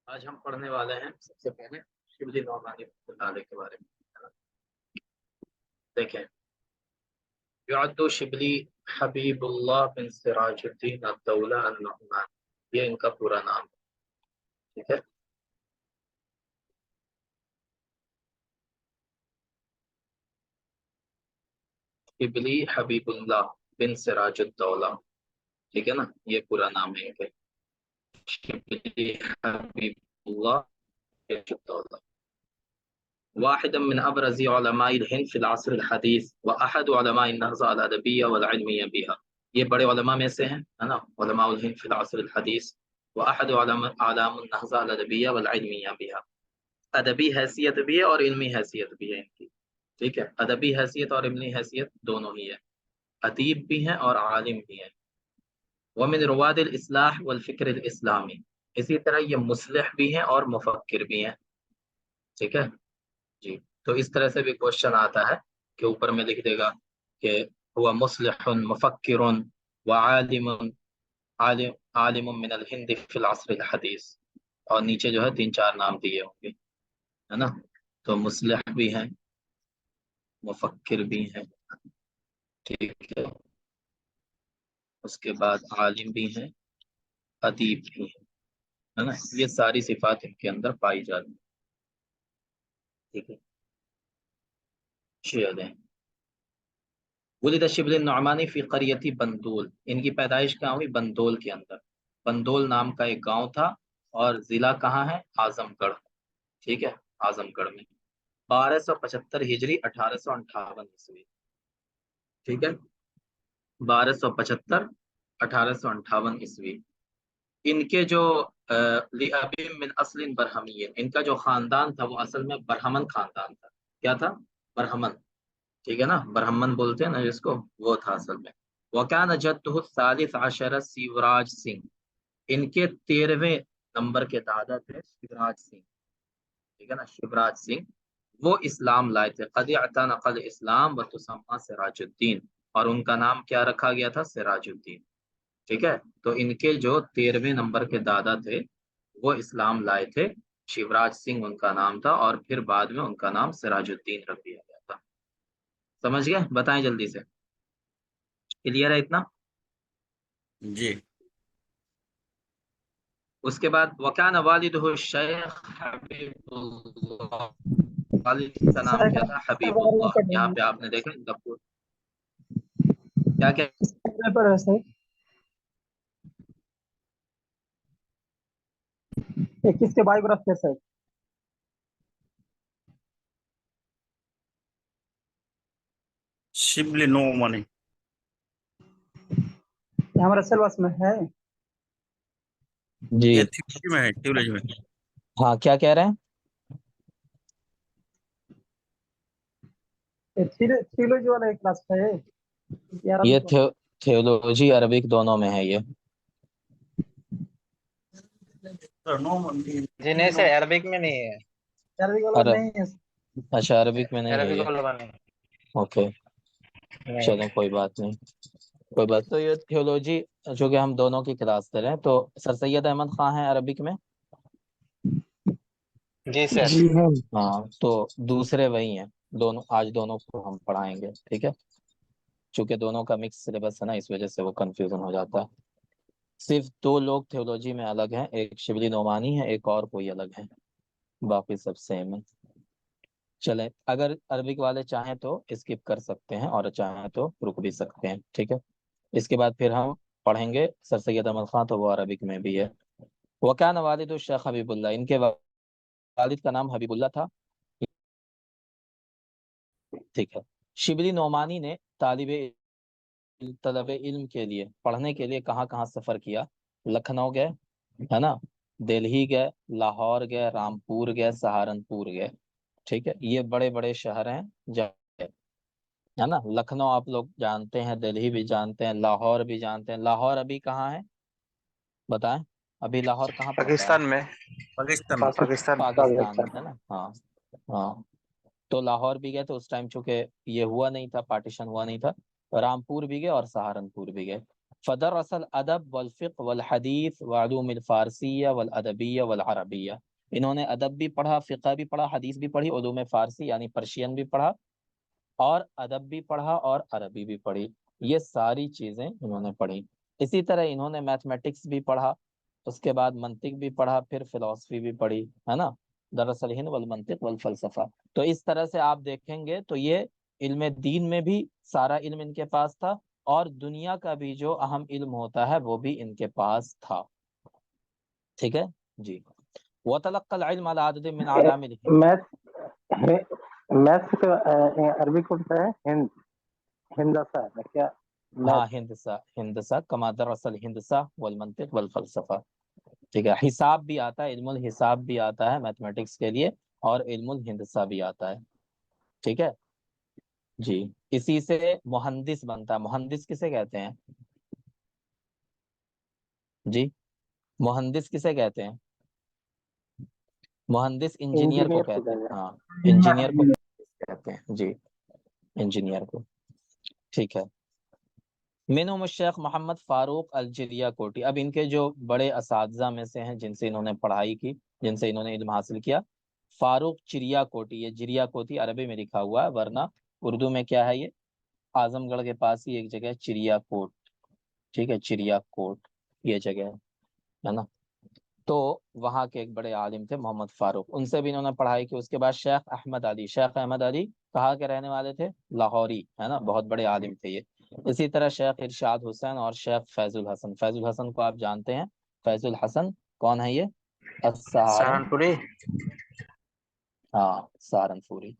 آج ہم پڑھنے والے ہیں سب سے پہلے شبلی نعمانی رحمۃ اللہ علیہ کے بارے میں. دیکھیں، یعد شبلی حبیب اللہ بن سراج الدین الدولہ النعمان، یہ ان کا پورا نام ہے. ٹھیک ہے، شبلی حبیب اللہ بن سراج الدولہ. ٹھیک ہے نا، یہ پورا نام ہے ان کے. شبلی حبیب اللہ بن سراج الدولہ، واحد من ابرز علماء الهند في العصر الحديث واحد علماء النهضه الادبيه والعلميه بها. یہ بڑے علماء میں سے ہیں، ہے نا، علماء الہند فی العصر الحدیث واحد علام النهضه الادبيه والعلميه بها. ادبی حیثیت بھی ہے اور علمی حیثیت بھی ہے ان کی. ٹھیک ہے، ادبی حیثیت اور علمی حیثیت دونوں ہی ہے. ادیب بھی ہیں اور عالم بھی ہیں. ومن رواد الاصلاح والفکر الاسلامی، اسی طرح یہ مصلح بھی ہیں اور مفکر بھی ہیں. ٹھیک ہے جی. تو اس طرح سے بھی کوشچن آتا ہے کہ اوپر میں لکھ دے گا کہ ہوا مصلح مفکر وعالم عالم من الہند فی العصر الحدیث، اور نیچے جو ہے 3-4 نام دیے ہوں گے، ہے نا. تو مصلح بھی ہیں، مفکر بھی ہیں، ٹھیک ہے، اس کے بعد عالم بھی ہیں، ادیب بھی ہیں، ہے نا. یہ ساری صفات ان کے اندر پائی جاتی ہیں. ٹھیک ہے، چلیں. ولد شبلی النعمانی فی قریتی بندول، ان کی پیدائش کہاں ہوئی؟ بندول کے اندر. بندول نام کا ایک گاؤں تھا اور ضلع کہاں ہے؟ اعظم گڑھ. ٹھیک ہے، اعظم گڑھ میں. 1275 ہجری 1858 عیسوی. ٹھیک ہے، 1275 1858 عیسوی. ان کے جو لأبی من اصل برہمی، ان کا جو خاندان تھا وہ اصل میں برہمن خاندان تھا. کیا تھا؟ برہمن. ٹھیک ہے نا، برہمن بولتے ہیں نا جس کو، وہ تھا اصل میں. وَكَانَ جَدُّهُ الثَّالِث عَشَرَ شیوراج سنگھ، ان کے 13ویں نمبر کے دادا تھے شیوراج سنگھ. ٹھیک ہے نا، شیوراج سنگھ وہ اسلام لائے تھے. قد اعتنق الاسلام وتسمى سراج الدین، اور ان کا نام کیا رکھا گیا تھا؟ سراج الدین. ٹھیک ہے، تو ان کے جو 13ویں نمبر کے دادا تھے وہ اسلام لائے تھے. شیوراج سنگھ ان کا نام تھا، اور پھر بعد میں ان کا نام سراج الدین رکھ دیا گیا تھا. سمجھ گئے؟ بتائیں جلدی سے. کلیئر ہے اتنا؟ جی. اس کے بعد وکان والدہ الشیخ حبیب اللہ، والد کا نام کیا تھا؟ حبیب اللہ. یہاں پہ آپ نے دیکھا ان کا کیا کیا پر ہے صحیح 21 کے بایوگراف کیسا ہے؟ شبلی نعمانی یہ ہمارا سیلبس میں ہے. جی یہ تھیولوجی میں ہے، تھیولوجی میں. ہاں، کیا کہہ رہے ہیں؟ تھیولوجی والا ایک کلاس ہے یہ تھیولوجی عربک دونوں میں ہے یہ. جی نہیں سر، عربک میں نہیں ہے. عربی والا نہیں ہے. اچھا، عربک میں نہیں ہے عربک یہ. والا نہیں اوکے، نہیں. چلیں کوئی بات نہیں، کوئی بات. تو یہ تھیولوجی جو کہ ہم دونوں کی کلاس دے رہے ہیں، تو سر سید احمد خان ہیں عربک میں. جی سر. ہاں، تو دوسرے وہی ہیں دونوں. آج دونوں کو ہم پڑھائیں گے. ٹھیک ہے، چونکہ دونوں کا مکس سلیبس ہے نا، اس وجہ سے وہ کنفیوژن ہو جاتا ہے. صرف 2 لوگ تھیولوجی میں الگ ہیں، ایک شبلی نعمانی ہے، ایک اور کوئی الگ ہے، باقی سب سیم ہے. چلیں، اگر عربک والے چاہیں تو اسکپ کر سکتے ہیں اور چاہیں تو رک بھی سکتے ہیں. ٹھیک ہے، اس کے بعد پھر ہم پڑھیں گے سر سید احمد خان، تو وہ عربک میں بھی ہے. وکان والد الشیخ حبیب اللہ، ان کے والد کا نام حبیب اللہ تھا. ٹھیک ہے. شبلی نعمانی نے طلب علم کے لیے، پڑھنے کے لیے کہاں کہاں سفر کیا؟ لکھنؤ گئے، ہے نا، دلہی گئے، لاہور گئے، رامپور گئے، سہارنپور گئے. ٹھیک ہے، یہ بڑے بڑے شہر ہیں ہے نا. لکھنؤ آپ لوگ جانتے ہیں، دلہی بھی جانتے ہیں، لاہور بھی جانتے ہیں. لاہور ابھی کہاں ہے بتائیں؟ ابھی لاہور کہاں پڑتا ہے؟ پاکستان میں. پاکستان میں. پاکستان میں ہے نا. ہاں ہاں، تو لاہور بھی گئے، تو اس ٹائم چونکہ یہ ہوا نہیں تھا، پارٹیشن ہوا نہیں تھا. رامپور بھی گئے اور سہارنپور بھی گئے. فدرس الادب والفقہ والحدیث وعلوم الفارسیہ والادبیہ والعربیہ، انہوں نے ادب بھی پڑھا، فقہ بھی پڑھا، حدیث بھی پڑھی، علوم فارسی یعنی پرشین بھی پڑھا، اور ادب بھی پڑھا اور عربی بھی پڑھی، یہ ساری چیزیں انہوں نے پڑھی۔ اسی طرح انہوں نے میتھمیٹکس بھی پڑھا، اس کے بعد منطق بھی پڑھا، پھر فلسفی بھی پڑھی، ہے نا، درس الہند والمنطق والفلسفہ۔ تو اس طرح سے آپ دیکھیں گے تو یہ علم دین میں بھی سارا علم ان کے پاس تھا، اور دنیا کا بھی جو اہم علم ہوتا ہے وہ بھی ان کے پاس تھا۔ ٹھیک ہے جی۔ وَتَلَقَّى الْعِلْمَ عَلَى عَدَدٍ مِّنْ أَعْلَامِ الْهِنْدِ۔ میتھ کا عربی کون سا ہے؟ ہندسہ ہے کیا؟ ہاں ہندسہ کما درس الہندسہ والمنطق والفلسفہ۔ ٹھیک ہے، حساب بھی آتا ہے، علم الحساب بھی آتا ہے میتھمیٹکس کے لیے، اور علم الہندسہ بھی آتا ہے۔ ٹھیک ہے جی۔ اسی سے مہندس بنتا ہے۔ مہندس کسے کہتے ہیں جی؟ مہندس کسے کہتے ہیں؟ مہندس انجینئر کو کہتے ہیں، ہاں انجینئر کو کہتے ہیں جی، انجینئر کو۔ ٹھیک ہے۔ منہم الشیخ محمد فاروق الجریا کوٹی، اب ان کے جو بڑے اساتذہ میں سے ہیں جن سے انہوں نے پڑھائی کی، جن سے انہوں نے علم حاصل کیا، فاروق چریا کوٹی، یہ جریا کوٹی عربی میں لکھا ہوا ہے، ورنہ اردو میں کیا ہے، یہ اعظم گڑھ کے پاس ہی ایک جگہ ہے چریا کوٹ۔ ٹھیک ہے، چریا کوٹ یہ جگہ ہے نا۔ تو وہاں کے ایک بڑے عالم تھے محمد فاروق، ان سے بھی انہوں نے پڑھائی کی۔ اس کے بعد شیخ احمد علی، شیخ احمد علی کہاں کے رہنے والے تھے؟ لاہوری، ہے نا، بہت بڑے عالم تھے یہ۔ اسی طرح شیخ ارشاد حسین اور شیخ فیض الحسن۔ فیض الحسن کو آپ جانتے ہیں، فیض الحسن کون ہے؟ یہ سہارنپوری۔ ہاں سہارنپوری،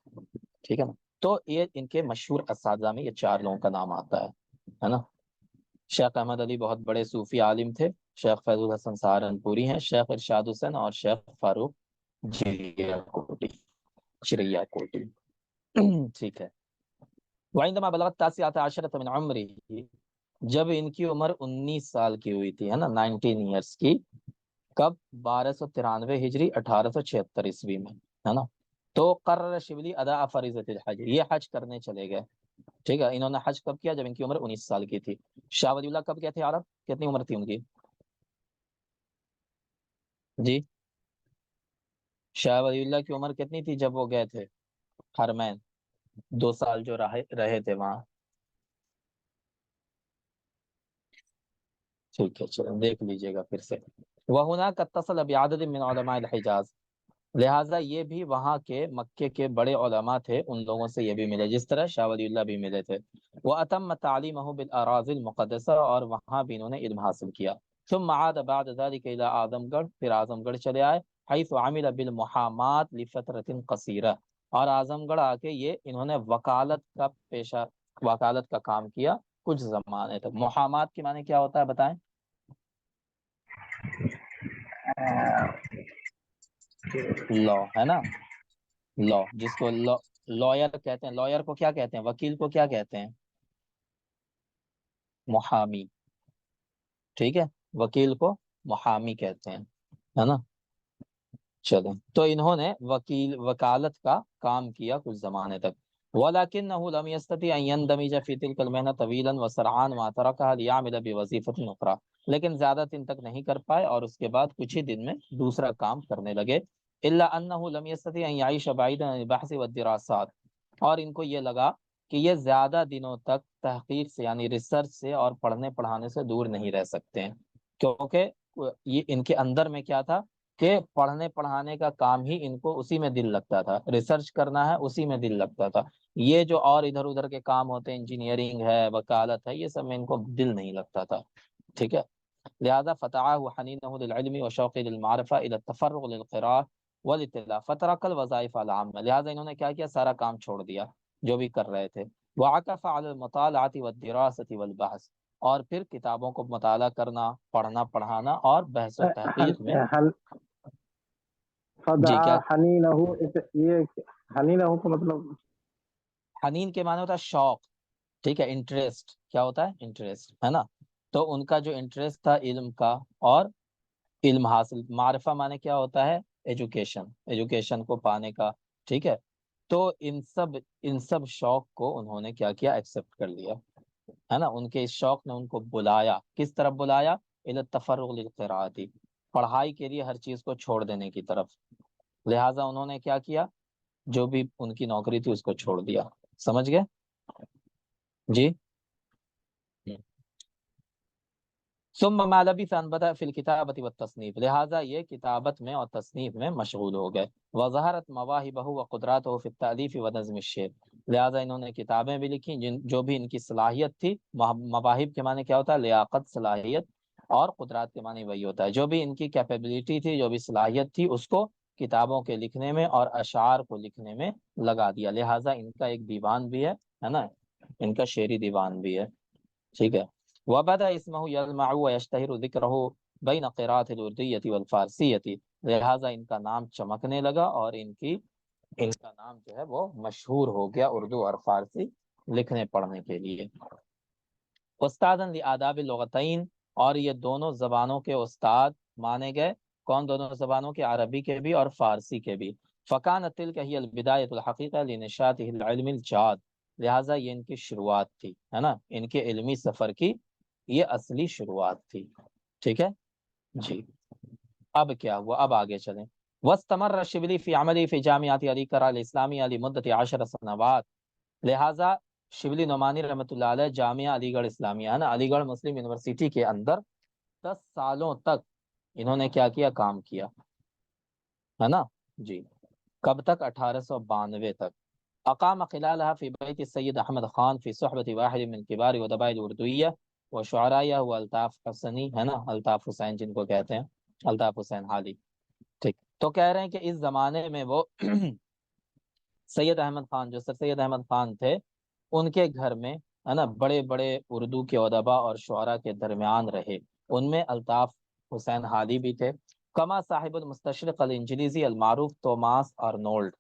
ٹھیک ہے نا۔ تو یہ ان کے مشہور اساتذہ میں یہ چار لوگوں کا نام آتا ہے نا۔ شیخ احمد علی بہت بڑے صوفی عالم تھے، شیخ فیض الحسن سہارنپوری ہیں، شیخ ارشاد حسین اور شیخ فاروق چریا کوٹی۔ ٹھیک ہے۔ وعندما بلغت 19 من عمره، جب ان کی عمر 19 سال کی ہوئی تھی، ہے نا، 19 ایئرس کی، کب؟ 1293 ہجری، 1876 عیسوی میں، ہے نا۔ تو قرر شبلی ادا فریضۃ الحج، یہ حج کرنے چلے گئے۔ ٹھیک ہے، انہوں نے حج کب کیا؟ جب ان کی عمر 19 سال کی تھی۔ شاہ ولی اللہ کب گئے تھے عرب؟ کتنی عمر تھی ان کی جی؟ شاہ ولی اللہ کی عمر کتنی تھی جب وہ گئے تھے حرمین؟ 2 سال جو رہے تھے وہاں۔ ٹھیک ہے، چلو دیکھ لیجئے گا پھر سے۔ وَهُنَاكَ اتصل بعدد من علماء الحجاز، لہٰذا یہ بھی وہاں کے مکے کے بڑے علماء تھے، ان لوگوں سے یہ بھی ملے جس طرح شاہ ولی اللہ بھی ملے تھے۔ وَأَتَمَّ تَعْلِيمَهُ بِالْأَرَاضِي الْمُقَدَّسَةِ، اور وہاں بھی انہوں نے علم حاصل کیا۔ ثم عاد بعد ذلك الى اعظم گڑھ، پھر اعظم گڑھ چلے آئے، حيث عمل بالمحامات لفترة قصيرة، اور اعظم گڑھ آ کے یہ انہوں نے وکالت کا کام کیا کچھ زمانے تک۔ محامات کی معنی کیا ہوتا ہے بتائیں؟ لا، ہے نا، لا، جس کو لائر کہتے ہیں۔ لائر کو کیا کہتے ہیں؟ وکیل کو کیا کہتے ہیں؟ محامی۔ ٹھیک ہے، وکیل کو محامی کہتے ہیں، ہے نا۔ چلیں، تو انہوں نے وکالت کا کام کیا کچھ زمانے تک۔ وَلَكِنَّهُ لَمْ يَسْتَطِعْ أَنْ يَنْدَمِجَ فِي تِلْكَ الْمِهْنَةِ طَوِيلًا وَسَرْعَانَ مَا تَرَكَهَا لِيَعْمِلَ بِوَظِيفَةٍ أُخْرَى، لیکن زیادہ دن تک نہیں کر پائے، اور اس کے بعد کچھ ہی دن میں دوسرا کام کرنے لگے۔ إِلَّا أَنَّهُ لَمْ يَسْتَطِعْ أَنْ يَعِيشَ بَعِيدًا عَنِ الْبَحْثِ وَالدِّرَاسَاتِ، اور ان کو یہ لگا کہ یہ زیادہ دنوں تک تحقیق سے یعنی ریسرچ سے اور پڑھنے پڑھانے سے دور نہیں رہ سکتے ہیں، کیونکہ یہ ان کے اندر میں کیا تھا کہ پڑھنے پڑھانے کا کام ہی ان کو اسی میں دل لگتا تھا، ریسرچ کرنا ہے اسی میں دل لگتا تھا۔ یہ جو اور ادھر ادھر کے کام ہوتے ہیں، انجینئرنگ ہے، وکالت ہے، یہ سب میں ان کو دل نہیں لگتا تھا۔ ٹھیک ہے، لہذا فتعاه حنینه للعلم وشوقه للمعرفة الى التفرغ للقراءة والاطلاع فترك الوظائف العامة، لہذا انہوں نے کیا کیا؟ سارا کام چھوڑ دیا جو بھی کر رہے تھے۔ وعكف على المطالعة والدراسة والبحث، اور پھر کتابوں کو مطالعہ کرنا، پڑھنا پڑھانا اور بحث و تحقیق میں۔ جی کیا؟ یہ حنینہ کا مطلب حنین کے معنی ہوتا ہے شوق، ٹھیک ہے، انٹرسٹ، کیا ہوتا ہے؟ انٹرسٹ، ہے نا۔ تو ان کا جو انٹرسٹ تھا علم کا اور علم حاصل، معرفہ معنی کیا ہوتا ہے؟ ایجوکیشن کو پانے کا، ٹھیک ہے۔ تو ان سب شوق کو انہوں نے کیا کیا؟ ایکسپٹ کر لیا۔ ہے نا، ان کے اس شوق نے ان کو بلایا، کس طرف بلایا؟ الی التفرغ للقراءۃ، پڑھائی کے لیے ہر چیز کو چھوڑ دینے کی طرف، لہٰذا انہوں نے کیا کیا؟ جو بھی ان کی نوکری تھی اس کو چھوڑ دیا، سمجھ گئے جی؟ ثم ما لبث ان بدأ فی الکتابۃ والتصنیف، لہٰذا یہ کتابت میں اور تصنیف میں مشغول ہو گئے، وظہرت مواہبہ وقدراتہ فی التألیف ونظم الشعر، لہٰذا انہوں نے کتابیں بھی لکھی جو بھی ان کی صلاحیت تھی، مواہب کے معنی کیا ہوتا ہے؟ لیاقت، صلاحیت، اور قدرات کے معنی وہی ہوتا ہے، جو بھی ان کی کیپیبلٹی تھی، جو بھی صلاحیت تھی، اس کو کتابوں کے لکھنے میں اور اشعار کو لکھنے میں لگا دیا، لہٰذا ان کا ایک دیوان بھی ہے نا، ان کا شعری دیوان بھی ہے، ٹھیک ہے۔ وَبَدَأَ اسْمَهُ يَلْمَعُ وَيَشْتَهِرُ ذِكْرُهُ بَيْنَ قِرَاءَةِ الْأُرْدُوِيَّةِ وَالْفَارْسِيَّةِ، لہٰذا ان کا نام چمکنے لگا اور ان کا نام جو ہے وہ مشہور ہو گیا اردو اور فارسی لکھنے پڑھنے کے لیے۔ استاداً لآداب اللغتین، اور یہ دونوں زبانوں کے استاد مانے گئے، کون دونوں زبانوں کے؟ عربی کے بھی اور فارسی کے بھی۔ فَكَانَتْ تِلْكَ هِيَ الْبِدَايَةُ الْحَقِيقَةُ لِنَشَاطِهِ الْعِلْمِ الْجَادِّ، لہٰذا یہ ان کی شروعات تھی، ہے نا، ان کے علمی سفر کی یہ اصلی شروعات تھی، ٹھیک ہے جی۔ اب کیا ہوا؟ اب آگے چلیں۔ وَاسْتَمَرَّ الشِّبْلِي فِي عَمَلِهِ فِي جَامِعَةِ عَلِي كَرَى الْإِسْلَامِيَّةِ لِمُدَّةِ 10 سنوات، لہٰذا شبلی نعمانی رحمۃ اللہ علیہ جامعہ علی گڑھ اسلامیہ، ہے نا، علی گڑھ مسلم یونیورسٹی کے اندر 10 سالوں تک انہوں نے کیا کیا؟ کام کیا، ہے نا جی۔ کب تک؟ 1892 تک۔ اقام خلالها في بيت السيد احمد خان في صحبة واحد من كبار ادباء الاردویہ وشعرائها هو الطاف حسنی، ہے نا، الطاف حسین جن کو کہتے ہیں، الطاف حسین حالی، ٹھیک۔ تو کہہ رہے ہیں کہ اس زمانے میں وہ سید احمد خان، جو سر سید احمد خان تھے، ان کے گھر میں، ہے نا، بڑے بڑے اردو کے ادباء اور شعراء کے درمیان رہے، ان میں الطاف حسین حالی بھی تھے، کما صاحب المستشرق الانجلیزی المعروف توماس آرنولڈ،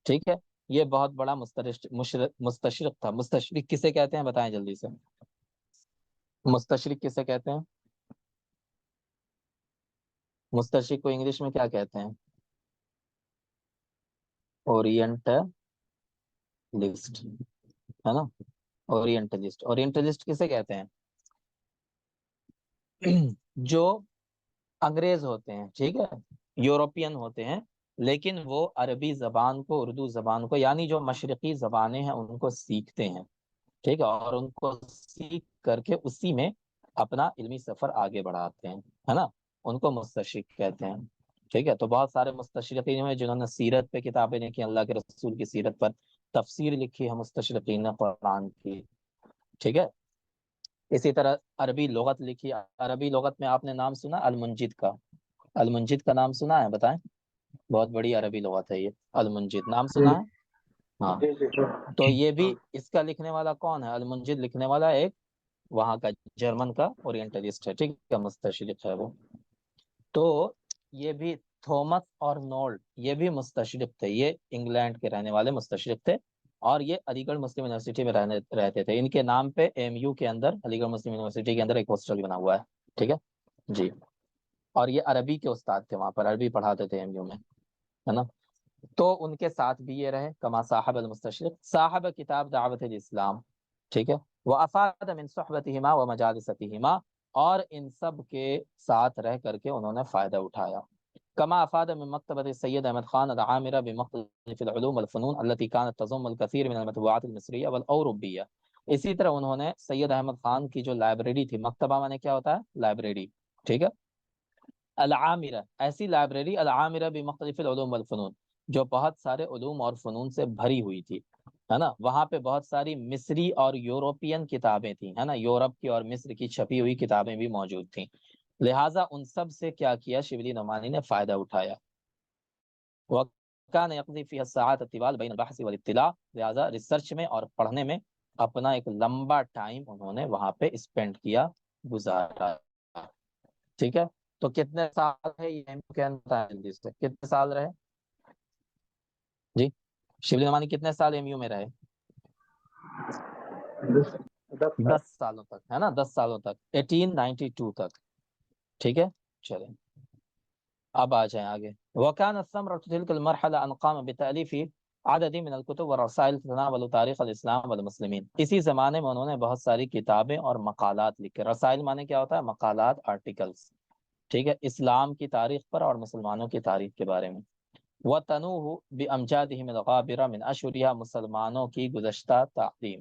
ٹھیک ہے، یہ بہت بڑا مستشرق تھا۔ مستشرق کسے کہتے ہیں بتائیں جلدی سے، مستشرق کسے کہتے ہیں؟ مستشرق کو انگلش میں کیا کہتے ہیں؟ اورینٹلسٹ، ہے نا، اورینٹلسٹ۔ اورینٹلسٹ کسے کہتے ہیں؟ جو انگریز ہوتے ہیں، ٹھیک ہے، یورپین ہوتے ہیں، لیکن وہ عربی زبان کو، اردو زبان کو، یعنی جو مشرقی زبانیں ہیں ان کو سیکھتے ہیں، ٹھیک ہے، اور ان کو سیکھ کر کے اسی میں اپنا علمی سفر آگے بڑھاتے ہیں، ہے نا، ان کو مستشرق کہتے ہیں، ٹھیک ہے۔ تو بہت سارے مستشرقین ہیں جنہوں نے سیرت پہ کتابیں لکھی، اللہ کے رسول کی سیرت پر تفسیر لکھی ہے مستشرقین نے قرآن کی، ٹھیک ہے۔ اسی طرح عربی لغت لکھی، عربی لغت میں آپ نے نام سنا المنجد کا؟ المنجد کا نام سنا ہے؟ بتائیں، بہت بڑی عربی لغت ہے یہ، المنجد نام سنا ہے؟ ہاں، تو یہ بھی اس کا لکھنے والا کون ہے؟ المنجد لکھنے والا ایک وہاں کا جرمن کا اورینٹلسٹ ہے، ٹھیک ہے، مستشرق ہے وہ۔ تو یہ بھی تھومس آرنولڈ، یہ بھی مستشرق تھے، یہ انگلینڈ کے رہنے والے مستشرق تھے، اور یہ علی گڑھ مسلم یونیورسٹی میں رہتے تھے۔ ان کے نام پہ ایم یو کے اندر، علی گڑھ مسلم یونیورسٹی کے اندر ایک ہاسٹل بنا ہوا ہے، ٹھیک ہے جی۔ اور یہ عربی کے استاد تھے، وہاں پر عربی پڑھاتے تھے ایم یو میں، ہے نا۔ تو ان کے ساتھ بھی یہ رہے، کما صاحب المستشرق، صاحب کتاب دعوت الاسلام، ٹھیک ہے، وافاد من صحبتہما ومجالستہما، اور ان سب کے ساتھ رہ کر کے انہوں نے فائدہ اٹھایا، کما افاد من مکتبۃ السید احمد خان العامرہ بمختلف العلوم والفنون التي كانت تضم الكثير من المطبوعات المصریہ والاوروبیہ، اسی طرح انہوں نے سید احمد خان کی جو لائبریری تھی، مکتبہ مانے کیا ہوتا ہے؟ لائبریری، ٹھیک ہے، العامرہ، ایسی لائبریری، العامرہ بمختلف العلوم والفنون، جو بہت سارے علوم اور فنون سے بھری ہوئی تھی، ہے نا، وہاں پہ بہت ساری مصری اور یوروپین کتابیں تھیں، ہے نا، یورپ کی اور مصر کی چھپی ہوئی کتابیں بھی موجود تھیں، لہٰذا ان سب سے کیا کیا شبلی نعمانی نے؟ فائدہ اٹھایا۔ وَكَانَ يَقْضِي فِيهَا السَّاعَاتَ الطِّوَالَ بَيْنَ الْبَحْثِ وَالِاطِّلَاعِ، لہٰذا ریسرچ میں اور پڑھنے میں اپنا ایک لمبا ٹائم انہوں نے وہاں پہ اسپینڈ کیا، گزارا، ٹھیک ہے۔ تو کتنے سال ہے یہ ایم کے اندر؟ جلدی سے کتنے سال رہے جی؟ شبلی نعمانی کتنے سال ایم یو میں رہے؟ 10 سالوں تک، ہے نا، 10 سالوں تک، 1892 تک، ٹھیک ہے، چلیں اب آ جائیں آگے۔ وَكَانَ الثَّمْرَةُ تِلْكَ الْمَرْحَلَةُ أَنْ قَامَ بِتَأْلِيفِ عددی من الکتب والرسائل تتناول تاریخ الاسلام والمسلمین، اسی زمانے میں انہوں نے بہت ساری کتابیں اور مقالات لکھے. رسائل معنی کیا ہوتا ہے؟ مقالات، آرٹیکلز، ٹھیک ہے، اسلام کی تاریخ پر اور مسلمانوں کی تاریخ کے بارے میں. وَتَنُوهُ بِأَمْجَادِهِمِ الْغَابِرَةِ مِنْ أَشْهُرِهَا، مسلمانوں کی گزشتہ تعلیم،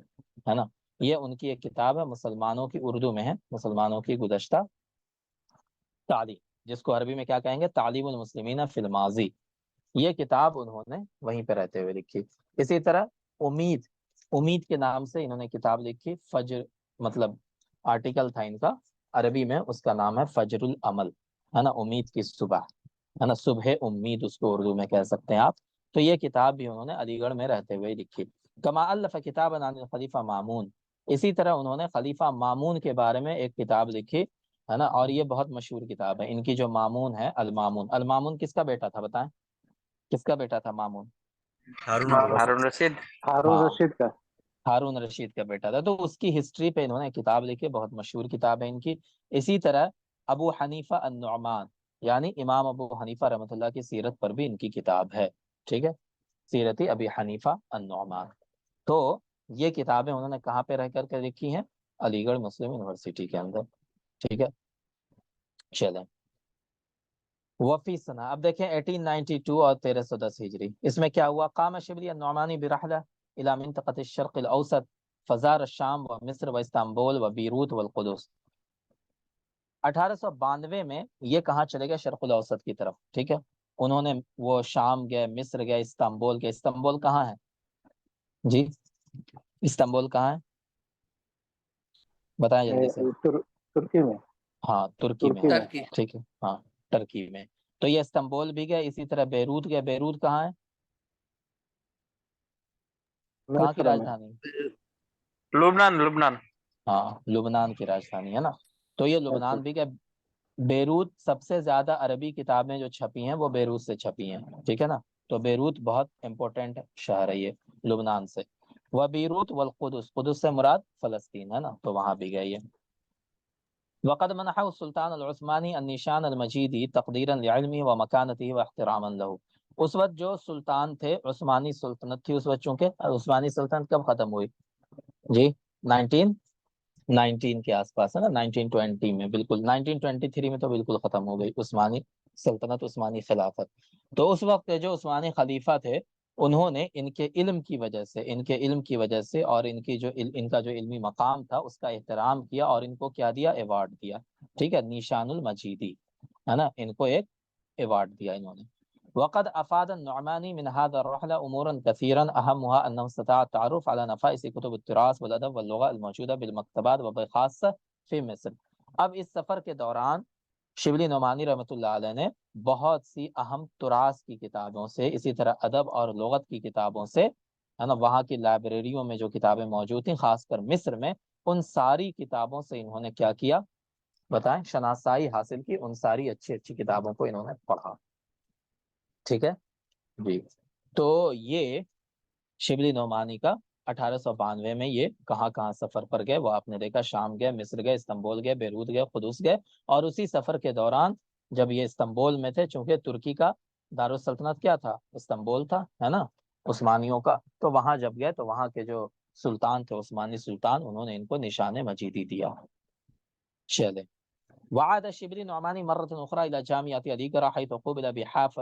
ہے نا. یہ ان کی ایک کتاب ہے، مسلمانوں کی، اردو میں ہے، مسلمانوں کی گزشتہ تعلیم، جس کو عربی میں کیا کہیں گے؟ تعلیم المسلمین فی الماضی. یہ کتاب انہوں نے وہیں پہ رہتے ہوئے لکھی. اسی طرح امید، امید کے نام سے انہوں نے کتاب لکھی. فجر مطلب آرٹیکل تھا ان کا، عربی میں اس کا نام ہے فجر العمل، ہے نا، امید کی صبح، ہے نا، صبح امید اس کو اردو میں کہہ سکتے ہیں آپ. تو یہ کتاب بھی انہوں نے علی گڑھ میں رہتے ہوئے لکھی. کما الف کتاب عن الخلیفہ مامون، اسی طرح انہوں نے خلیفہ مامون کے بارے میں ایک کتاب لکھی، ہے نا، اور یہ بہت مشہور کتاب ہے ان کی. جو مامون ہے، المامون، المامون کس کا بیٹا تھا بتائیں؟ کس کا بیٹا تھا مامون؟ ہارون الرشید. ہارون رشید. ہارون ہاں، رشید کا. ہارون رشید کا بیٹا تھا. تو اس کی ہسٹری پہ انہوں نے کتاب لکھی، بہت مشہور کتاب ہے ان کی. اسی طرح ابو حنیفہ النعمان، یعنی امام ابو حنیفہ رحمۃ اللہ کی سیرت پر بھی ان کی کتاب ہے، ٹھیک ہے، سیرتی ابی حنیفہ النعمان. تو یہ کتابیں انہوں نے کہاں پہ رہ کر کے لکھی ہیں؟ علی گڑھ مسلم یونیورسٹی کے اندر، ٹھیک ہے. چلیں وفی سنہ، اب دیکھیں 1892 اور 1310 ہجری، اس میں کیا ہوا؟ قام شبلی النعمانی برحلہ الى منطقة الشرق الاوسط فزار الشام و مصر و استنبول و بیروت والقدس. 1892 میں یہ کہاں چلے گئے؟ شرق الاوسط کی طرف، ٹھیک ہے. انہوں نے وہ شام گئے، مصر گئے، استنبول گئے. استنبول کہاں ہے جی؟ استنبول کہاں ہے بتائیں جلدی سے. ترکی میں. ہاں، ترکی میں ترکی ہے، میں. ٹھیک ہے، ہاں ترکی میں. تو یہ استنبول بھی گئے، اسی طرح بیروت گئے. بیروت کہاں ہے؟ کہاں کی مصر میں. راجدھانی؟ لبنان. لبنان. ہاں، لبنان کی راجدھانی ہے نا. تو یہ لبنان بھی گئے. بیروت، سب سے زیادہ عربی کتابیں جو چھپی ہیں وہ بیروت سے چھپی ہیں، ٹھیک ہے نا. تو بیروت بہت امپورٹنٹ شہر ہے یہ لبنان سے. وہ بیروت والقدس، قدس سے مراد فلسطین ہے نا، تو وہاں بھی گئے یہ. وقد منحه السلطان العثمانی النشان المجیدی تقدیرا لعلمه ومکانته واحتراما له. اس وقت جو سلطان تھے، عثمانی سلطنت تھی اس وقت، چونکہ عثمانی سلطنت کب ختم ہوئی جی؟ 1919 کے آس پاس ہے نا، 1920 میں، بالکل 1923 میں تو بالکل ختم ہو گئی عثمانی سلطنت، عثمانی خلافت. تو اس وقت جو عثمانی خلیفہ تھے، انہوں نے ان کے علم کی وجہ سے، ان کے علم کی وجہ سے اور ان کی جو ان کا جو علمی مقام تھا اس کا احترام کیا، اور ان کو کیا دیا؟ ایوارڈ دیا، ٹھیک ہے، نشان المجیدی، ہے نا، ان کو ایک ایوارڈ دیا انہوں نے. وقد افاد النعمانی من هذا الرحلة امورا كثيرا اهمها انه استطاع التعرف على نفائس كتب التراث والادب واللغه الموجوده بالمكتبات وبخاصه في مصر. اب اس سفر کے دوران شبلی نعمانی رحمۃ اللہ علیہ نے بہت سی اہم تراث کی کتابوں سے، اسی طرح ادب اور لغت کی کتابوں سے، ہے نا، وہاں کی لائبریریوں میں جو کتابیں موجود تھیں، خاص کر مصر میں، ان ساری کتابوں سے انہوں نے کیا کیا بتائیں؟ شناسائی حاصل کی. ان ساری اچھی اچھی کتابوں کو انہوں نے پڑھا، ٹھیک ہے جی. تو یہ شبلی نعمانی کا 1892 میں یہ کہاں کہاں سفر پر گئے وہ آپ نے دیکھا. شام گئے، مصر گئے، استنبول گئے، بیروت گئے، قدس گئے. اور اسی سفر کے دوران جب یہ استنبول میں تھے، چونکہ ترکی کا دارالسلطنت کیا تھا؟ استنبول تھا، ہے نا، عثمانیوں کا. تو وہاں جب گئے تو وہاں کے جو سلطان تھے، عثمانی سلطان، انہوں نے ان کو نشان مجیدی دیا. چلے وعاد شبلی نعمانی مرة أخرى إلى جامعة علی گڑھ حيث قُبل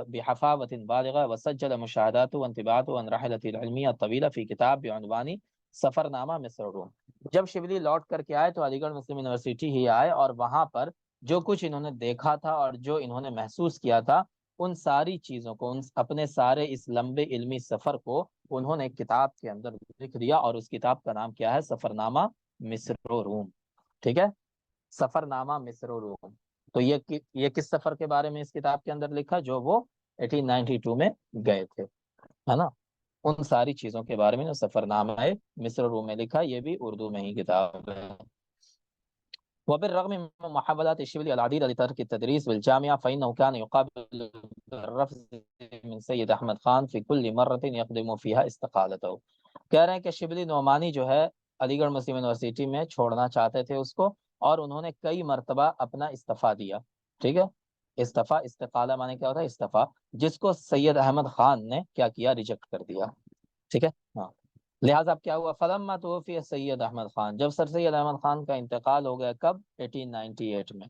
بحفاوة بالغة وسجل مشاهداته وانطباعاته عن رحلته العلمية الطويلة في كتاب بعنوان سفرنامہ مصر روم. جب شبلی لوٹ کر کے آئے تو علی گڑھ مسلم یونیورسٹی ہی آئے، اور وہاں پر جو کچھ انہوں نے دیکھا تھا اور جو انہوں نے محسوس کیا تھا، ان ساری چیزوں کو، ان اپنے سارے اس لمبے علمی سفر کو انہوں نے کتاب کے اندر لکھ دیا. اور اس کتاب کا نام کیا ہے؟ سفرنامہ مصر و روم، ٹھیک ہے، سفر نامہ مصر و روم. تو یہ کس سفر کے بارے میں اس کتاب کے اندر لکھا؟ جو وہ 1892 میں گئے تھے، ہے نا. ان ساری چیزوں کے بارے میں جو سفر نامہ ہے مصر و روم میں لکھا، یہ بھی اردو میں ہی کتاب ہے. وبالرغم من محاولات الشبلی العديد لترك التدريس بالجامعة فإنه كان يقابل الرفض من سید احمد خان في كل مرة يقدم فيها استقالته. کہہ رہے ہیں کہ شبلی نعمانی جو ہے علی گڑھ مسلم یونیورسٹی میں چھوڑنا چاہتے تھے اس کو، اور انہوں نے کئی مرتبہ اپنا استعفیٰ دیا، ٹھیک ہے. استعفیٰ، استقالہ معنی کیا ہوتا ہے؟ استعفیٰ، جس کو سید احمد خان نے کیا کیا؟ ریجیکٹ کر دیا. ٹھیک ہے ہاں. لہٰذا اب کیا ہوا، فلما توفی سید احمد خان، جب سر سید احمد خان کا انتقال ہو گیا، کب؟ 1898 میں.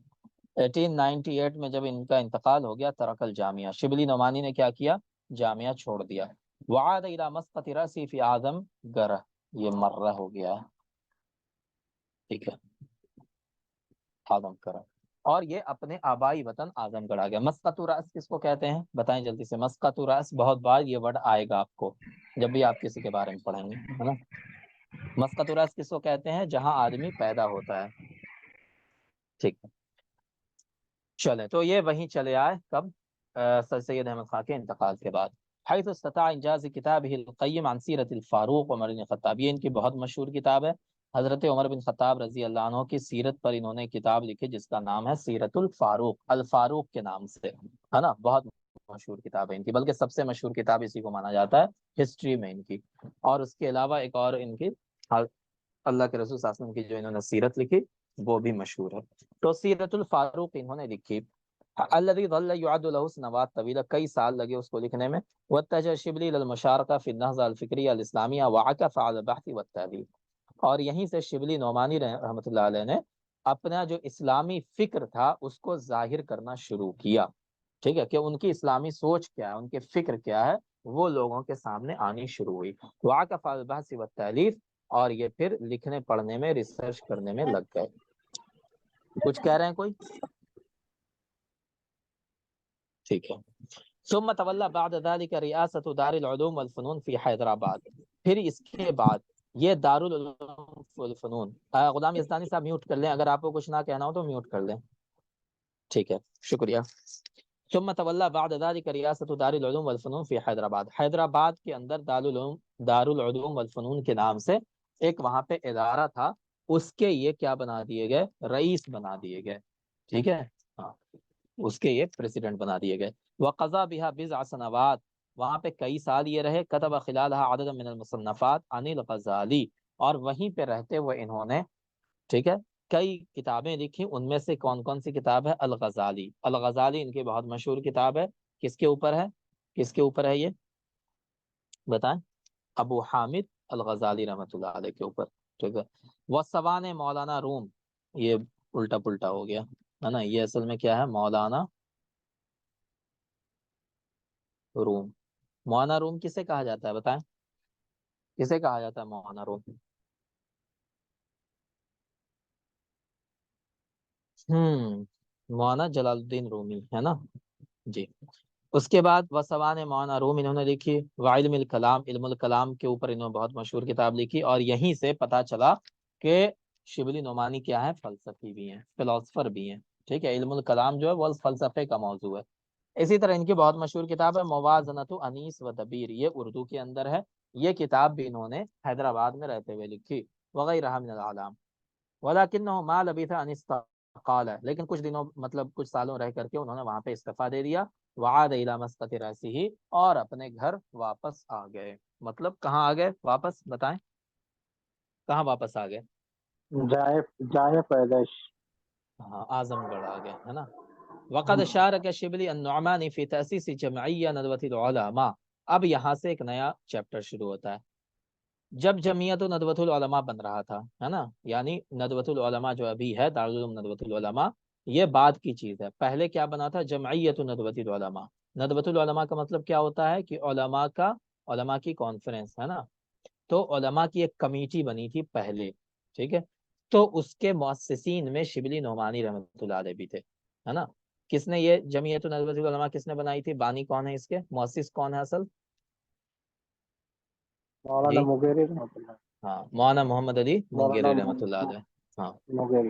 1898 میں جب ان کا انتقال ہو گیا، ترک الجامعہ، شبلی نعمانی نے کیا کیا؟ جامعہ چھوڑ دیا. وعاد الى مسقط رأسی فی اعظم گرہ، یہ مرہ ہو گیا، ٹھیک ہے، اعظم گرہ، اور یہ اپنے آبائی وطن اعظم گڑھ آ گیا. مسقط رأس کس کو کہتے ہیں بتائیں جلدی سے؟ مسقط رأس، بہت بار یہ ورڈ آئے گا آپ کو جب بھی آپ کسی کے بارے میں پڑھیں گے، ہے نا. مسقط رأس کس کو کہتے ہیں؟ جہاں آدمی پیدا ہوتا ہے. ٹھیک ہے، چلے تو یہ وہیں چلے آئے کب؟ سر سید احمد خان کے انتقال کے بعد. حیث استطاع انجاز کتابہ القیم عن سیرت الفاروق عمر بن خطاب، یہ ان کی بہت مشہور کتاب ہے. حضرت عمر بن خطاب رضی اللہ عنہ کی سیرت پر انہوں نے کتاب لکھی جس کا نام ہے سیرت الفاروق، الفاروق کے نام سے، ہے نا. بہت مشہور کتاب ہے ان کی، بلکہ سب سے مشہور کتاب اسی کو مانا جاتا ہے ہسٹری میں ان کی. اور اس کے علاوہ ایک اور ان کی اللہ کے رسول صلی اللہ علیہ وسلم کی جو انہوں نے سیرت لکھی وہ بھی مشہور ہے. تو سیرت الفاروق انہوں نے لکھی. الذي ظل يعد له سنوات طويله، کئی سال لگے اس کو لکھنے میں. واتجه شبلی للمشارکه في النهضه الفکریہ الاسلامیہ وعكف على البحث والتحلیل، اور یہیں سے شبلی نعمانی رحمۃ اللہ علیہ نے اپنا جو اسلامی فکر تھا اس کو ظاہر کرنا شروع کیا. ٹھیک ہے، کہ ان کی اسلامی سوچ کیا ہے، ان کے فکر کیا ہے، وہ لوگوں کے سامنے آنی شروع ہوئی. وعكف على البحث والتحلیل، اور یہ پھر لکھنے پڑھنے میں، ریسرچ کرنے میں لگ گئے. کچھ کہہ رہے ہیں کوئی؟ ٹھیک ہے. ثم تولى بعد ذلك ریاست دار العلوم والفنون فی حیدرآباد، پھر اس کے بعد یہ دار العلوم والفنون، غلام یزدانی صاحب میوٹ کر لیں، اگر آپ کو کچھ نہ کہنا ہو تو میوٹ کر لیں. ٹھیک ہے، شکریہ. ثم تولى بعد ذلك ریاست دار العلوم والفنون فی حیدرآباد، حیدرآباد کے اندر دار العلوم والفنون کے نام سے ایک وہاں پہ ادارہ تھا، اس کے یہ کیا بنا دیے گئے؟ رئیس بنا دیے گئے. ٹھیک ہے ہاں، اس کے یہ پریزیڈنٹ بنا دیے گئے. وقضى بها بضع سنوات، وہاں پہ کئی سال یہ رہے. كتب خلالها عدد من المصنفات عن الغزالی، اور وہیں پہ رہتے ہوئے انہوں نے، ٹھیک ہے، کئی کتابیں لکھی. ان میں سے کون کون سی کتاب ہے؟ الغزالی. الغزالی ان کی بہت مشہور کتاب ہے. کس کے اوپر ہے؟ کس کے اوپر ہے یہ بتائیں؟ ابو حامد الغزالی رحمۃ اللہ علیہ کے اوپر. ٹھیک ہے. وسوان مولانا روم، یہ الٹا پلٹا ہو گیا ہے نا، یہ اصل میں کیا ہے؟ مولانا روم. مولانا روم کسے کہا جاتا ہے بتائیں؟ کسے کہا جاتا ہے مولانا روم؟ مولانا جلال الدین رومی، ہے نا جی. اس کے بعد وسوان مولانا روم انہوں نے لکھی. وعلم الکلام، علم الکلام کے اوپر انہوں نے بہت مشہور کتاب لکھی. اور یہیں سے پتا چلا کہ شبلی نعمانی کیا ہے؟ فلسفی بھی ہیں، فلاسفر بھی ہیں. ٹھیک ہے، علم الکلام جو ہے وہ فلسفے کا موضوع ہے. اسی طرح ان کی بہت مشہور کتاب ہے موازنۃ انیس و دبیر، یہ اردو کے اندر ہے. یہ کتاب بھی انہوں نے حیدرآباد میں رہتے ہوئے لکھی. وغیرہ من العلام. ولکنہ ما لبث ان استقال، لیکن کچھ دنوں، مطلب کچھ سالوں رہ کر کے انہوں نے وہاں پہ استعفیٰ دے دیا. وعاد الی مسقط رأسہ، اور اپنے گھر واپس آ گئے. مطلب کہاں آ گئے واپس بتائیں؟ کہاں واپس آ گئے؟ جائے پیدائش. ہاں، اعظم گڑھ آ گئے، ہے نا. وقد شارک شبلی النعمانی فی تأسیس جمعیہ ندوۃ العلماء. اب یہاں سے ایک نیا چیپٹر شروع ہوتا ہے. جب جمعیت ندوۃ العلماء بن رہا تھا، ہے نا، یعنی ندوۃ العلماء جو ابھی ہے دارالعلوم ندوۃ العلماء، یہ بعد کی چیز ہے. پہلے کیا بنا تھا؟ جمعیت ندوۃ العلماء. ندوۃ العلماء کا مطلب کیا ہوتا ہے؟ کہ علماء کی کانفرنس، ہے نا. تو علماء کی ایک کمیٹی بنی تھی پہلے. ٹھیک ہے، تو اس کے مؤسسین میں شبلی نعمانی رحمۃ اللہ علیہ بھی تھے، ہے نا. کس نے یہ جمعیت ندوۃ العلماء کس نے بنائی تھی؟ بانی کون ہے اس کے؟ مؤسس کون ہے اصل؟ مولانا جی مغیری رحمۃ اللہ. ہاں، مولانا محمد علی مولانا منگیری رحمۃ اللہ علیہ. ہاں مغیری.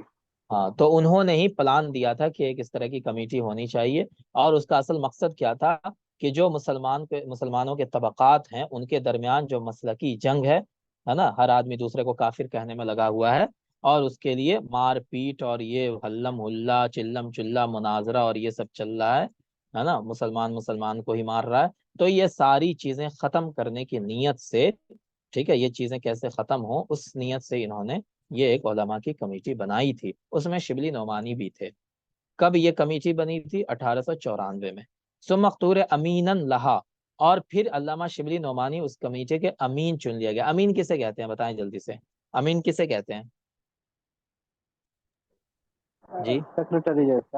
ہاں، تو انہوں نے ہی پلان دیا تھا کہ ایک اس طرح کی کمیٹی ہونی چاہیے. اور اس کا اصل مقصد کیا تھا؟ کہ جو مسلمانوں کے طبقات ہیں ان کے درمیان جو مسلکی جنگ ہے نا، ہر آدمی دوسرے کو کافر کہنے میں لگا ہوا ہے، اور اس کے لیے مار پیٹ اور یہ ہلم ہلا چلم چلا مناظرہ اور یہ سب چل رہا ہے نا، مسلمان کو ہی مار رہا ہے. تو یہ ساری چیزیں ختم کرنے کی نیت سے، ٹھیک ہے، یہ چیزیں کیسے ختم ہوں اس نیت سے انہوں نے یہ ایک علماء کی کمیٹی بنائی تھی. اس میں شبلی نعمانی بھی تھے. کب یہ کمیٹی بنی تھی؟ 1894 میں. ثم اختور امیناً لہا، اور پھر علامہ شبلی نعمانی اس کمیٹے کے امین چن لیا گیا. امین کسے کہتے ہیں بتائیں جلدی سے, امین کسے کہتے ہیں جی؟ سیکرٹری جیسا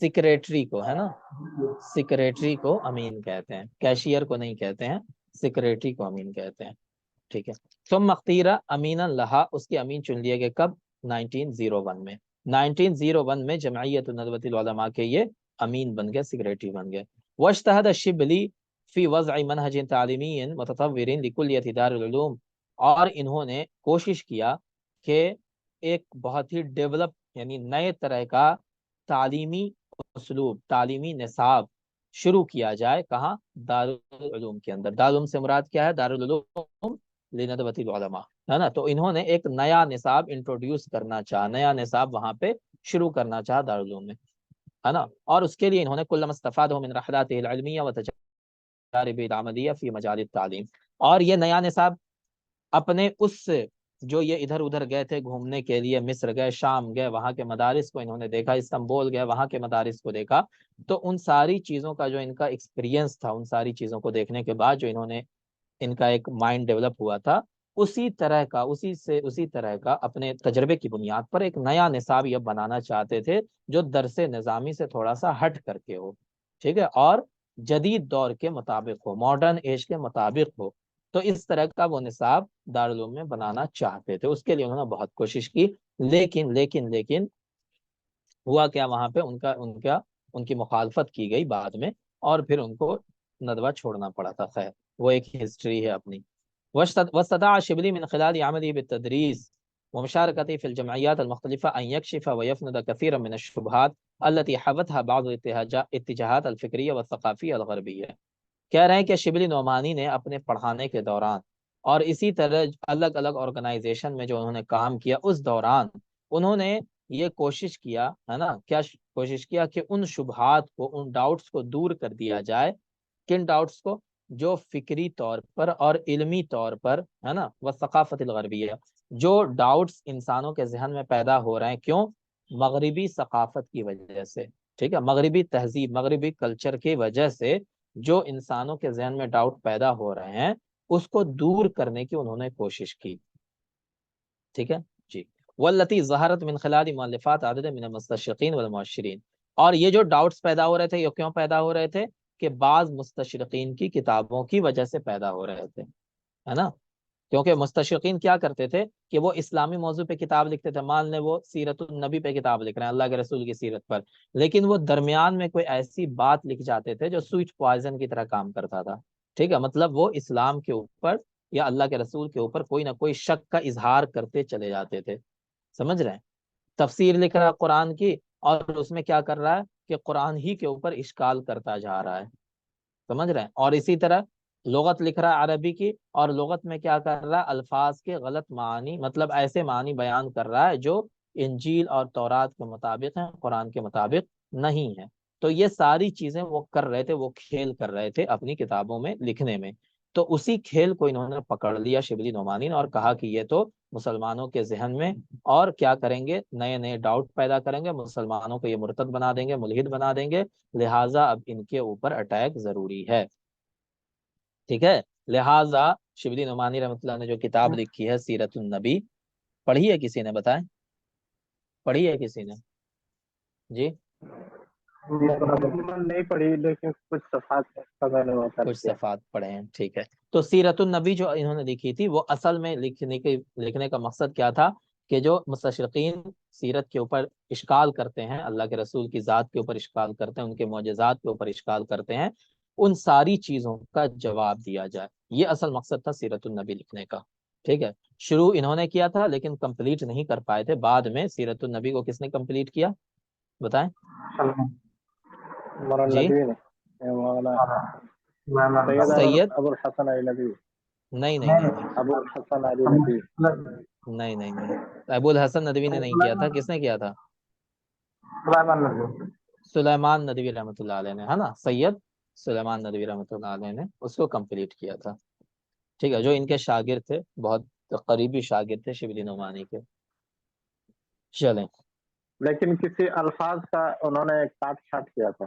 سیکریٹری کو, ہے نا, سیکریٹری کو امین کہتے ہیں, کیشیئر کو نہیں کہتے ہیں, سیکریٹری کو امین کہتے ہیں. ٹھیک ہے. ثم اختیرا امینا لہا, اس کے امین چن لیے گئے کب؟ 1901 میں. 1901 میں جمعیت ندوۃ العلماء کے یہ امین بن گئے, سیکریٹری بن گئے. واجتہد الشبلی فی وضع منہج تعلیمی متطور لکلیۃ دار العلوم, اور انہوں نے کوشش کیا کہ ایک بہت ہی ڈیولپ یعنی نئے طرح کا تعلیمی اسلوب, تعلیمی نصاب شروع کیا جائے. کہاں؟ دارالعلوم کے اندر. دارالعلوم سے مراد کیا ہے؟ دارالعلوم لندوۃ العلماء, ہے نا. تو انہوں نے ایک نیا نصاب انٹروڈیوس کرنا چاہا, نیا نصاب وہاں پہ شروع کرنا چاہا دارالعلوم میں, ہے نا. اور اس کے لیے انہوں نے کل ما استفاده من رحلات العلمیہ و تجارب العملیہ فی مجال التعلیم, اور یہ نیا نصاب اپنے اس جو یہ ادھر ادھر گئے تھے گھومنے کے لیے, مصر گئے, شام گئے, وہاں کے مدارس کو انہوں نے دیکھا, استنبول گئے, وہاں کے مدارس کو دیکھا, تو ان ساری چیزوں کا جو ان کا ایکسپیرینس تھا, ان ساری چیزوں کو دیکھنے کے بعد جو انہوں نے ان کا ایک مائنڈ ڈیولپ ہوا تھا, اسی طرح کا اپنے تجربے کی بنیاد پر ایک نیا نصاب یہ بنانا چاہتے تھے جو درس نظامی سے تھوڑا سا ہٹ کر کے ہو, ٹھیک ہے, اور جدید دور کے مطابق ہو, ماڈرن ایج کے مطابق ہو. تو اس طرح کا وہ نصاب دارالعلوم میں بنانا چاہتے تھے. اس کے لیے انہوں نے بہت کوشش کی, لیکن ہوا کیا, وہاں پہ ان کی مخالفت کی گئی بعد میں, اور پھر ان کو ندوہ چھوڑنا پڑا تھا. خیر, وہ ایک ہسٹری ہے اپنی. واستطاع شبلی من خلال عمله بالتدریس ومشاركته في الجمعيات المختلفة أن يكشف ويفند كثيرا من الشبهات التي حوتها بعض الاتجاهات الفكرية والثقافية الغربية. کہہ رہے ہیں کہ شبلی نعمانی نے اپنے پڑھانے کے دوران اور اسی طرح الگ الگ آرگنائزیشن میں جو انہوں نے کام کیا, اس دوران انہوں نے یہ کوشش کیا, ہے نا, کیا کوشش کیا کہ ان شبہات کو, ان ڈاؤٹس کو دور کر دیا جائے. کن ڈاؤٹس کو؟ جو فکری طور پر اور علمی طور پر, ہے نا, وہ ثقافت الغربیہ, جو ڈاؤٹس انسانوں کے ذہن میں پیدا ہو رہے ہیں. کیوں؟ مغربی ثقافت کی وجہ سے, ٹھیک ہے, مغربی تہذیب, مغربی کلچر کی وجہ سے جو انسانوں کے ذہن میں ڈاؤٹ پیدا ہو رہے ہیں, اس کو دور کرنے کی انہوں نے کوشش کی. ٹھیک ہے جی. والتي ظہرت من خلال مؤلفات عدد من المستشرقین والمعاشرین, اور یہ جو ڈاؤٹس پیدا ہو رہے تھے, یہ کیوں پیدا ہو رہے تھے؟ کہ بعض مستشرقین کی کتابوں کی وجہ سے پیدا ہو رہے تھے, ہے نا. کیونکہ مستشرقین کیا کرتے تھے کہ وہ اسلامی موضوع پہ کتاب لکھتے تھے, مان لیں وہ سیرت النبی پہ کتاب لکھ رہے ہیں, اللہ کے رسول کی سیرت پر, لیکن وہ درمیان میں کوئی ایسی بات لکھ جاتے تھے جو سوئچ پوائزن کی طرح کام کرتا تھا. ٹھیک ہے, مطلب وہ اسلام کے اوپر یا اللہ کے رسول کے اوپر کوئی نہ کوئی شک کا اظہار کرتے چلے جاتے تھے. سمجھ رہے ہیں؟ تفسیر لکھ رہا ہے قرآن کی, اور اس میں کیا کر رہا ہے کہ قرآن ہی کے اوپر اشکال کرتا جا رہا ہے. سمجھ رہے ہیں؟ اور اسی طرح لغت لکھ رہا ہے عربی کی, اور لغت میں کیا کر رہا ہے, الفاظ کے غلط معنی, مطلب ایسے معنی بیان کر رہا ہے جو انجیل اور تورات کے مطابق ہیں, قرآن کے مطابق نہیں ہے. تو یہ ساری چیزیں وہ کر رہے تھے, وہ کھیل کر رہے تھے اپنی کتابوں میں لکھنے میں. تو اسی کھیل کو انہوں نے پکڑ لیا شبلی نعمانی نے, اور کہا کہ یہ تو مسلمانوں کے ذہن میں, اور کیا کریں گے, نئے نئے ڈاؤٹ پیدا کریں گے, مسلمانوں کو یہ مرتد بنا دیں گے, ملحد بنا دیں گے, لہٰذا اب ان کے اوپر اٹیک ضروری ہے. ٹھیک ہے, لہٰذا شبلی نعمانی رحمۃ اللہ نے جو کتاب لکھی ہے سیرت النبی, پڑھی ہے کسی نے؟ بتائیں, پڑھی ہے کسی نے جی؟ نہیں پڑھی, لیکن کچھ صفحات کچھ صفحات پڑھے ہیں. ٹھیک ہے, تو سیرت النبی جو انہوں نے لکھی تھی, وہ اصل میں لکھنے کا مقصد کیا تھا کہ جو مستشرقین سیرت کے اوپر اشکال کرتے ہیں, اللہ کے رسول کی ذات کے اوپر اشکال کرتے ہیں, ان کے معجزات کے اوپر اشکال کرتے ہیں, ان ساری چیزوں کا جواب دیا جائے. یہ اصل مقصد تھا سیرت النبی لکھنے کا. ٹھیک ہے, شروع انہوں نے کیا تھا لیکن کمپلیٹ نہیں کر پائے تھے. بعد میں سیرت النبی کو کس نے کمپلیٹ کیا بتائیں جی؟ سید ابو الحسن علی ندوی, نہیں نہیں نہیں نہیں ابو الحسن علی ندوی, نہیں نہیں نہیں, ابو الحسن ندوی نے نہیں کیا تھا. کس نے کیا تھا؟ سلیمان ندوی رحمۃ اللہ علیہ نے, ہے نا, سید سلیمان ندوی رحمۃ اللہ علیہ نے اس کو کمپلیٹ کیا تھا. ٹھیک ہے, جو ان کے شاگرد تھے, بہت قریبی شاگرد تھے شبلی نعمانی کے. چلیں, لیکن کسی الفاظ کا انہوں نے کاٹ چھانٹ کیا تھا.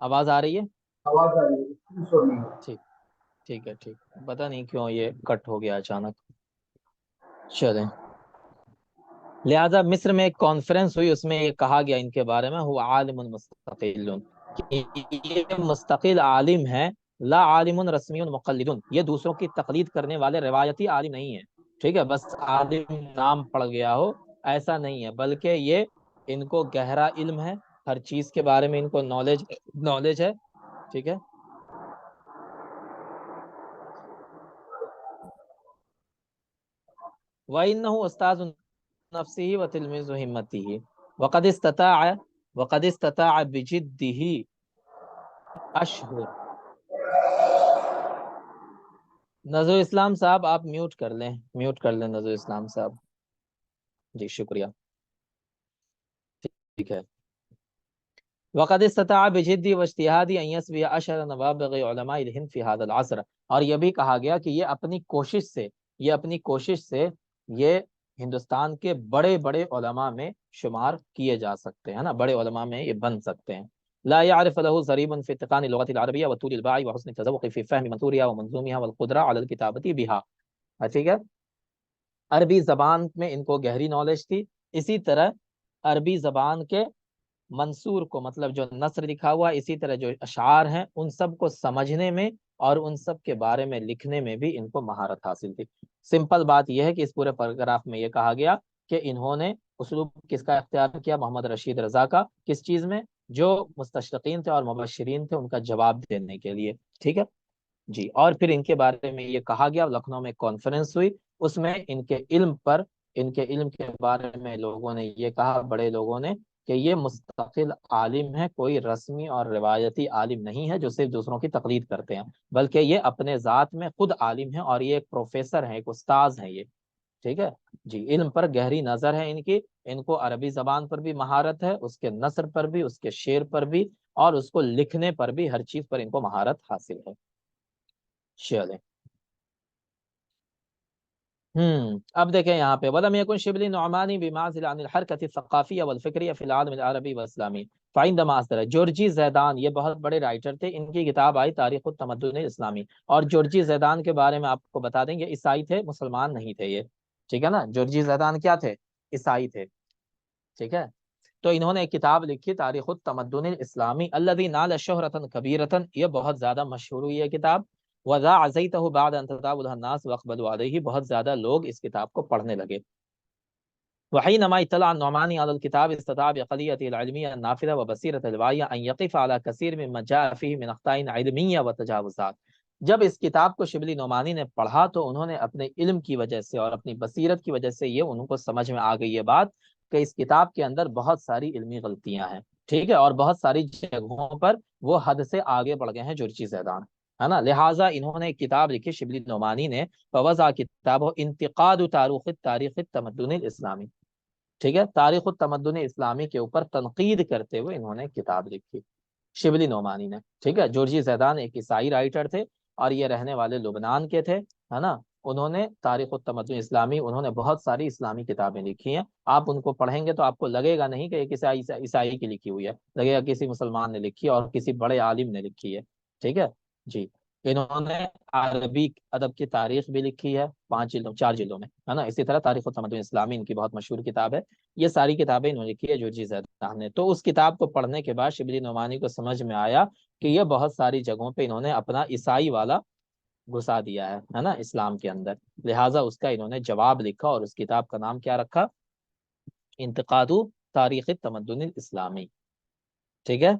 آواز آ رہی ہے؟ آواز آ رہی ہے. ٹھیک ہے ٹھیک. پتہ نہیں کیوں یہ کٹ ہو گیا اچانک. چلیں. لہذا مصر میں ایک کانفرنس ہوئی، اس میں یہ کہا گیا ان کے بارے میں ہوا عالم مستقل، کہ یہ مستقل عالم ہے، لا عالم رسمی مقلد، یہ دوسروں کی تقلید کرنے والے روایتی عالم نہیں ہے. ٹھیک ہے، بس عالم نام پڑ گیا ہو ایسا نہیں ہے، بلکہ یہ ان کو گہرا علم ہے، ہر چیز کے بارے میں ان کو نالج ہے. ٹھیک ہے. وَإِنَّهُ أُسْتَاذُ نَفْسِهِ وَتِلْمِيذُ هِمَّتِهِ وقد استطاع بجده اشہر. نذر اسلام صاحب آپ میوٹ کر لیں نذر اسلام صاحب. جی شکریہ. ٹھیک ہے. وقد استطاع بجدی واجتہادی ان یسبی اشہر نوابغ علماء الہند فی هذا العصر، اور یہ بھی کہا گیا کہ یہ اپنی کوشش سے یہ ہندوستان کے بڑے بڑے علماء میں شمار کیے جا سکتے ہیں نا، بڑے علماء میں یہ بن سکتے ہیں. لا يعرف له ضريب في اتقان اللغة العربية وطول الباع وحسن التذوق في فهم منثورها ومنظومها والقدرة على الكتابة بها. ٹھیک ہے. عربی زبان میں ان کو گہری نالج تھی، اسی طرح عربی زبان کے منصور کو، مطلب جو نثر لکھا ہوا، اسی طرح جو اشعار ہیں ان سب کو سمجھنے میں اور ان سب کے بارے میں لکھنے میں بھی ان کو مہارت حاصل تھی. سمپل بات یہ ہے کہ اس پورے پیراگراف میں یہ کہا گیا کہ انہوں نے اسلوب کس کا اختیار کیا؟ محمد رشید رضا کا. کس چیز میں؟ جو مستشرقین تھے اور مبشرین تھے ان کا جواب دینے کے لیے. ٹھیک ہے جی. اور پھر ان کے بارے میں یہ کہا گیا، لکھنؤ میں کانفرنس ہوئی، اس میں ان کے علم کے بارے میں لوگوں نے یہ کہا، بڑے لوگوں نے، کہ یہ مستقل عالم ہے، کوئی رسمی اور روایتی عالم نہیں ہے جو صرف دوسروں کی تقلید کرتے ہیں، بلکہ یہ اپنے ذات میں خود عالم ہے اور یہ ایک پروفیسر ہیں، ایک استاذ ہیں یہ. ٹھیک ہے جی. علم پر گہری نظر ہے ان کی، ان کو عربی زبان پر بھی مہارت ہے، اس کے نثر پر بھی، اس کے شعر پر بھی، اور اس کو لکھنے پر بھی، ہر چیز پر ان کو مہارت حاصل ہے. چلیں. اب دیکھیں یہاں پہ وَلَمْ يَكُنْ شِبْلِ نُعْمَانِ بِمَعْزِلٍ عَنِ الْحَرْكَةِ الثَّقَافِيَّةِ وَالْفِكْرِيَّةِ فِي الْعَالَمِ الْعَرَبِيِّ وَالْإِسْلَامِيِّ فَعِنْدَمَا أَصْدَرَ. جورجی زیدان یہ بہت بڑے رائٹر تھے، ان کی کتاب آئی تاریخ التمدن الاسلامی. اور جورجی زیدان کے بارے میں آپ کو بتا دیں گے، عیسائی تھے، مسلمان نہیں تھے یہ. ٹھیک ہے نا. جورجی زیدان کیا تھے؟ عیسائی تھے. ٹھیک ہے. تو انہوں نے ایک کتاب لکھی تاریخ التمدن الاسلامی الذی نال شہرة کبیرة، یہ بہت زیادہ مشہور ہوئی ہے کتاب. وَذَا عَزَيْتَهُ بَعْدَ أَنْ تَدَاوَلَهَا النَّاسُ وَأَقْبَلُوا عَلَيْهِ، بہت زیادہ لوگ اس کتاب کو پڑھنے لگے. وحينما اطلع النعماني على الكتاب استطاع بقضيته العلمية النافذة وبصيرة الواعية أن يقف على كثير مما جاء فيه من أخطاء علمية وتجاوزات. جب اس کتاب کو شبلی نعمانی نے پڑھا تو انہوں نے اپنے علم کی وجہ سے اور اپنی بصیرت کی وجہ سے یہ ان کو سمجھ میں آ گئی یہ بات کہ اس کتاب کے اندر بہت ساری علمی غلطیاں ہیں. ٹھیک ہے. اور بہت ساری جگہوں پر وہ حد سے آگے بڑھ گئے ہیں جورجی زیدان، ہے نا. لہٰذا انہوں نے ایک کتاب لکھی شبلی نعمانی نے، فوضع کتاب انتقاد تاریخ التمدن الاسلامی. ٹھیک ہے. تاریخ التمدن اسلامی کے اوپر تنقید کرتے ہوئے انہوں نے کتاب لکھی شبلی نعمانی نے. ٹھیک ہے. جورجی زیدان ایک عیسائی رائٹر تھے اور یہ رہنے والے لبنان کے تھے، ہے نا. انہوں نے تاریخ التمدن اسلامی، انہوں نے بہت ساری اسلامی کتابیں لکھی ہیں. آپ ان کو پڑھیں گے تو آپ کو لگے گا نہیں کہ یہ کسی عیسائی کی لکھی ہوئی ہے، لگے گا کسی مسلمان نے لکھی ہے اور کسی بڑے عالم نے لکھی ہے. ٹھیک ہے جی. انہوں نے عربی ادب کی تاریخ بھی لکھی ہے 4 جلدوں میں، ہے نا. اسی طرح تاریخ التمدن اسلامی ان کی بہت مشہور کتاب ہے. یہ ساری کتابیں انہوں نے لکھی ہے جورجی زیدان نے. تو اس کتاب کو پڑھنے کے بعد شبلی نعمانی کو سمجھ میں آیا کہ یہ بہت ساری جگہوں پہ انہوں نے اپنا عیسائی والا گھسا دیا ہے نا اسلام کے اندر. لہٰذا اس کا انہوں نے جواب لکھا اور اس کتاب کا نام کیا رکھا؟ انتقاد تاریخ التمدن الاسلامی. ٹھیک ہے.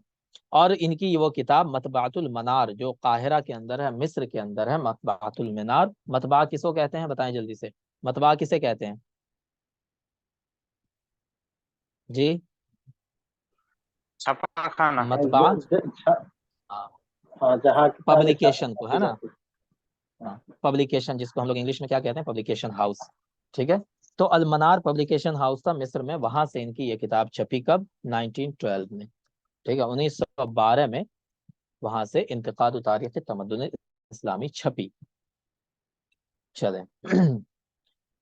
اور ان کی وہ کتاب مطبعۃ المنار جو قاہرہ کے اندر ہے، مصر کے اندر ہے، مطبعۃ المنار. مطبعہ کس کو کہتے ہیں بتائیں جلدی سے، مطبعہ کسے کہتے ہیں؟ جی چھپا خانہ. مطبعہ جہاں پبلیکیشن کو، ہے نا. پبلیکیشن جس کو ہم لوگ انگلش میں کیا کہتے ہیں؟ Publication house. ٹھیک ہے. تو المنار پبلیکیشن ہاؤس تھا مصر میں، وہاں سے ان کی یہ کتاب چھپی کب؟ 1912 میں. ٹھیک ہے. 1912 میں وہاں سے انتقاد تاریخ تمدن اسلامی چھپی. چلیں.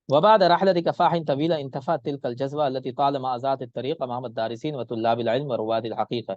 وبعد رحلة كفاح طويلة انتفت تلك الجذبة التي طالما أزاحت الطريق أمام الدارسين وطلاب العلم ورواد الحقيقة.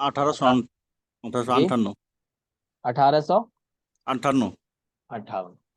1858। 1858,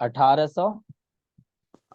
1800,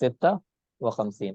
56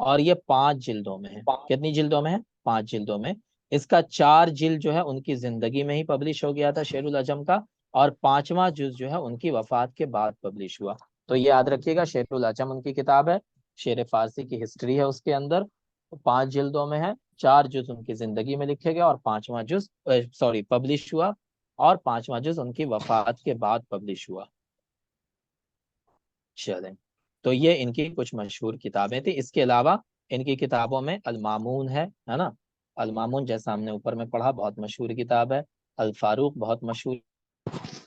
اور یہ 5 جلدوں میں ہے. کتنی جلدوں میں ہے؟ 5 جلدوں میں. اس کا 4 جلد جو ہے ان کی زندگی میں ہی پبلش ہو گیا تھا شعر العجم کا، اور 5واں جز جو ہے ان کی وفات کے بعد پبلش ہوا. تو یہ یاد رکھیے گا، شعر العجم ان کی کتاب ہے، شعر فارسی کی ہسٹری ہے اس کے اندر، 5 جلدوں میں ہے، 4 جز ان کی زندگی میں لکھے گئے اور 5واں جز پبلش ہوا، اور 5واں جز ان کی وفات کے بعد پبلش ہوا. چلیں، تو یہ ان کی کچھ مشہور کتابیں تھیں. اس کے علاوہ ان کی کتابوں میں المامون ہے نا، المامون جیسا ہم نے اوپر میں پڑھا، بہت مشہور کتاب ہے. الفاروق بہت مشہور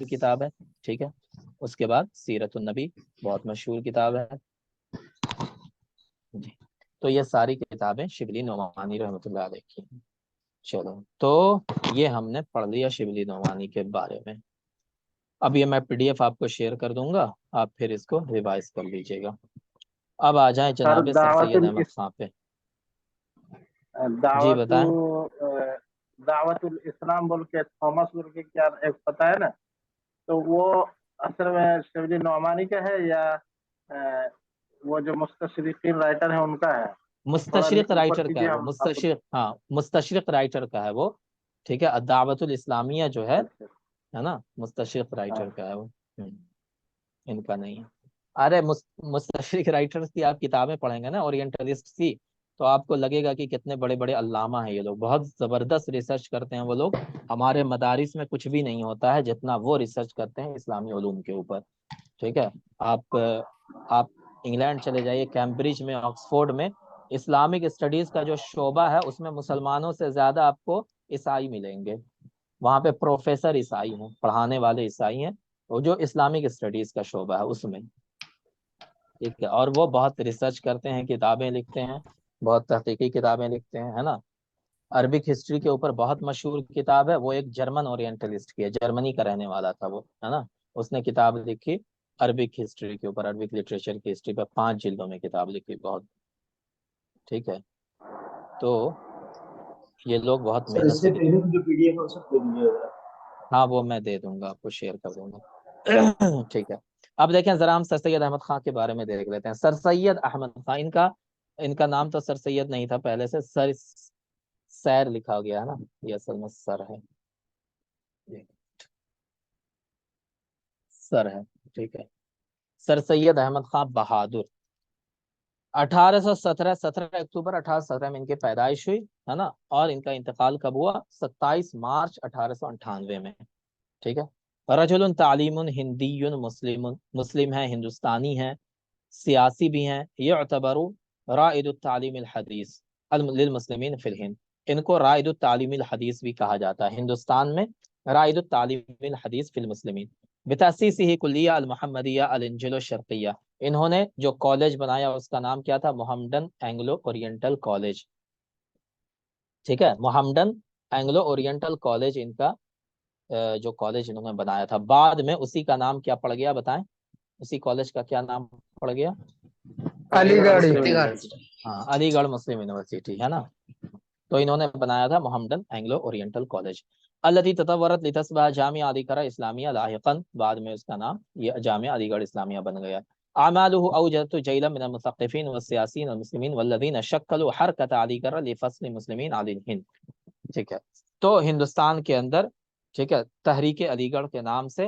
کتاب ہے، ٹھیک ہے. اس کے بعد سیرت النبی بہت مشہور کتاب ہے جی. تو یہ ساری کتابیں شبلی نعمانی رحمۃ اللہ علیہ کی ہیں. چلو، تو یہ ہم نے پڑھ لیا شبلی نعمانی کے بارے میں. اب یہ میں PDF آپ کو شیئر کر دوں گا، آپ پھر اس کو ریوائز کر لیجیے گا. اب آ جائیں سر جناب سر سید احمد خان پہ. جی بتائیں. دعوت الاسلام بول کے تھامس بول کے کیا ایک پتہ ہے نا، تو وہ اصل میں شبلی نعمانی کا ہے یا وہ جو مستشرقین رائٹر ہیں ان کا ہے؟ مستشرق رائٹر کا ہے وہ، آپ کو۔ مستشرق رائٹر کا ہے وہ، ٹھیک ہے. الدعوت الاسلامیہ جو ہے اچھا، نا، مستشرق رائٹر کا ہے وہ، ان کا نہیں ہے. ارے مستشرق رائٹرز کی آپ کتابیں پڑھیں گے نا، اورینٹلسٹ کی، تو آپ کو لگے گا کہ کتنے بڑے بڑے علامہ ہیں یہ لوگ، بہت زبردست ریسرچ کرتے ہیں وہ لوگ. ہمارے مدارس میں کچھ بھی نہیں ہوتا ہے جتنا وہ ریسرچ کرتے ہیں اسلامی علوم کے اوپر، ٹھیک ہے. آپ انگلینڈ چلے جائیے، کیمبرج میں، آکسفورڈ میں، اسلامک اسٹڈیز کا جو شعبہ ہے اس میں مسلمانوں سے زیادہ آپ کو عیسائی ملیں گے. وہاں پہ پروفیسر عیسائی ہیں، پڑھانے والے عیسائی ہیں، وہ جو اسلامک اسٹڈیز کا شعبہ ہے اس میں، ٹھیک ہے. اور وہ بہت ریسرچ کرتے ہیں، کتابیں لکھتے ہیں، بہت تحقیقی کتابیں لکھتے ہیں، ہے نا. عربک ہسٹری کے اوپر بہت مشہور کتاب ہے، وہ ایک جرمن اورینٹلسٹ کی ہے، جرمنی کا رہنے والا تھا وہ، ہے نا. اس نے کتاب لکھی عربک ہسٹری کے اوپر، عربک لٹریچر کی ہسٹری پہ 5 جلدوں میں کتاب لکھی، بہت، ٹھیک ہے. تو یہ لوگ بہت محنت سے ہاں وہ میں دے دوں گا آپ کو، شیئر کر دوں گا ٹھیک ہے. اب دیکھیں ذرا ہم سر سید احمد خان کے بارے میں دیکھ لیتے ہیں. سر سید احمد خان، ان کا نام تو سر سید نہیں تھا پہلے سے، سیر لکھا گیا ہے نا، یہ اصل میں سر ہے، سر ہے، ٹھیک ہے. سر سید احمد خان بہادر، 17 اکتوبر 1817 میں ان کی پیدائش ہوئی، ہے نا. اور ان کا انتقال کب ہوا؟ 27 مارچ 1898 میں، ٹھیک ہے. رجل تعلیم ہندی مسلم ہے، ہندوستانی ہیں، سیاسی بھی ہیں. یعتبر رائد التعلیم الحدیث للمسلمین فی الہند، ان کو رائد التعلیم الحدیث بھی کہا جاتا ہے ہندوستان میں، رائد التعلیم الحدیث فی المسلمین. بتاسیسہ کلیہ المحمدیہ الانجیلو شرقیہ، انہوں نے جو کالج بنایا اس کا نام کیا تھا؟ محمدن اینگلو اورینٹل کالج، ٹھیک ہے. محمدن اینگلو اورینٹل کالج ان کا جو کالج انہوں نے بنایا تھا. بعد میں اسی کا نام کیا پڑ گیا بتائیں؟ اسی کالج کا کیا نام پڑ گیا؟ علی گڑھ. ہاں، علی گڑھ مسلم یونیورسٹی، ہے نا. تو انہوں نے بنایا تھا محمدن اینگلو اورینٹل کالج. التي تطورت لتصبح جامعہ علی گڑھ اسلامیہ لاحقا، بعد میں اس کا نام یہ جامعہ علی گڑھ اسلامیہ بن گیا. اعماله اوجدت جيلا من المثقفين والسياسيين المسلمين والذين شكلوا حركة علی گڑھ لفصل المسلمین عن الہند، ٹھیک ہے. تو ہندوستان کے اندر، ٹھیک ہے، تحریک علی گڑھ کے نام سے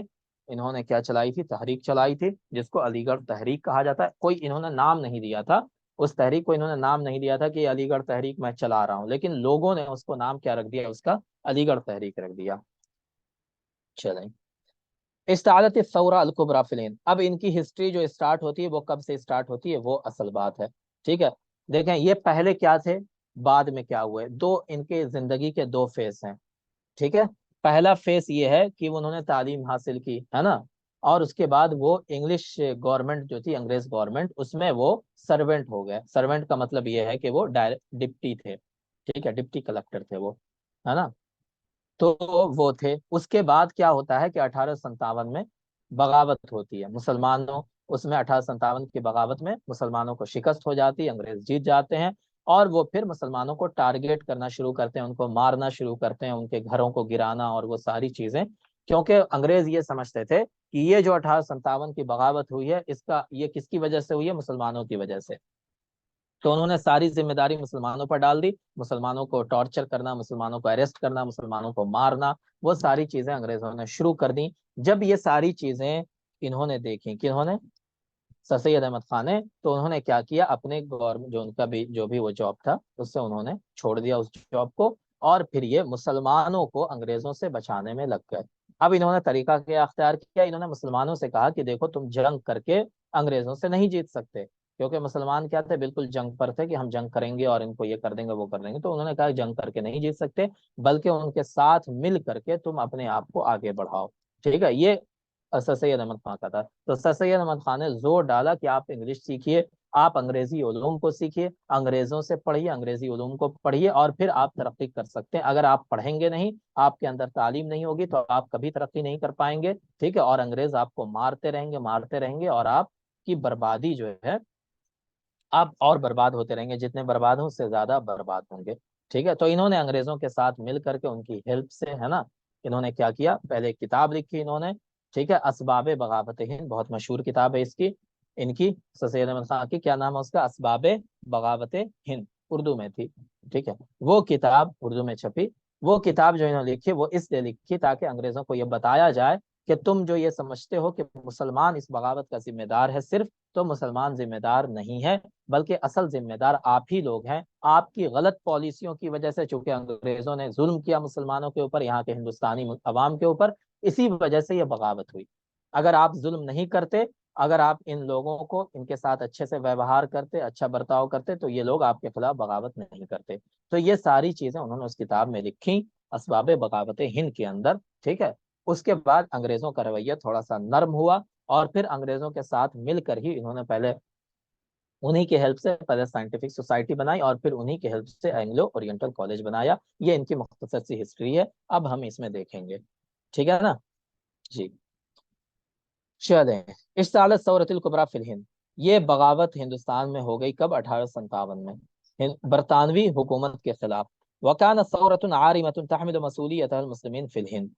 انہوں نے کیا چلائی تھی؟ تحریک چلائی تھی، جس کو علی گڑھ تحریک کہا جاتا ہے. کوئی انہوں نے نام نہیں دیا تھا اس تحریک کو، انہوں نے نام نہیں دیا تھا کہ علی گڑھ تحریک میں چلا رہا ہوں، لیکن لوگوں نے اس کو نام کیا رکھ دیا؟ اس کا علی گڑھ تحریک رکھ دیا. چلیں. استعادت الثورہ الکبریٰ فی الہند، اب ان کی ہسٹری جو اسٹارٹ ہوتی ہے وہ کب سے اسٹارٹ ہوتی ہے وہ اصل بات ہے، ٹھیک ہے. دیکھیں یہ پہلے کیا تھے، بعد میں کیا ہوئے، ان کے زندگی کے 2 فیز ہیں، ٹھیک ہے. پہلا فیز یہ ہے کہ انہوں نے تعلیم حاصل کی، ہے نا، اور اس کے بعد وہ انگلش گورنمنٹ جو تھی، انگریز گورنمنٹ، اس میں وہ سرونٹ ہو گئے. سرونٹ کا مطلب یہ ہے کہ وہ ڈپٹی تھے، ٹھیک ہے، ڈپٹی کلکٹر تھے وہ، ہے نا. تو وہ تھے. اس کے بعد کیا ہوتا ہے کہ 1857 میں بغاوت ہوتی ہے مسلمانوں، اس میں 1857 کی بغاوت میں مسلمانوں کو شکست ہو جاتی ہے، انگریز جیت جاتے ہیں، اور وہ پھر مسلمانوں کو ٹارگیٹ کرنا شروع کرتے ہیں، ان کو مارنا شروع کرتے ہیں، ان کے گھروں کو گرانا اور وہ ساری چیزیں. کیونکہ انگریز یہ سمجھتے تھے کہ یہ جو 1857 کی بغاوت ہوئی ہے، یہ کس کی وجہ سے ہوئی ہے؟ مسلمانوں کی وجہ سے. تو انہوں نے ساری ذمہ داری مسلمانوں پر ڈال دی، مسلمانوں کو ٹارچر کرنا، مسلمانوں کو اریسٹ کرنا، مسلمانوں کو مارنا، وہ ساری چیزیں انگریزوں نے شروع کر دی۔ جب یہ ساری چیزیں انہوں نے دیکھی، کنہوں نے؟ سر سید احمد خان نے، تو انہوں نے کیا کیا، اپنے گورنمنٹ جو ان کا بھی جو بھی وہ جاب تھا اس سے انہوں نے چھوڑ دیا اس جاب کو، اور پھر یہ مسلمانوں کو انگریزوں سے بچانے میں لگ گئے۔ اب انہوں نے طریقہ کیا اختیار کیا، انہوں نے مسلمانوں سے کہا کہ دیکھو تم جنگ کر کے انگریزوں سے نہیں جیت سکتے، کیونکہ مسلمان کیا تھے، بالکل جنگ پر تھے کہ ہم جنگ کریں گے اور ان کو یہ کر دیں گے وہ کر دیں گے۔ تو انہوں نے کہا جنگ کر کے نہیں جیت سکتے، بلکہ ان کے ساتھ مل کر کے تم اپنے آپ کو آگے بڑھاؤ، ٹھیک ہے۔ یہ سر سید احمد خان کا تھا۔ تو سر سید احمد خان نے زور ڈالا کہ آپ انگلش سیکھیے، آپ انگریزی علوم کو سیکھیے، انگریزوں سے پڑھیے، انگریزی علوم کو پڑھیے، اور پھر آپ ترقی کر سکتے ہیں۔ اگر آپ پڑھیں گے نہیں، آپ کے اندر تعلیم نہیں ہوگی، تو آپ کبھی ترقی نہیں کر پائیں گے، ٹھیک ہے، اور انگریز آپ کو مارتے رہیں گے، اور آپ کی بربادی جو ہے، آپ اور برباد ہوتے رہیں گے، جتنے برباد ہوں اس سے زیادہ برباد ہوں گے، ٹھیک ہے۔ تو انہوں نے انگریزوں کے ساتھ مل کر کے ان کی ہیلپ سے، ہے نا، انہوں نے کیا کیا، پہلے کتاب لکھی انہوں نے، ٹھیک ہے، اسباب بغاوت ہند، بہت مشہور کتاب ہے اس کی، ان کی سر سید احمد خان کی، کیا نام ہے اس کا، اسباب بغاوت ہند، اردو میں تھی، ٹھیک ہے، وہ کتاب اردو میں چھپی۔ وہ کتاب جو انہوں نے لکھی وہ اس لیے لکھی تاکہ انگریزوں کو یہ بتایا جائے کہ تم جو یہ سمجھتے ہو کہ مسلمان اس بغاوت کا ذمہ دار ہے صرف، تو مسلمان ذمہ دار نہیں ہے، بلکہ اصل ذمہ دار آپ ہی لوگ ہیں۔ آپ کی غلط پالیسیوں کی وجہ سے، چونکہ انگریزوں نے ظلم کیا مسلمانوں کے اوپر، یہاں کے ہندوستانی عوام کے اوپر، اسی وجہ سے یہ بغاوت ہوئی۔ اگر آپ ظلم نہیں کرتے، اگر آپ ان لوگوں کو ان کے ساتھ اچھے سے ویوہار کرتے، اچھا برتاؤ کرتے، تو یہ لوگ آپ کے خلاف بغاوت نہیں کرتے۔ تو یہ ساری چیزیں انہوں نے اس کتاب میں لکھی، اسباب بغاوت ہند کے اندر، ٹھیک ہے۔ اس کے بعد انگریزوں کا رویہ تھوڑا سا نرم ہوا، اور پھر انگریزوں کے ساتھ مل کر ہی انہوں نے پہلے انہی کی ہیلپ سے پہلے سائنٹیفک سوسائٹی بنائی، اور پھر انہی کی ہیلپ سے اینگلو اورینٹل کالج بنایا۔ یہ ان کی مختصر سی ہسٹری ہے، اب ہم اس میں دیکھیں گے، ٹھیک ہے نا جی۔ چلیں، اشتعالت ثورۃ الکبریٰ فی الہند، یہ بغاوت ہندوستان میں ہو گئی کب؟ 1857 میں، برطانوی حکومت کے خلاف۔ وکانت ثورۃ عارمۃ تحمل مسؤولیت المسلمین فی الہند،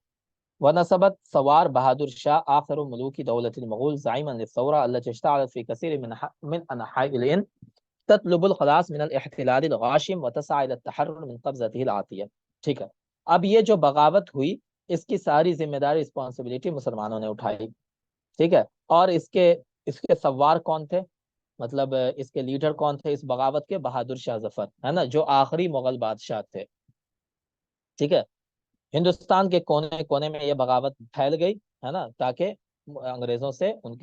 ونصبت سوار بہادر شاہ آخر ملوک دولت المغول زعیما للثورة التي اشتعلت في كثير من أنحاء الهند تطلب الخلاص من الاحتلال الغاشم وتسعى إلى التحرر من قبضته العاتية، ٹھیک ہے۔ اب یہ جو بغاوت ہوئی، اس کی ساری ذمہ داری، رسپانسبلٹی مسلمانوں نے اٹھائی، ٹھیک ہے، اور اس کے سوار کون تھے، مطلب اس کے لیڈر کون تھے اس بغاوت کے؟ بہادر شاہ ظفر، ہے نا، جو آخری مغل بادشاہ تھے، ٹھیک ہے۔ ہندوستان کے کونے کونے میں یہ بغاوت پھیل گئی، ہے نا، تاکہ انگریزوں سے ان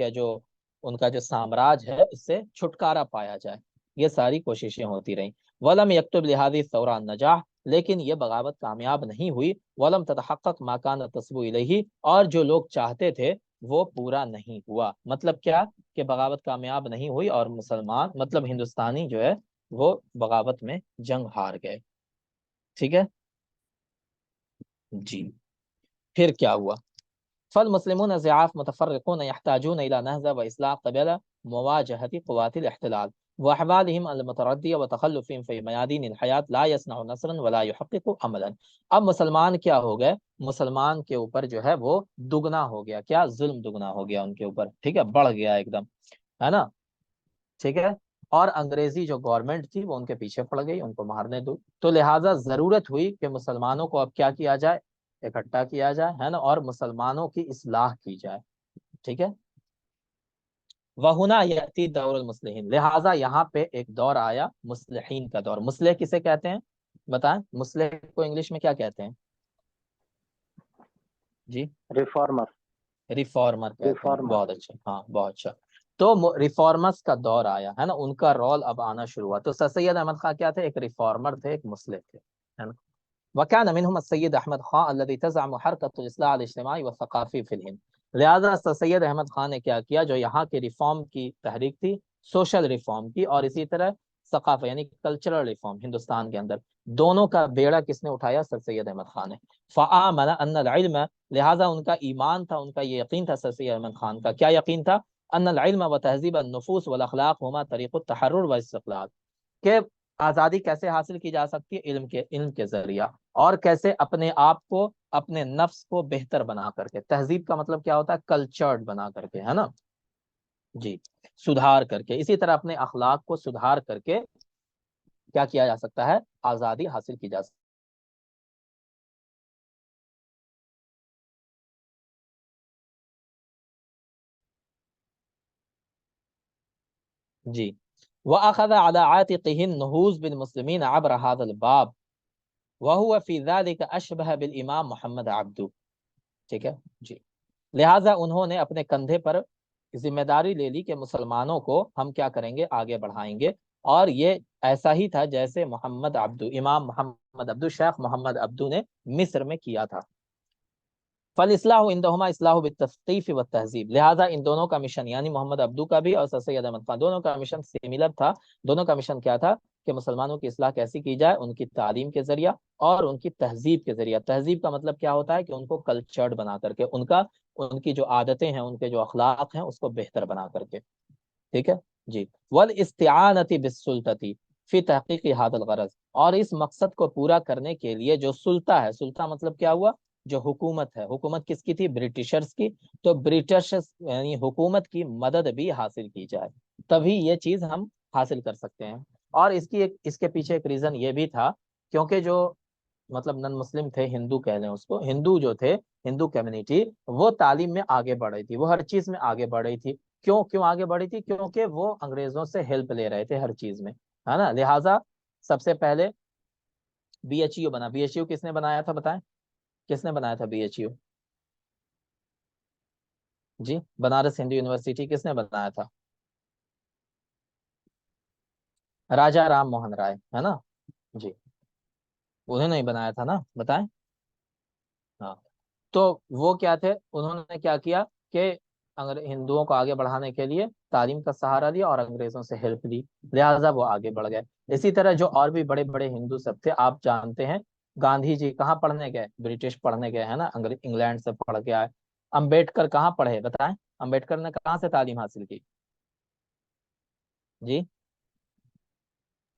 کا جو سامراج ہے اس سے چھٹکارا پایا جائے۔ یہ ساری کوششیں ہوتی رہیں۔ ولم یکتب لہذی الثورہ النجاح، لیکن یہ بغاوت کامیاب نہیں ہوئی۔ ولم تتحقق ما کان تصبو الیہ، اور جو لوگ چاہتے تھے وہ پورا نہیں ہوا۔ مطلب کیا کہ بغاوت کامیاب نہیں ہوئی، اور مسلمان مطلب ہندوستانی جو ہے وہ بغاوت میں جنگ ہار گئے، ٹھیک ہے جی۔ پھر کیا ہوا؟ فالمسلمون ضعاف متفرقون يحتاجون الى نهضه واصلاح قبل مواجهه قوات الاحتلال واحوالهم المترديه وتخلفهم في ميادين الحياه لا يصنع نصرا ولا يحقق عملا۔ اب مسلمان کیا ہو گئے؟ مسلمان کے اوپر جو ہے وہ دگنا ہو گیا، کیا؟ ظلم دگنا ہو گیا ان کے اوپر، ٹھیک ہے، بڑھ گیا ایک دم، ہے نا، ٹھیک ہے۔ اور انگریزی جو گورنمنٹ تھی وہ ان کے پیچھے پڑ گئی، ان کو مارنے دو۔ تو لہٰذا ضرورت ہوئی کہ مسلمانوں کو اب کیا کیا جائے؟ اکٹھا کیا جائے، ہے نا، اور مسلمانوں کی اصلاح کی جائے، ٹھیک ہے۔ وہنا یاتی دور المصلحین، لہٰذا یہاں پہ ایک دور آیا مصلحین کا دور۔ مصلح کسے کہتے ہیں بتائیں؟ مصلح کو انگلش میں کیا کہتے ہیں جی؟ ریفارمر، ریفارمر کہتے ہیں، بہت اچھا، ہاں بہت اچھا۔ تو ریفارمرز کا دور آیا، ہے نا، ان کا رول اب آنا شروع ہوا۔ تو سر سید احمد خان کیا تھے؟ ایک ریفارمر تھے، ایک مصلح تھے، ہے نا۔ وكان منهم السيد احمد خان الذي تزعم حركة الاصلاح الاجتماعي والثقافي في الهند، لہذا سید احمد خان نے کیا کیا؟ جو یہاں کے ریفارم کی تحریک تھی، سوشل ریفارم کی، اور اسی طرح ثقافت یعنی کلچرل ریفارم، ہندوستان کے اندر دونوں کا بیڑا کس نے اٹھایا؟ سر سید احمد خان نے۔ فآمن ان العلم، لہذا ان کا ایمان تھا، ان کا یہ یقین تھا، سر سید احمد خان کا کیا یقین تھا؟ ان العلم وتہذیب النفوس والاخلاق ہما طریق التحرر والاستقلال، کہ آزادی کیسے حاصل کی جا سکتی ہے؟ علم کے ذریعہ، اور کیسے اپنے آپ کو، اپنے نفس کو بہتر بنا کر کے، تہذیب کا مطلب کیا ہوتا ہے؟ کلچرڈ بنا کر کے، ہے نا جی، سدھار کر کے، اسی طرح اپنے اخلاق کو سدھار کر کے کیا کیا جا سکتا ہے؟ آزادی حاصل کی جا سکتی جی. وأخذ على عاتقه النهوض بالمسلمين عبر هذا الباب وهو في ذلك أشبه بالإمام محمد عبدو. ٹھیک ہے جی. لہٰذا انہوں نے اپنے کندھے پر ذمہ داری لے لی کہ مسلمانوں کو ہم کیا کریں گے؟ آگے بڑھائیں گے. اور یہ ایسا ہی تھا جیسے محمد عبدو، امام محمد عبدو، شیخ محمد عبدو نے مصر میں کیا تھا. فالاصلاح عندهما اصلاح بالتثقیف والتہذیب. لہٰذا ان دونوں کا مشن، یعنی محمد عبدو کا بھی اور سر سید احمد خان، دونوں کا مشن سیملر تھا. دونوں کا مشن کیا تھا؟ کہ مسلمانوں کی اصلاح کیسی کی جائے؟ ان کی تعلیم کے ذریعہ اور ان کی تہذیب کے ذریعہ. تہذیب کا مطلب کیا ہوتا ہے؟ کہ ان کو کلچرڈ بنا کر کے، ان کی جو عادتیں ہیں، ان کے جو اخلاق ہیں، اس کو بہتر بنا کر کے. ٹھیک ہے جی. والاستعانۃ بالسلطۃ فی تحقیق ھذا الغرض. اور اس مقصد کو پورا کرنے کے لیے جو سلطہ ہے، سلطہ مطلب کیا ہوا؟ جو حکومت ہے. حکومت کس کی تھی؟ برٹشرز کی. تو برٹشرز یعنی حکومت کی مدد بھی حاصل کی جائے، تبھی یہ چیز ہم حاصل کر سکتے ہیں. اور اس کے پیچھے ایک ریزن یہ بھی تھا، کیونکہ جو مطلب نن مسلم تھے، ہندو کہہ لیں اس کو، ہندو جو تھے، ہندو کمیونٹی، وہ تعلیم میں آگے بڑھ رہی تھی، وہ ہر چیز میں آگے بڑھ رہی تھی. کیوں آگے بڑھی تھی؟ کیونکہ وہ انگریزوں سے ہیلپ لے رہے تھے ہر چیز میں، ہے نا. لہٰذا سب سے پہلے بی ایچ یو بنا. بی ایچ یو کس نے بنایا تھا؟ بتائیں کس نے بنایا تھا بی ایچ یو؟ جی، بنارس ہندو یونیورسٹی کس نے بنایا تھا؟ راجا رام موہن رائے، ہے نا جی. انہوں نے بنایا تھا نا، بتائیں. ہاں. تو وہ کیا تھے؟ انہوں نے کیا کیا کہ ہندوؤں کو آگے بڑھانے کے لیے تعلیم کا سہارا لیا اور انگریزوں سے ہیلپ لی، لہٰذا وہ آگے بڑھ گئے. اسی طرح جو اور بھی بڑے بڑے ہندو سب تھے، آپ جانتے ہیں گاندھی جی کہاں پڑھنے گئے؟ برٹش پڑھنے گئے، ہے نا، انگلینڈ سے پڑھ کے آئے. امبیڈکر کہاں پڑھے؟ بتائیں. امبیڈکر نے کہاں سے تعلیم حاصل کی؟ جی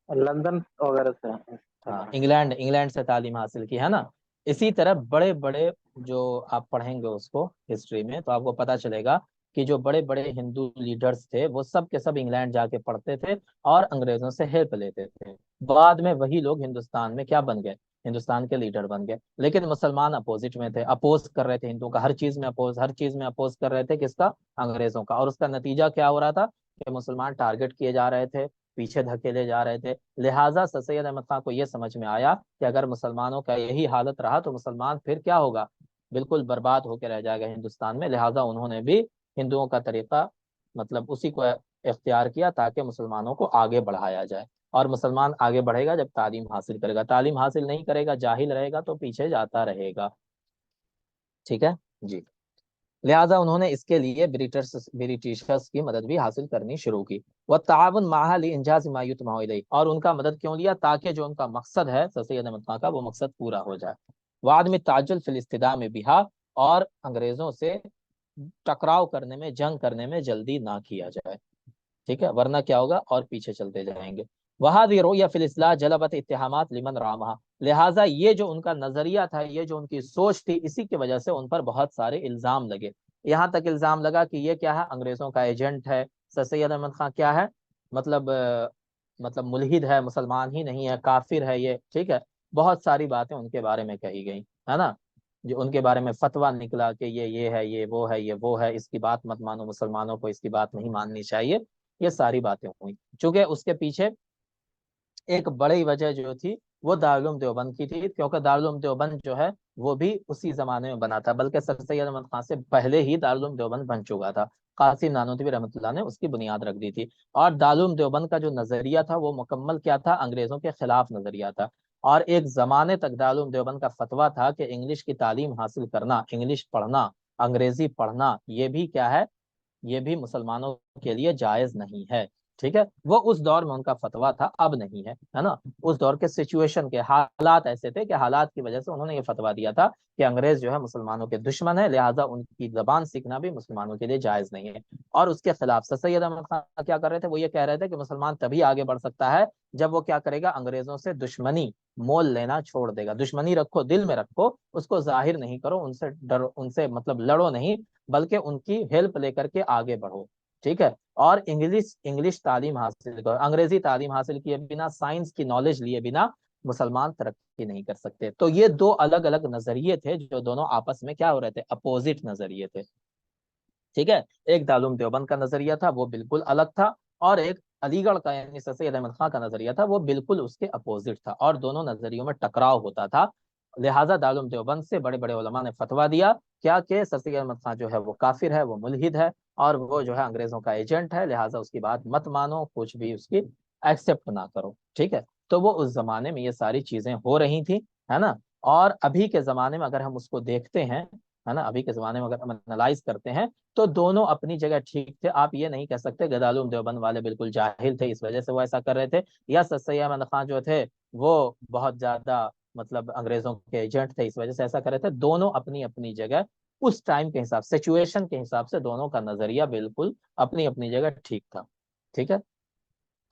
لندن وغیرہ سے. ہاں، انگلینڈ سے تعلیم حاصل کی، ہے نا. اسی طرح بڑے بڑے جو آپ پڑھیں گے اس کو ہسٹری میں، تو آپ کو پتا چلے گا کہ جو بڑے بڑے ہندو لیڈرز تھے، وہ سب کے سب انگلینڈ جا کے پڑھتے تھے اور انگریزوں سے ہیلپ لیتے تھے. بعد میں وہی لوگ ہندوستان میں کیا بن گئے؟ ہندوستان کے لیڈر بن گئے. لیکن مسلمان اپوزٹ میں تھے، اپوز کر رہے تھے ہندوؤں کا، ہر چیز میں اپوز کر رہے تھے. کس کا؟ انگریزوں کا. اور اس کا نتیجہ کیا ہو رہا تھا؟ کہ مسلمان ٹارگٹ کیے جا رہے تھے، پیچھے دھکیلے جا رہے تھے. لہٰذا سر سید احمد خان کو یہ سمجھ میں آیا کہ اگر مسلمانوں کا یہی حالت رہا تو مسلمان پھر کیا ہوگا؟ بالکل برباد ہو کے رہ جائے گا ہندوستان میں. لہٰذا انہوں نے بھی ہندوؤں کا طریقہ مطلب اسی کو اختیار کیا تاکہ مسلمانوں کو آگے بڑھایا جائے. اور مسلمان آگے بڑھے گا جب تعلیم حاصل کرے گا. تعلیم حاصل نہیں کرے گا، جاہل رہے گا، تو پیچھے جاتا رہے گا. ٹھیک ہے جی. لہٰذا انہوں نے اس کے لیے برٹشرز کی مدد بھی حاصل کرنی شروع کی. والتعاون معها لانجاز ما يطمع الیہ. اور ان کا مدد کیوں لیا؟ تاکہ جو ان کا مقصد ہے سر سید احمد خان کا، وہ مقصد پورا ہو جائے. وعدم التعجل فی الاصطدام بها. اور انگریزوں سے ٹکراؤ کرنے میں، جنگ کرنے میں جلدی نہ کیا جائے. ٹھیک ہے، ورنہ کیا ہوگا؟ اور پیچھے چلتے جائیں گے. وهذه رؤيا في الاصلاح جلبت اتهامات لمن رامها. لہٰذا یہ جو ان کا نظریہ تھا، یہ جو ان کی سوچ تھی، اسی کی وجہ سے ان پر بہت سارے الزام لگے. یہاں تک الزام لگا کہ یہ کیا ہے؟ انگریزوں کا ایجنٹ ہے. سر سید احمد خان کیا ہے؟ مطلب ملحد ہے، مسلمان ہی نہیں ہے، کافر ہے یہ. ٹھیک ہے، بہت ساری باتیں ان کے بارے میں کہی گئی، ہے نا. جو ان کے بارے میں فتویٰ نکلا کہ یہ ہے، یہ وہ ہے، یہ وہ ہے، اس کی بات مت مانو، مسلمانوں کو اس کی بات نہیں ماننی چاہیے. یہ ساری باتیں ہوئی. چونکہ اس کے پیچھے ایک بڑی وجہ جو تھی وہ دارالعلوم دیوبند کی تھی، کیونکہ دارالعلوم دیوبند جو ہے وہ بھی اسی زمانے میں بنا تھا، بلکہ سر سید احمد خان سے پہلے ہی دارالعلوم دیوبند بن چکا تھا. قاسم نانوتوی رحمۃ اللہ نے اس کی بنیاد رکھ دی تھی. اور دارالعلوم دیوبند کا جو نظریہ تھا وہ مکمل کیا تھا؟ انگریزوں کے خلاف نظریہ تھا. اور ایک زمانے تک دارالعلوم دیوبند کا فتویٰ تھا کہ انگلش کی تعلیم حاصل کرنا، انگلش پڑھنا، انگریزی پڑھنا، یہ بھی کیا ہے؟ یہ بھی مسلمانوں کے لیے جائز نہیں ہے. ٹھیک ہے، وہ اس دور میں ان کا فتویٰ تھا، اب نہیں ہے نا. اس دور کے سچویشن کے حالات ایسے تھے کہ حالات کی وجہ سے انہوں نے یہ فتویٰ دیا تھا کہ انگریز جو ہے مسلمانوں کے دشمن ہے، لہٰذا ان کی زبان سیکھنا بھی مسلمانوں کے لیے جائز نہیں ہے. اور اس کے خلاف سر سید احمد خان کیا کر رہے تھے؟ وہ یہ کہہ رہے تھے کہ مسلمان تبھی آگے بڑھ سکتا ہے جب وہ کیا کرے گا؟ انگریزوں سے دشمنی مول لینا چھوڑ دے گا. دشمنی رکھو، دل میں رکھو، اس کو ظاہر نہیں کرو، ان سے ڈرو، ان سے مطلب لڑو نہیں، بلکہ ان کی ہیلپ لے کر کے آگے بڑھو. ٹھیک ہے، اور انگلش تعلیم حاصل کرو، انگریزی تعلیم حاصل کیے بنا، سائنس کی نالج لیے بنا مسلمان ترقی نہیں کر سکتے۔ تو یہ دو الگ الگ نظریے تھے جو دونوں آپس میں کیا ہو رہے تھے، اپوزٹ نظریے تھے، ٹھیک ہے۔ ایک دارالعلوم دیوبند کا نظریہ تھا، وہ بالکل الگ تھا، اور ایک علی گڑھ کا یعنی سر سید احمد خان کا نظریہ تھا، وہ بالکل اس کے اپوزٹ تھا، اور دونوں نظریوں میں ٹکراؤ ہوتا تھا۔ لہٰذا دارالعلوم دیوبند سے بڑے بڑے علماء نے فتویٰ دیا کیا کہ سر سید احمد خان جو ہے وہ کافر ہے، وہ ملحد ہے، اور وہ جو ہے انگریزوں کا ایجنٹ ہے، لہٰذا اس کی بات مت مانو، کچھ بھی اس کی ایکسیپٹ نہ کرو، ٹھیک ہے۔ تو وہ اس زمانے میں یہ ساری چیزیں ہو رہی تھیں، ہے نا۔ اور ابھی کے زمانے میں اگر ہم اس کو دیکھتے ہیں، ہے نا، ابھی کے زمانے میں اگر ہم انالائز کرتے ہیں تو دونوں اپنی جگہ ٹھیک تھے۔ آپ یہ نہیں کہہ سکتے کہ دارالعلوم دیوبند والے بالکل جاہل تھے اس وجہ سے وہ ایسا کر رہے تھے، یا سر سید احمد خان جو تھے وہ بہت زیادہ مطلب انگریزوں کے ایجنٹ تھے اس وجہ سے ایسا کر رہے تھے۔ دونوں اپنی اپنی جگہ اس ٹائم کے حساب، سچویشن کے حساب سے دونوں کا نظریہ بالکل اپنی اپنی جگہ ٹھیک تھا، ٹھیک ہے۔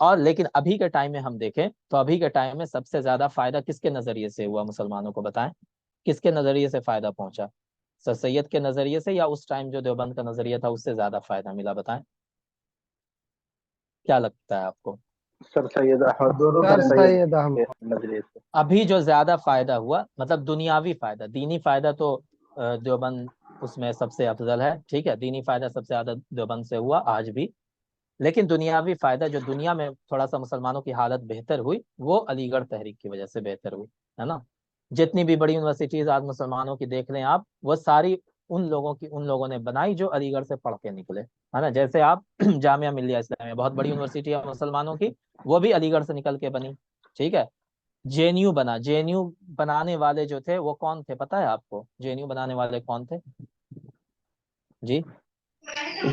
اور لیکن ابھی کے ٹائم میں ہم دیکھیں تو ابھی کے ٹائم میں سب سے زیادہ فائدہ کس کے نظریے سے ہوا مسلمانوں کو، بتائیں کس کے نظریے سے فائدہ پہنچا، سر سید کے نظریے سے، یا اس ٹائم جو دیوبند کا نظریہ تھا اس سے زیادہ فائدہ ملا، بتائیں کیا لگتا ہے آپ کو؟ سر سید احمد سر سید احمد کے نظریے سے ابھی جو زیادہ فائدہ ہوا مطلب دنیاوی فائدہ، دینی فائدہ تو دیوبند اس میں سب سے افضل ہے، ٹھیک ہے، دینی فائدہ سب سے زیادہ دیوبند سے ہوا آج بھی، لیکن دنیاوی فائدہ جو دنیا میں تھوڑا سا مسلمانوں کی حالت بہتر ہوئی وہ علی گڑھ تحریک کی وجہ سے بہتر ہوئی، ہے نا۔ جتنی بھی بڑی یونیورسٹیز آج مسلمانوں کی دیکھ لیں آپ، وہ ساری ان لوگوں نے بنائی جو علی گڑھ سے پڑھ کے نکلے، ہے نا۔ جیسے آپ جامعہ ملیہ اسلامیہ بہت بڑی یونیورسٹی ہے مسلمانوں کی، وہ بھی علی گڑھ سے نکل کے بنی، ٹھیک ہے۔ جے این یو بنا، جے این یو بنانے والے جو تھے وہ کون تھے پتا ہے آپ کو؟ جے این یو بنانے والے کون تھے جی؟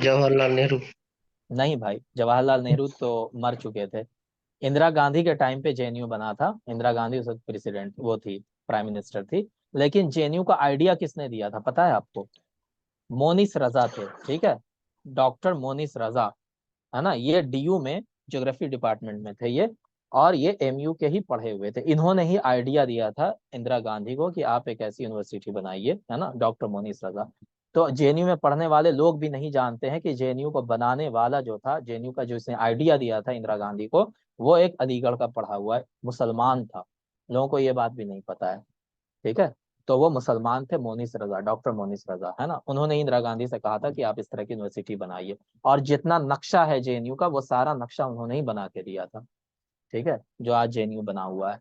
جواہر لال نہرو۔ نہیں بھائی، جواہر لال نہرو تو مر چکے تھے۔ اندرا گاندھی کے ٹائم پہ جے این یو بنا تھا، اندرا گاندھی اس وقت پریزیڈنٹ وہ تھی، پرائم منسٹر تھی، لیکن جے این یو کا آئیڈیا کس نے دیا تھا پتا ہے آپ کو؟ مونس رضا تھے، ٹھیک ہے، ڈاکٹر مونس رضا، ہے نا۔ یہ ڈی یو میں جغرافی ڈپارٹمنٹ میں تھے یہ، اور یہ ایم یو کے ہی پڑھے ہوئے تھے۔ انہوں نے ہی آئیڈیا دیا تھا اندرا گاندھی کو کہ آپ ایک ایسی یونیورسٹی بنائیے، ہے نا، ڈاکٹر مونس رضا۔ تو جے این یو میں پڑھنے والے لوگ بھی نہیں جانتے ہیں کہ جے این یو کو بنانے والا جو تھا، جے این یو کا جو اس نے آئیڈیا دیا تھا اندرا گاندھی کو، وہ ایک علی گڑھ کا پڑھا ہوا ہے مسلمان تھا، لوگوں کو یہ بات بھی نہیں پتا ہے، ٹھیک ہے۔ تو وہ مسلمان تھے، مونس رضا، ڈاکٹر مونس رضا، ہے نا۔ انہوں نے اندرا گاندھی سے کہا تھا کہ آپ اس طرح کی یونیورسٹی بنائیے، اور جتنا نقشہ ہے جے این یو کا وہ سارا نقشہ انہوں نے ہی بنا کے دیا تھا، ٹھیک ہے، جو آج جے این یو بنا ہوا ہے۔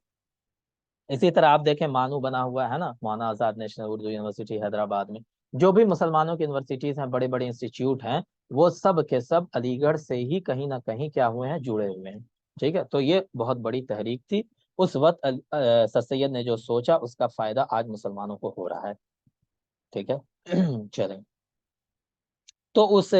اسی طرح آپ دیکھیں مانو بنا ہوا ہے نا، مولانا آزاد نیشنل اردو یونیورسٹی حیدرآباد میں، جو بھی مسلمانوں کی یونیورسٹیز ہیں، بڑے بڑے انسٹیٹیوٹ ہیں، وہ سب کے سب علی گڑھ سے ہی کہیں نہ کہیں کیا ہوئے ہیں، جڑے ہوئے ہیں، ٹھیک ہے۔ تو یہ بہت بڑی تحریک تھی اس وقت، سر سید نے جو سوچا اس کا فائدہ آج مسلمانوں کو ہو رہا ہے، ٹھیک ہے۔ چلیں، تو اس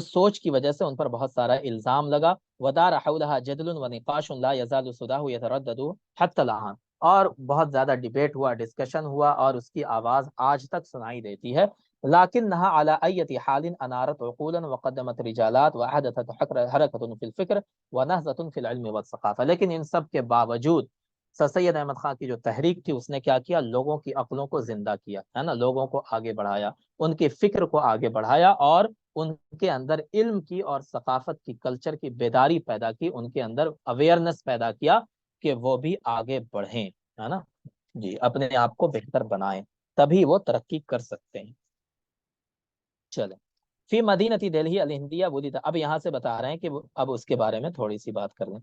سوچ کی وجہ سے ان پر بہت سارا الزام لگا، ودار حولها جدل ونقاش لا يزال صداه يتردد حتى الآن، اور بہت زیادہ ڈیبیٹ ہوا، ڈسکشن ہوا، اور اس کی آواز آج تک سنائی دیتی ہے، لكنها على أي حال أنارت عقولا وقدمت رجالات وأحدثت حركة في الفكر ونهضة في العلم والثقافة، لیکن ان سب کے باوجود سر سید احمد خان کی جو تحریک تھی اس نے کیا کیا، لوگوں کی عقلوں کو زندہ کیا، ہے نا، لوگوں کو آگے بڑھایا، ان کی فکر کو آگے بڑھایا، اور ان کے اندر علم کی اور ثقافت کی، کلچر کی بیداری پیدا کی، ان کے اندر اویئرنس پیدا کیا کہ وہ بھی آگے بڑھیں، ہے نا جی، اپنے آپ کو بہتر بنائیں، تبھی وہ ترقی کر سکتے ہیں۔ چلیں، فی مدینتی دہلی الہندیہ ولد، اب یہاں سے بتا رہے ہیں کہ اب اس کے بارے میں تھوڑی سی بات کر لیں۔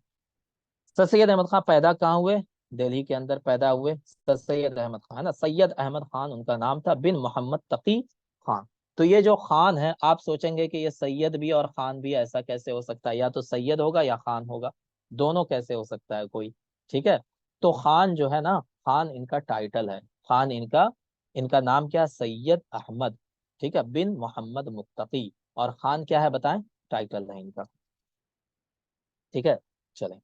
سر سید احمد خان پیدا کہاں ہوئے؟ دہلی کے اندر پیدا ہوئے۔ سر سید احمد خان، سید احمد خان ان کا نام تھا، بن محمد تقی خان۔ تو یہ جو خان ہے، آپ سوچیں گے کہ یہ سید بھی اور خان بھی، ایسا کیسے ہو سکتا ہے؟ یا تو سید ہوگا یا خان ہوگا، دونوں کیسے ہو سکتا ہے کوئی؟ ٹھیک ہے، تو خان جو ہے نا، خان ان کا ٹائٹل ہے، خان ان کا نام کیا؟ سید احمد، ٹھیک ہے، بن محمد متقی، اور خان کیا ہے بتائیں؟ ٹائٹل ہے ان کا، ٹھیک ہے۔ چلیں،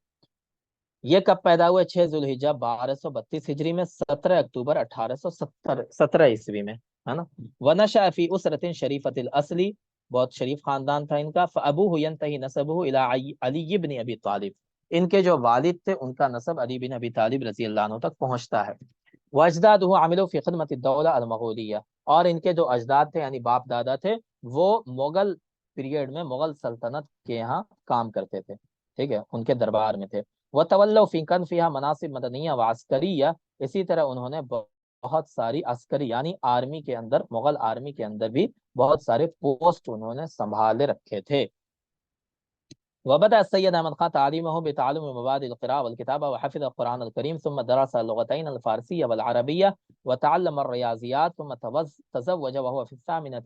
یہ کب پیدا ہوئے؟ 6 ذوالحجہ 1232 ہجری میں، 17 اکتوبر 1817 عیسوی میں، ہے نا۔ ونشأ فی اسرۃ شریفۃ الاصلی، بہت شریف خاندان تھا ان کا۔ فابوہ ینتہی نسبہ الی علی بن ابی طالب، ان کے جو والد تھے ان کا نسب علی بن ابی طالب رضی اللہ عنہ تک پہنچتا ہے۔ واجدادہ عملوا فی خدمت الدولہ المغولیہ، اور ان کے جو اجداد تھے یعنی باپ دادا تھے وہ مغل پیریڈ میں مغل سلطنت کے یہاں کام کرتے تھے، ٹھیک ہے، ان کے دربار میں تھے۔ وَتَوَلَّوْا فِي كَنْفِهَا مناصب مدنیہ وعسکریہ، اسی طرح انہوں نے بہت ساری عسکری یعنی آرمی کے اندر، مغل آرمی کے اندر بھی بہت سارے پوسٹ انہوں نے سنبھالے رکھے تھے۔ وبدأ السيد أحمد خان تعليمه بتعلم مبادئ القراءة والكتابة، وحفظ القرآن الكريم، ثم درس اللغتين الفارسية والعربية، وتعلم الرياضيات، ثم تزوج وهو في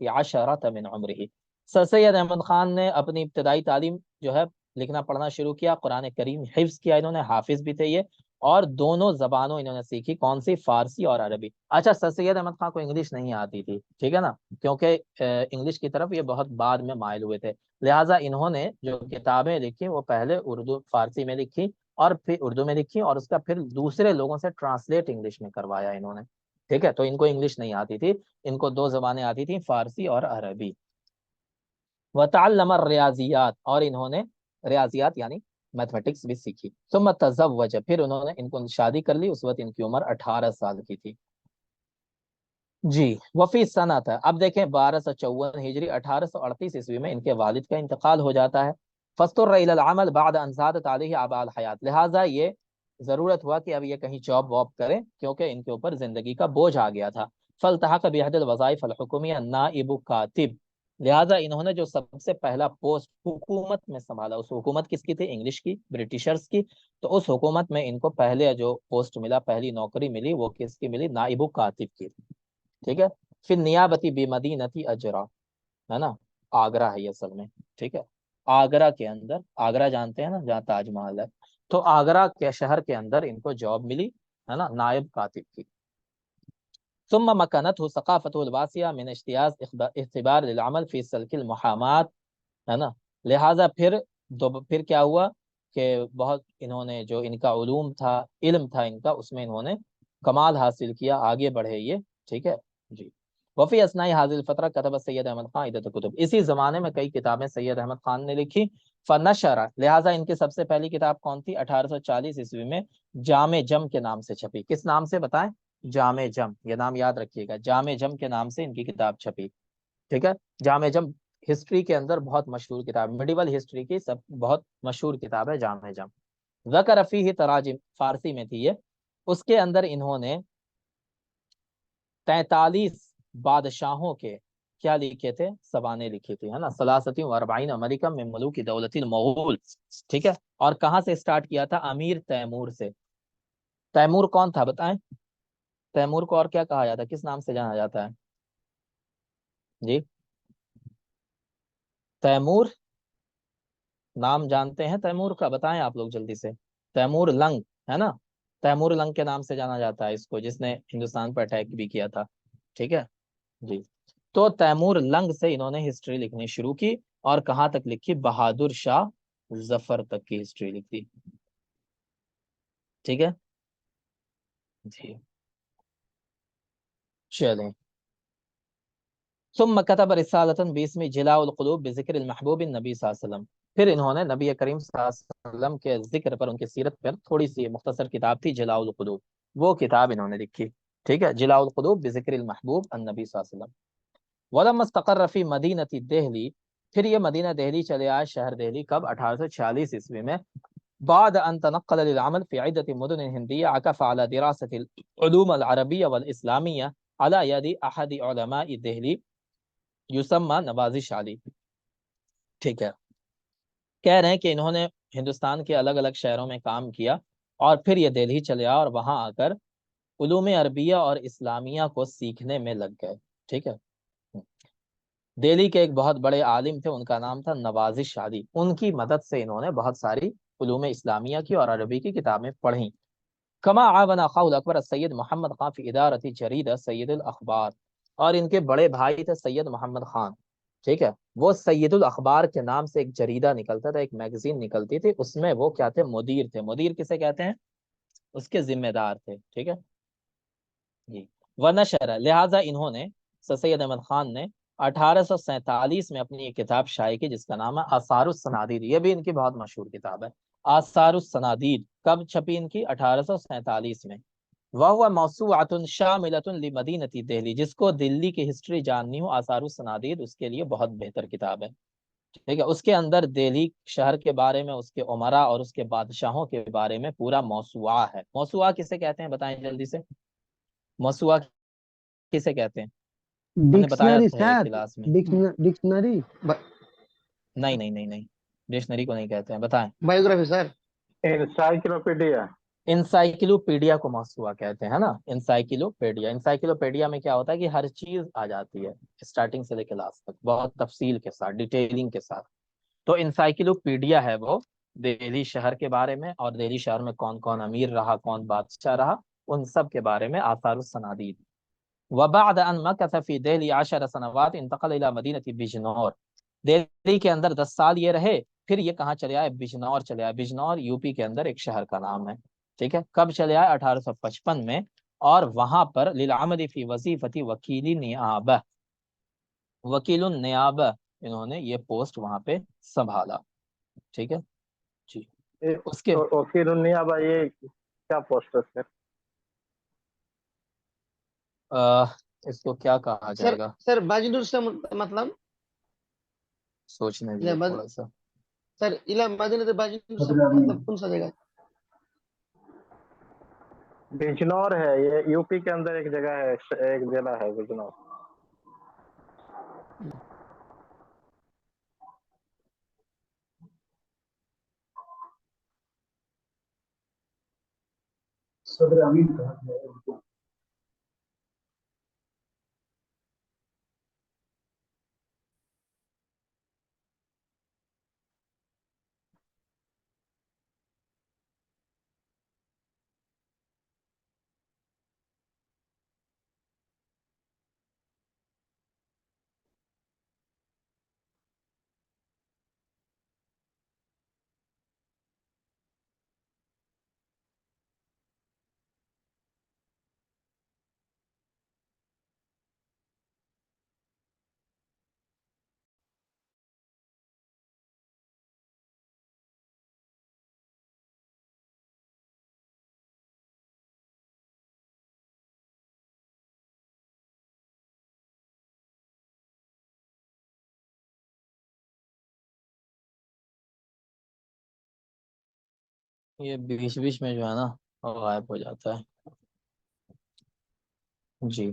18 من عمره۔ سر سید احمد خان نے اپنی ابتدائی تعلیم جو ہے لکھنا پڑھنا شروع کیا، قرآن کریم حفظ کیا انہوں نے، حافظ بھی تھے یہ، اور دونوں زبانوں انہوں نے سیکھی، کون سی؟ فارسی اور عربی۔ اچھا، سر سید احمد خان کو انگلش نہیں آتی تھی، ٹھیک ہے نا، کیونکہ انگلش کی طرف یہ بہت بعد میں مائل ہوئے تھے، لہٰذا انہوں نے جو کتابیں لکھی وہ پہلے اردو فارسی میں لکھی اور پھر اردو میں لکھی، اور اس کا پھر دوسرے لوگوں سے ٹرانسلیٹ انگلش میں کروایا انہوں نے، ٹھیک ہے۔ تو ان کو انگلش نہیں آتی تھی، ان کو دو زبانیں آتی تھیں، فارسی اور عربی۔ وتعلم الریاضیات، اور انہوں نے ریاضیات یعنی میتھمیٹکس بھی سیکھی۔ ثم تزوج، پھر انہوں نے ان کو شادی کر لی، اس وقت ان کی عمر 18 سال کی تھی۔ جی، وفی سنت ہے، اب دیکھیں 1254 ہجری 1838 عیسوی میں ان کے والد کا انتقال ہو جاتا ہے۔ فاضطر الی العمل بعد ان زادت علیہ اعباء الحیات، لہٰذا یہ ضرورت ہوا کہ اب یہ کہیں جاب واب کریں، کیونکہ ان کے اوپر زندگی کا بوجھ آ گیا تھا۔ فالتحق بأحد الوظائف الحکومیہ نائب کاتب، لہٰذا انہوں نے جو سب سے پہلا پوسٹ حکومت میں سنبھالا، اس حکومت کس کی تھی؟ انگلش کی، برٹشرز کی، تو اس حکومت میں ان کو پہلے جو پوسٹ ملا، پہلی نوکری ملی، وہ کس کی ملی؟ نائب کاتب کی، ٹھیک ہے۔ پھر نیابتی بمدینتی اجرا، ہے نا، آگرہ ہے یہ اصل میں، ٹھیک ہے، آگرہ کے اندر، آگرہ جانتے ہیں نا جہاں تاج محل ہے، تو آگرہ کے شہر کے اندر ان کو جاب ملی، ہے نا، نائب کاتب کی۔ ثم مكنته ثقافته الواسعة من اجتیاز اختبار للعمل في سلك المحامات، ہے نا، لہٰذا پھر کیا ہوا کہ بہت انہوں نے جو ان کا علوم تھا، علم تھا ان کا، اس میں انہوں نے کمال حاصل کیا، آگے بڑھے یہ، ٹھیک ہے جی۔ وفی اسناء حاضر الفترہ کتب سید احمد خان عدۃ کتب، اسی زمانے میں کئی کتابیں سید احمد خان نے لکھی۔ فنشر، لہٰذا ان کی سب سے پہلی کتاب کون تھی؟ 1840 عیسوی میں جامع جم کے نام سے چھپی۔ کس نام سے بتائیں؟ جامع جم، یہ نام یاد رکھیے گا، جامع جم کے نام سے ان کی کتاب چھپی، ٹھیک ہے۔ جامع جم ہسٹری کے اندر بہت مشہور کتاب، میڈیول ہسٹری کی سب بہت مشہور کتاب ہے جامع جم۔ ذکر فیہ تراجم، فارسی میں تھی یہ، اس کے اندر انہوں نے 43 بادشاہوں کے کیا لکھے تھے؟ سبانے لکھی تھی، ہے نا، 43 ملکم من ملوک دولت المغول، ٹھیک ہے۔ اور کہاں سے سٹارٹ کیا تھا؟ امیر تیمور سے۔ تیمور کون تھا بتائیں؟ تیمور کو اور کیا کہا جاتا ہے، کس نام سے جانا جاتا ہے جی؟ تیمور نام جانتے ہیں تیمور کا؟ بتائیں آپ لوگ جلدی سے۔ تیمور لنگ، ہے نا، تیمور لنگ کے نام سے جانا جاتا ہے اس کو، جس نے ہندوستان پر اٹیک بھی کیا تھا، ٹھیک ہے جی۔ تو تیمور لنگ سے انہوں نے ہسٹری لکھنی شروع کی، اور کہاں تک لکھی؟ بہادر شاہ ظفر تک کی ہسٹری لکھی، ٹھیک ہے جی۔ چلیں، ثم كتب رسالة باسم جلاء القلوب بذکر المحبوب النبی صلی اللہ علیہ وسلم، پھر انہوں نے نبی کریم صلی اللہ علیہ وسلم کے ذکر پر، ان کی سیرت پر تھوڑی سی مختصر کتاب تھی، جلاء القلوب، وہ کتاب انہوں نے لکھی، ٹھیک ہے، جلاء القلوب بذکر المحبوب النبی صلی اللہ علیہ وسلم۔ ولما استقر فی مدینہ دہلی، پھر یہ مدینہ دہلی چلے آئے، شہر دہلی، کب؟ 1846 عیسوی میں۔ بعد ان تنقل للعمل في عدة مدن هندية، عكف على دراسة العلوم العربية والإسلامية على يد أحد علماء دہلی یسمى نوازش علی، ٹھیک ہے، کہہ رہے ہیں کہ انہوں نے ہندوستان کے الگ الگ شہروں میں کام کیا، اور پھر یہ دہلی چلے آئے اور وہاں آ کر علوم عربیہ اور اسلامیہ کو سیکھنے میں لگ گئے، ٹھیک ہے۔ دہلی کے ایک بہت بڑے عالم تھے، ان کا نام تھا نوازش علی، ان کی مدد سے انہوں نے بہت ساری علوم اسلامیہ کی اور عربی کی کتابیں پڑھیں۔ کما عاون اخاہ الاکبر سید محمد خان فی ادارت جریدہ سید الاخبار، اور ان کے بڑے بھائی تھے سید محمد خان، ٹھیک ہے، وہ سید الاخبار کے نام سے ایک جریدہ نکلتا تھا، ایک میگزین نکلتی تھی، اس میں وہ کیا تھے؟ مدیر تھے۔ مدیر کسے کہتے ہیں؟ اس کے ذمہ دار تھے، ٹھیک ہے جی۔ ونشر، لہٰذا انہوں نے، سید احمد خان نے 1847 میں اپنی ایک کتاب شائع کی، جس کا نام ہے آثار السنادید، یہ بھی ان کی بہت مشہور کتاب ہے، آثار السنادید۔ کب چھپی ان کی؟ 1847 میں۔ وَهُوَ مَوْسُوعَةٌ شَامِلَةٌ لِمَدِينَةِ دہلی، جس کو دلی کی ہسٹری جاننی ہو، آثار السنادید اس کے لیے بہت بہتر کتاب ہے، ٹھیک ہے، اس کے اندر دہلی شہر کے بارے میں، اس کے عمرا اور اس کے بادشاہوں کے بارے میں پورا موسوعہ ہے۔ موسوعہ کسے کہتے ہیں بتائیں جلدی سے، موسوعہ کسے کہتے ہیں؟ ہم نے بتایا ڈکشنری تھا ایک سر، کلاس میں۔ ڈکشنری نہیں نہیں نہیں نہیں، ڈکشنری کو نہیں کہتے ہیں، بتائیں۔ بایوگرافی سر۔ انسائکلوپیڈیا۔ انسائکلوپیڈیا کو موسوعہ کہتے ہیں نا، انسائکلوپیڈیا۔ انسائکلوپیڈیا میں کیا ہوتا ہے کہ ہر چیز آ جاتی ہے اسٹارٹنگ سے لے کے لاسٹ تک، بہت تفصیل کے ساتھ، ڈیٹیلنگ کے ساتھ۔ تو انسائکلوپیڈیا ہے وہ دہلی شہر کے بارے میں، اور دہلی شہر میں کون کون امیر رہا، کون بادشاہ رہا، ان سب کے بارے میں آثار السنادید۔ وبعد ان مکث فی دہلی 10 سنوات انتقل الى مدینہ بجنور، دہلی کے اندر 10 سال یہ رہے، پھر یہ کہاں چلے آئے؟ بجنور چلے آئے۔ بجنور یو پی کے اندر ایک شہر کا نام ہے، ٹھیک ہے۔ کب چلے آئے؟ 1855 میں، اور وہاں پر للعمل فی وظیفۃ وکیل نیابہ، وکیل النیابہ، انہوں نے یہ پوسٹ وہاں پہ سنبھالا، ٹھیک ہے جی۔ اس کے وکیل النیابہ یہ کیا پوسٹ ہے سر؟ اس کو کیا کہا سر جائے گا؟ سر باجنور سے مطلب سوچنے دیجیے تھوڑا سا۔ سر الہ مدینہ باجنور سے مطلب کون سا جگہ؟ بجنور ہے، یہ یو پی کے اندر ایک جگہ ہے، ایک ضلع ہے بجنور۔ صدر امین کہا گیا ہے۔ یہ بیچ بیچ میں جو ہے نا وہ غائب ہو جاتا ہے جی۔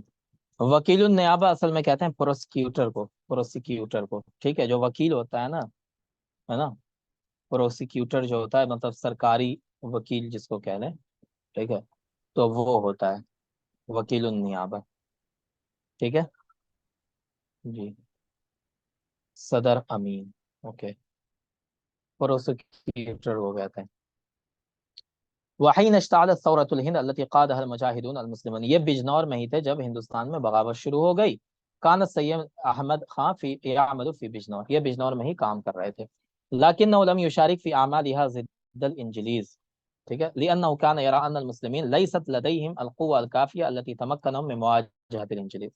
وکیل النیابہ اصل میں کہتے ہیں پروسیکیوٹر کو، ٹھیک ہے۔ جو وکیل ہوتا ہے نا، پروسیکیوٹر جو ہوتا ہے مطلب سرکاری وکیل جس کو کہہ لیں، ٹھیک ہے، تو وہ ہوتا ہے وکیل النیابہ، ٹھیک ہے جی۔ صدر امین، اوکے، پروسیکیوٹر وہ کہتے ہیں۔ وحین اشتعلت ثورۃ الہند التي قادها المجاہدون المسلمون، یہ بجنور میں ہی تھے جب ہندوستان میں بغاوت شروع ہو گئی۔ کانت سید احمد خان فی یعمل فی بجنور، یہ بجنور میں ہی کام کر رہے تھے۔ لکنہ لم یشارک فی اعمالها ضد الانجلیز، ٹھیک ہے، لانه كان يرى ان المسلمین لیست لديهم القوة الكافیة التي تمکنهم من مواجهة الانجلیز،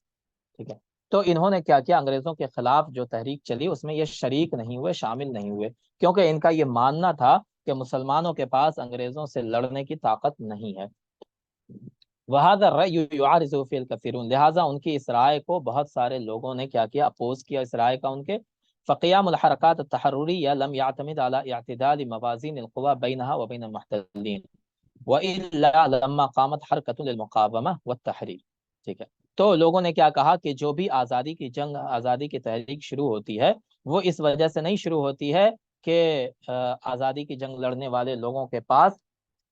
ٹھیک ہے۔ تو انہوں نے کیا کیا؟ انگریزوں کے خلاف جو تحریک چلی اس میں یہ شریک نہیں ہوئے، شامل نہیں ہوئے، کیونکہ ان کا یہ ماننا تھا کہ مسلمانوں کے پاس انگریزوں سے لڑنے کی طاقت نہیں ہے۔ وَهَذَا الرَّأْيُ يُعَارِضُهُ فِيهِ الْكَثِيرُونَ، لہٰذا ان کی اس رائے کو بہت سارے لوگوں نے کیا کیا؟ اپوز کیا اس رائے کا ان کے۔ فقیام الحرکات التحرریہ لم يعتمد على اعتدال موازین القوى بینها وبین المحتلین وإلا لما قامت حرکۃ للمقاومہ والتحریر، ٹھیک ہے۔ تو لوگوں نے کیا کہا کہ جو بھی آزادی کی جنگ، آزادی کی تحریک شروع ہوتی ہے وہ اس وجہ سے نہیں شروع ہوتی ہے کہ آزادی کی جنگ لڑنے والے لوگوں کے پاس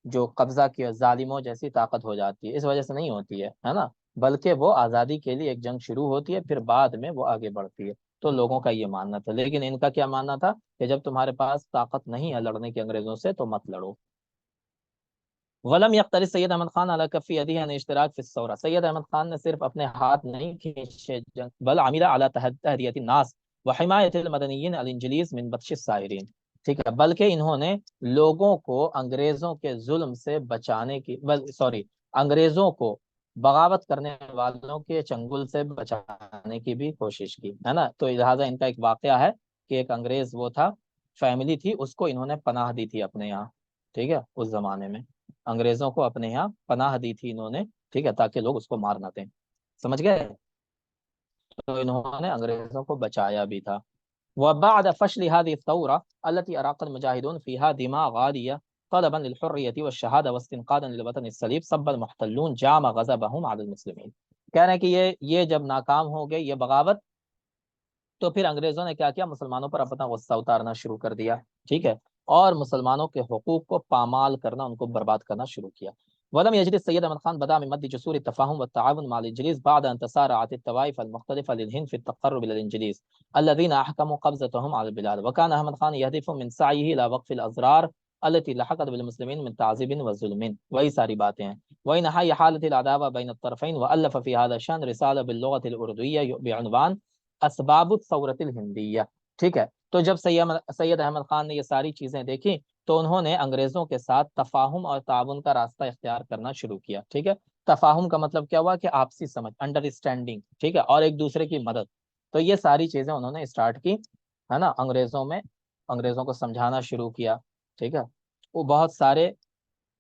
جو قبضہ کی ظالموں جیسی طاقت ہو جاتی ہے، اس وجہ سے نہیں ہوتی ہے نا، بلکہ وہ آزادی کے لیے ایک جنگ شروع ہوتی ہے، پھر بعد میں وہ آگے بڑھتی ہے۔ تو لوگوں کا یہ ماننا تھا، لیکن ان کا کیا ماننا تھا کہ جب تمہارے پاس طاقت نہیں ہے لڑنے کی انگریزوں سے تو مت لڑو۔ ولم يقتصر سید احمد خان على کف یدیہ ان اشتراک فی الثورہ، سید احمد خان نے صرف اپنے ہاتھ نہیں کھینچے جنگ، بل عمل على تہدیت الناس وحمایت المدنیین الانجلیز من بطش السائرین، ٹھیک ہے، بلکہ انہوں نے لوگوں کو انگریزوں کے ظلم سے بچانے کی، انگریزوں کو بغاوت کرنے والوں کے چنگل سے بچانے کی بھی کوشش کی، ہے نا۔ تو لہٰذا ان کا ایک واقعہ ہے کہ ایک انگریز وہ تھا، فیملی تھی، اس کو انہوں نے پناہ دی تھی اپنے یہاں، ٹھیک ہے، اس زمانے میں انگریزوں کو اپنے یہاں پناہ دی تھی انہوں نے، ٹھیک ہے، تاکہ لوگ اس کو مار نہ دیں، سمجھ گئے۔ تو انہوں نے انگریزوں کو بچایا بھی تھا، وبعد فشل هذه الثورة التي أراق المجاهدون فيها دماء غالية طلبا للحرية والشهادة واستنقاذا للوطن السليب صب المحتلون جام غضبهم على المسلمين. کہہ رہے ہیں کہ یہ جب ناکام ہو گئے یہ بغاوت، تو پھر انگریزوں نے کیا کیا، مسلمانوں پر اپنا غصہ اتارنا شروع کر دیا، ٹھیک ہے، اور مسلمانوں کے حقوق کو پامال کرنا، ان کو برباد کرنا شروع کیا۔ ولم يجد السيد احمد خان بدا من مد جسور التفاهم والتعاون مع الانجليز بعد ان تسارعت الطوائف المختلفه للهند في التقرب الى الانجليز الذين احكموا قبضتهم على البلاد، وكان احمد خان يهدف من سعيه الى وقف الاضرار التي لحقت بالمسلمين من تعذيب وظلم، وہی ساری باتیں ہیں، وانحاء حاله العداوه بين الطرفين، والف في هذا الشان رساله باللغه الاردويه بعنوان اسباب الثوره الهنديه، ٹھیک ہے۔ تو جب سید احمد خان نے یہ ساری چیزیں دیکھی تو انہوں نے انگریزوں کے ساتھ تفاہم اور تعاون کا راستہ اختیار کرنا شروع کیا، ٹھیک ہے۔ تفاہم کا مطلب کیا ہوا کہ آپسی سمجھ، انڈرسٹینڈنگ، ٹھیک ہے، اور ایک دوسرے کی مدد، تو یہ ساری چیزیں انہوں نے اسٹارٹ کی، ہے نا، انگریزوں کو سمجھانا شروع کیا، ٹھیک ہے۔ وہ بہت سارے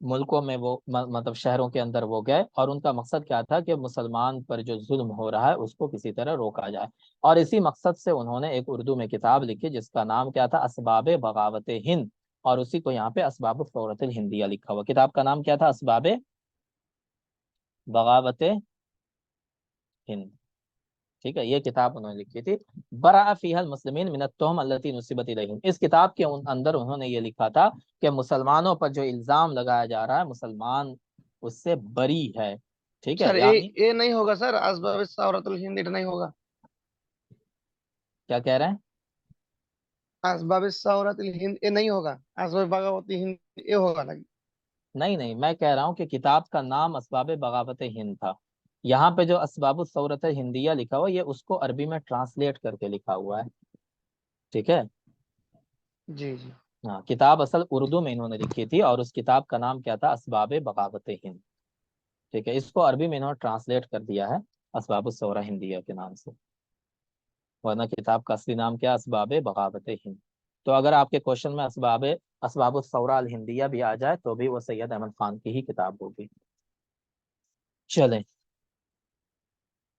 ملکوں میں وہ مطلب شہروں کے اندر وہ گئے، اور ان کا مقصد کیا تھا کہ مسلمان پر جو ظلم ہو رہا ہے اس کو کسی طرح روکا جائے، اور اسی مقصد سے انہوں نے ایک اردو میں کتاب لکھی جس کا نام کیا تھا، اسباب بغاوت ہند، اور اسی کو یہاں پہ اسباب الثورۃ الہندیہ لکھا ہوا۔ کتاب کا نام کیا تھا، اسباب بغاوت ہند، ٹھیک ہے، یہ کتاب انہوں نے لکھی تھی۔ برأ فیہا المسلمین من التہم التی نسبت الیہم، اس کتاب کے اندر انہوں نے یہ لکھا تھا کہ مسلمانوں پر جو الزام لگایا جا رہا ہے مسلمان اس سے بری ہے، ٹھیک ہے، سر یعنی یہ نہیں ہوگا سر، اسباب الثورۃ الہند نہیں ہوگا، کیا کہہ رہے ہیں؟ اسباب الثورۃ الہند یہ نہیں ہوگا، اسباب بغاوت ہند یہ ہوگا نا؟ نہیں، میں کہہ رہا ہوں کہ کتاب کا نام اسباب بغاوت ہند تھا، یہاں پہ جو اسباب الثورۃ الہندیہ لکھا ہوا یہ اس کو عربی میں ٹرانسلیٹ کر کے لکھا ہوا ہے، ٹھیک ہے۔ جی جی ہاں، کتاب اصل اردو میں انہوں نے لکھی تھی اور اس کتاب کا نام کیا تھا، اسباب بغاوت ہند، ٹھیک ہے، اس کو عربی میں انہوں نے ٹرانسلیٹ کر دیا ہے اسباب الثورہ ہندیہ کے نام سے، ورنہ کتاب کا اصلی نام کیا، اسباب بغاوت ہند۔ تو اگر آپ کے کوشچن میں اسباب الثورہ الہندیہ بھی آ جائے تو بھی وہ سید احمد خان کی ہی کتاب ہوگی۔ چلیں،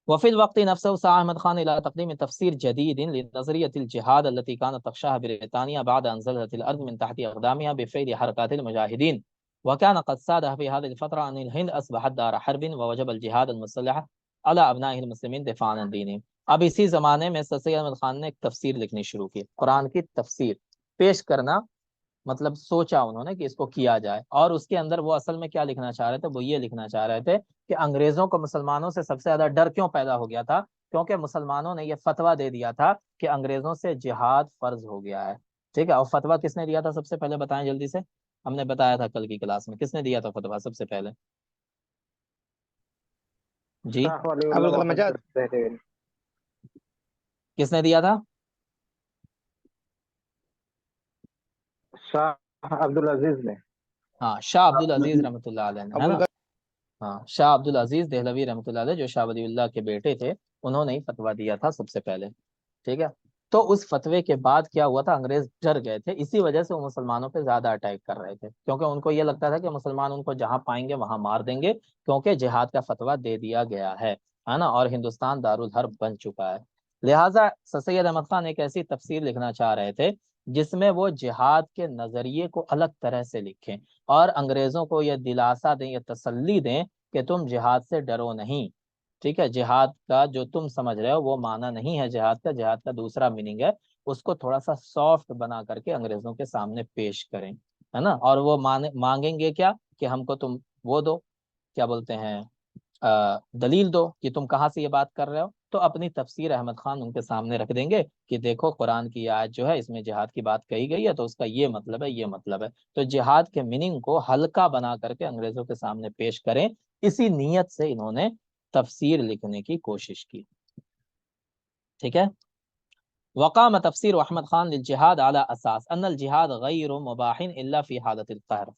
وفي الوقت نفسه سعى أحمد خان إلى تقديم تفسير جديد لنظرية الجهاد التي كانت تخشاها بريطانيا بعد أن زلزلت الأرض من تحت أقدامها بفعل حركات المجاهدين، وكان قد سادها في هذه الفترة أن الهند أصبحت دار حرب ووجب الجهاد المسلح على أبنائه المسلمين دفاعا عن دينهم۔ اب اسی زمانے میں سید احمد خان نے ایک تفسیر لکھنی شروع کی، قرآن کی تفسیر پیش کرنا، مطلب سوچا انہوں نے کہ اس کو کیا جائے، اور اس کے اندر وہ اصل میں کیا لکھنا چاہ رہے تھے، وہ یہ لکھنا چاہ رہے تھے کہ انگریزوں کو مسلمانوں سے سب سے زیادہ ڈر کیوں پیدا ہو گیا تھا، کیونکہ مسلمانوں نے یہ فتویٰ دے دیا تھا کہ انگریزوں سے جہاد فرض ہو گیا ہے، ٹھیک ہے۔ اور فتویٰ کس نے دیا تھا سب سے پہلے، بتائیں جلدی سے، ہم نے بتایا تھا کل کی کلاس میں، کس نے دیا تھا فتویٰ سب سے پہلے؟ جی، شاہ ولی ابو اللہ الکلام محمد آزاد، بہرین، کس نے دیا تھا؟ شاہ عبدالعزیز نے، ہاں، شاہ عبدالعزیز رحمۃ اللہ علیہ نے، ہے ابو نا، الکلام ہاں، شاہ عبدالعزیز دہلوی رحمۃ اللہ علیہ جو شاہ ولی اللہ کے بیٹے تھے، انہوں نے ہی فتویٰ دیا تھا سب سے پہلے، ٹھیک ہے۔ تو اس فتوے کے بعد کیا ہوا تھا، انگریز ڈر گئے تھے، اسی وجہ سے وہ مسلمانوں پہ زیادہ اٹیک کر رہے تھے، کیونکہ ان کو یہ لگتا تھا کہ مسلمان ان کو جہاں پائیں گے وہاں مار دیں گے، کیونکہ جہاد کا فتویٰ دے دیا گیا ہے نا، اور ہندوستان دارالحرب بن چکا ہے۔ لہٰذا سید احمد خان ایک ایسی تفسیر لکھنا چاہ رہے تھے جس میں وہ جہاد کے نظریے کو الگ طرح سے لکھیں اور انگریزوں کو یہ دلاسا دیں، یہ تسلی دیں کہ تم جہاد سے ڈرو نہیں، ٹھیک ہے، جہاد کا جو تم سمجھ رہے ہو وہ معنی نہیں ہے، جہاد کا دوسرا میننگ ہے، اس کو تھوڑا سا سافٹ بنا کر کے انگریزوں کے سامنے پیش کریں، ہے نا، اور وہ مانگیں گے کیا کہ ہم کو تم وہ دو، کیا بولتے ہیں، دلیل دو کہ تم کہاں سے یہ بات کر رہے ہو، تو اپنی تفسیر احمد خان ان کے سامنے رکھ دیں گے کہ دیکھو قرآن کی آیت جو ہے اس میں جہاد کی بات کہی گئی ہے، تو اس کا یہ مطلب ہے، یہ مطلب ہے، تو جہاد کے میننگ کو ہلکا بنا کر کے انگریزوں کے سامنے پیش کریں، اسی نیت سے انہوں نے تفسیر لکھنے کی کوشش کی، ٹھیک ہے۔ وقام تفسیر احمد خان للجہاد على اساس ان الجہاد غیر مباح الا فی حالت القہر،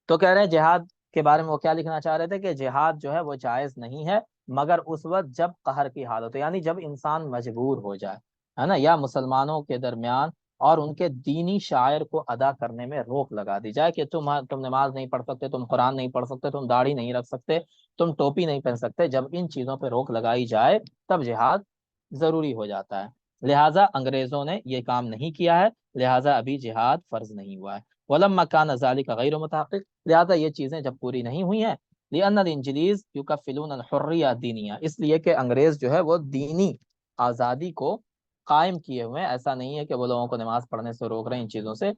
تو کہہ رہے ہیں جہاد کے بارے میں وہ کیا لکھنا چاہ رہے تھے کہ جہاد جو ہے وہ جائز نہیں ہے مگر اس وقت جب قہر کی حالت ہو، یعنی جب انسان مجبور ہو جائے، ہے نا، یا مسلمانوں کے درمیان اور ان کے دینی شاعر کو ادا کرنے میں روک لگا دی جائے کہ تم نماز نہیں پڑھ سکتے، تم قرآن نہیں پڑھ سکتے، تم داڑھی نہیں رکھ سکتے، تم ٹوپی نہیں پہن سکتے، جب ان چیزوں پہ روک لگائی جائے تب جہاد ضروری ہو جاتا ہے۔ لہٰذا انگریزوں نے یہ کام نہیں کیا ہے، لہٰذا ابھی جہاد فرض نہیں ہوا ہے۔ ولما كان ذلك غیر متحقق، لہٰذا یہ چیزیں جب پوری نہیں ہوئی ہیں، لأن الانجلیز یکفلون الحریہ الدینیہ، اس لیے کہ انگریز جو ہے وہ دینی آزادی کو قائم کیے ہوئے ہیں، ایسا نہیں ہے کہ وہ لوگوں کو نماز پڑھنے سے روک رہے ہیں ان چیزوں سے،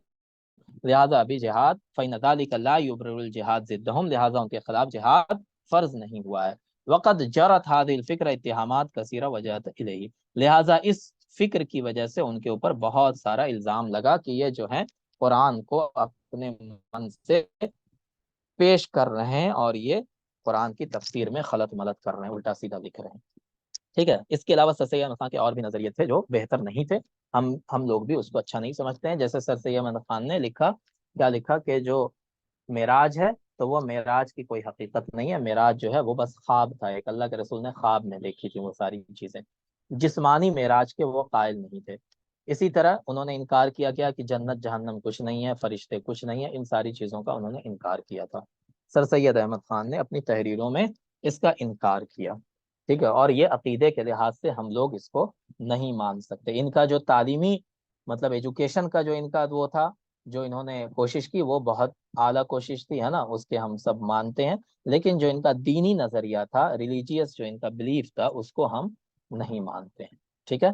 لہٰذا ابھی جہاد فإن ذلك لا يبرر الجہاد ضدهم، لہٰذا ان کے خلاف جہاد فرض نہیں ہوا ہے۔ وقد جرت هذه الفکر اتهامات کثیرہ وجہت الیہ، لہٰذا اس فکر کی وجہ سے ان کے اوپر بہت سارا الزام لگا کہ یہ جو ہے قرآن کو اپنے من سے پیش کر رہے ہیں اور یہ قرآن کی تفسیر میں خلط ملط کر رہے ہیں، الٹا سیدھا لکھ رہے ہیں۔ ٹھیک ہے، اس کے علاوہ سر سید احمد خان کے اور بھی نظریے تھے جو بہتر نہیں تھے، ہم لوگ بھی اس کو اچھا نہیں سمجھتے ہیں۔ جیسے سر سید احمد خان نے لکھا، کیا لکھا کہ جو معراج ہے تو وہ معراج کی کوئی حقیقت نہیں ہے، معراج جو ہے وہ بس خواب تھا، ایک اللہ کے رسول نے خواب میں دیکھی تھی وہ ساری چیزیں، جسمانی معراج کے وہ قائل نہیں تھے۔ اسی طرح انہوں نے انکار کیا کہ جنت جہنم کچھ نہیں ہے، فرشتے کچھ نہیں ہے، ان ساری چیزوں کا انہوں نے انکار کیا تھا۔ سر سید احمد خان نے اپنی تحریروں میں اس کا انکار کیا، ٹھیک ہے، اور یہ عقیدے کے لحاظ سے ہم لوگ اس کو نہیں مان سکتے۔ ان کا جو تعلیمی مطلب ایجوکیشن کا جو ان کا وہ تھا، جو انہوں نے کوشش کی، وہ بہت اعلیٰ کوشش تھی، ہے نا، اس کے ہم سب مانتے ہیں، لیکن جو ان کا دینی نظریہ تھا، ریلیجیس جو ان کا بلیف تھا، اس کو ہم نہیں مانتے ہیں، ٹھیک ہے۔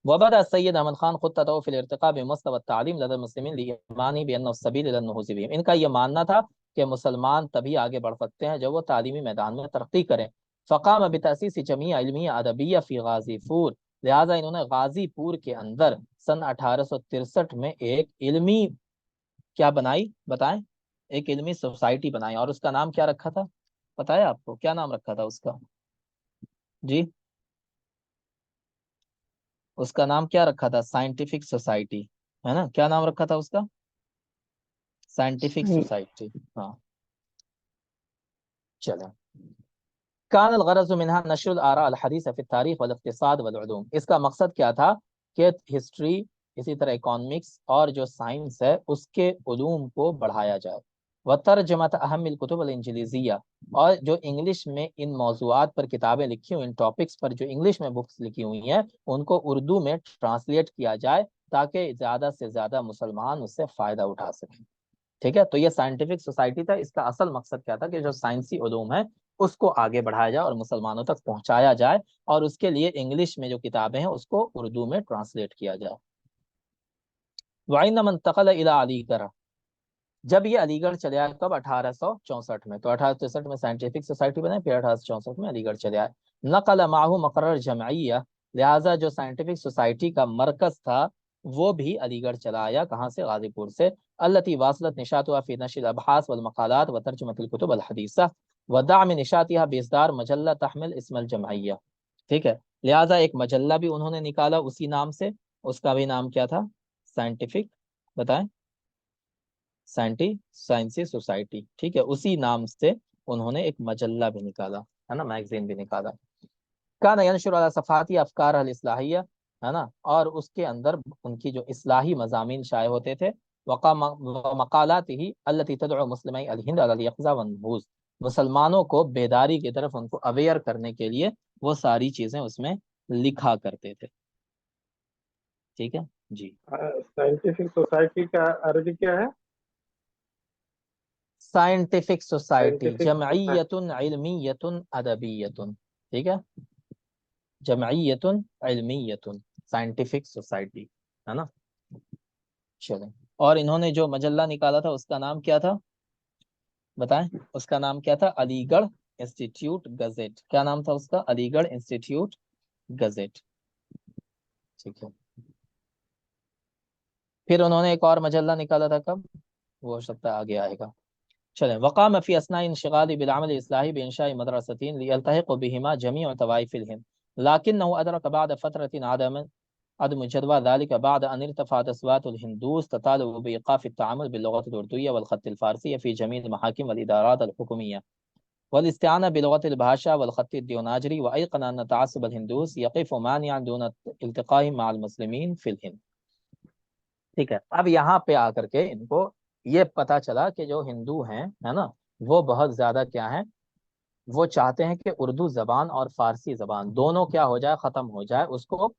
وبدأ السيد احمد خان خطته في الارتقاء بمستوى التعليم لدى المسلمين لإيمانه بأنه السبيل إلى النهوض بهم، ان کا یہ ماننا تھا کہ مسلمان تبھی آگے بڑھ سکتے ہیں جب وہ تعلیمی میدان میں ترقی کریں۔ فقام بتأسيس جمعية علمية أدبية في غازی پور، لہٰذا انہوں نے غازی پور کے اندر سن 1863 میں ایک علمی کیا بنائی، بتائیں، ایک علمی سوسائٹی بنائی، اور اس کا نام کیا رکھا تھا، پتہ ہے آپ کو کیا نام رکھا تھا اس کا؟ جی، اس کا نام کیا رکھا تھا؟ سائنٹیفک سوسائٹی، ہے نا، کیا نام رکھا تھا اس کا؟ سائنٹیفک سوسائٹی، ہاں، چلیں۔ کان الغرض منها نشر الآراء الحدیثہ فی التاریخ والاقتصاد والعلوم، اس کا مقصد کیا تھا کہ ہسٹری، اسی طرح اکانومکس اور جو سائنس ہے اس کے علوم کو بڑھایا جائے۔ وترجمۃ اہم الکتب الانجلیزیہ، اور جو انگلش میں ان موضوعات پر کتابیں لکھی ہوئی، ان ٹاپکس پر جو انگلش میں بکس لکھی ہوئی ہیں، ان کو اردو میں ٹرانسلیٹ کیا جائے تاکہ زیادہ سے زیادہ مسلمان اس سے فائدہ اٹھا سکیں، ٹھیک ہے۔ تو یہ سائنٹیفک سوسائٹی تھا، اس کا اصل مقصد کیا تھا کہ جو سائنسی علوم ہے اس کو آگے بڑھایا جائے اور مسلمانوں تک پہنچایا جائے، اور اس کے لیے انگلش میں جو کتابیں ہیں اس کو اردو میں ٹرانسلیٹ کیا جائے۔ وَعِنَّمَا انتقل إِلَىٰ علی گڑھ، جب یہ علی گڑھ چلے آئے، کب؟ 1864 میں، تو 1863 میں سائنٹیفک سوسائٹی بنے، پھر 1864 میں علی گڑھ چلے آئے۔ نقل معه مقرر جمعیہ، لہٰذا جو سائنٹیفک سوسائٹی کا مرکز تھا وہ بھی علی گڑھ چلا آیا، کہاں سے؟ غازی پور سے۔ التي واصلت نشاطها في نشر الابحاث والمقالات وترجمة الكتب الحديثة ودعم نشاطها باصدار مجلہ تحمل اسم الجمعیہ، ٹھیک ہے۔ لہٰذا ایک مجلہ بھی انہوں نے نکالا اسی نام سے، اس کا بھی نام کیا تھا؟ سائنٹیفک، بتائیں، سائنسی سوسائٹی، ٹھیک ہے، اسی نام سے انہوں نے ایک مجلہ بھی نکالا، ہے نا، میگزین بھی نکالا۔ کان ینشر علی صفحاتی افکار الاصلاحیہ، ہے نا، اور اس کے اندر ان کی جو اصلاحی مضامین شائع ہوتے تھے، مقالات ہی التي تدعو مسلمي الہند علی الیقظہ والنہوض، مسلمانوں کو بیداری کی طرف ان کو اویئر کرنے کے لیے وہ ساری چیزیں اس میں لکھا کرتے تھے، ٹھیک ہے جی۔ سائنٹیفک سوسائٹی کا عربی کیا ہے؟ سائنٹیفک سوسائٹی Scientific جمعیت علمیت ادبیت، ٹھیک ہے، جمعیت علمیت سائنٹیفک سوسائٹی، ہے نا، چلیں۔ اور انہوں نے جو مجلہ نکالا تھا اس کا نام کیا تھا، بتائیں، اس کا نام کیا تھا؟ علی گڑھ انسٹیٹیوٹ گزٹ، کیا نام تھا اس کا؟ علی گڑھ انسٹیٹیوٹ گزٹ، ٹھیک ہے۔ پھر انہوں نے ایک اور مجلہ نکالا تھا، کب؟ وہ ہو سکتا ہے آگے آئے گا، چلیں۔ وقام فی اثناء انشغال بالعمل الاصلاحی بانشاء مدرستین لیلتحق بهما جميع طوائف الهند لكنه ادرك بعد فترة عدم جدوى ذلك بعد ان ارتفعت اصوات الهندوس تطالب بايقاف التعامل باللغة الأردوية والخط الفارسي في جميع المحاكم والإدارات الحكومية والاستعانة بلغة البهاشا والخط الديوناجري، وأيقن أن تعصب الهندوس يقف مانعا دون التقائهم مع المسلمين في الهند، ٹھیک ہے۔ اب یہاں پہ آ کر کے ان کو یہ پتا چلا کہ جو ہندو ہیں، ہے نا، وہ بہت زیادہ کیا ہیں، وہ چاہتے ہیں کہ اردو زبان اور فارسی زبان دونوں کیا ہو جائے، ختم ہو جائے، اس کو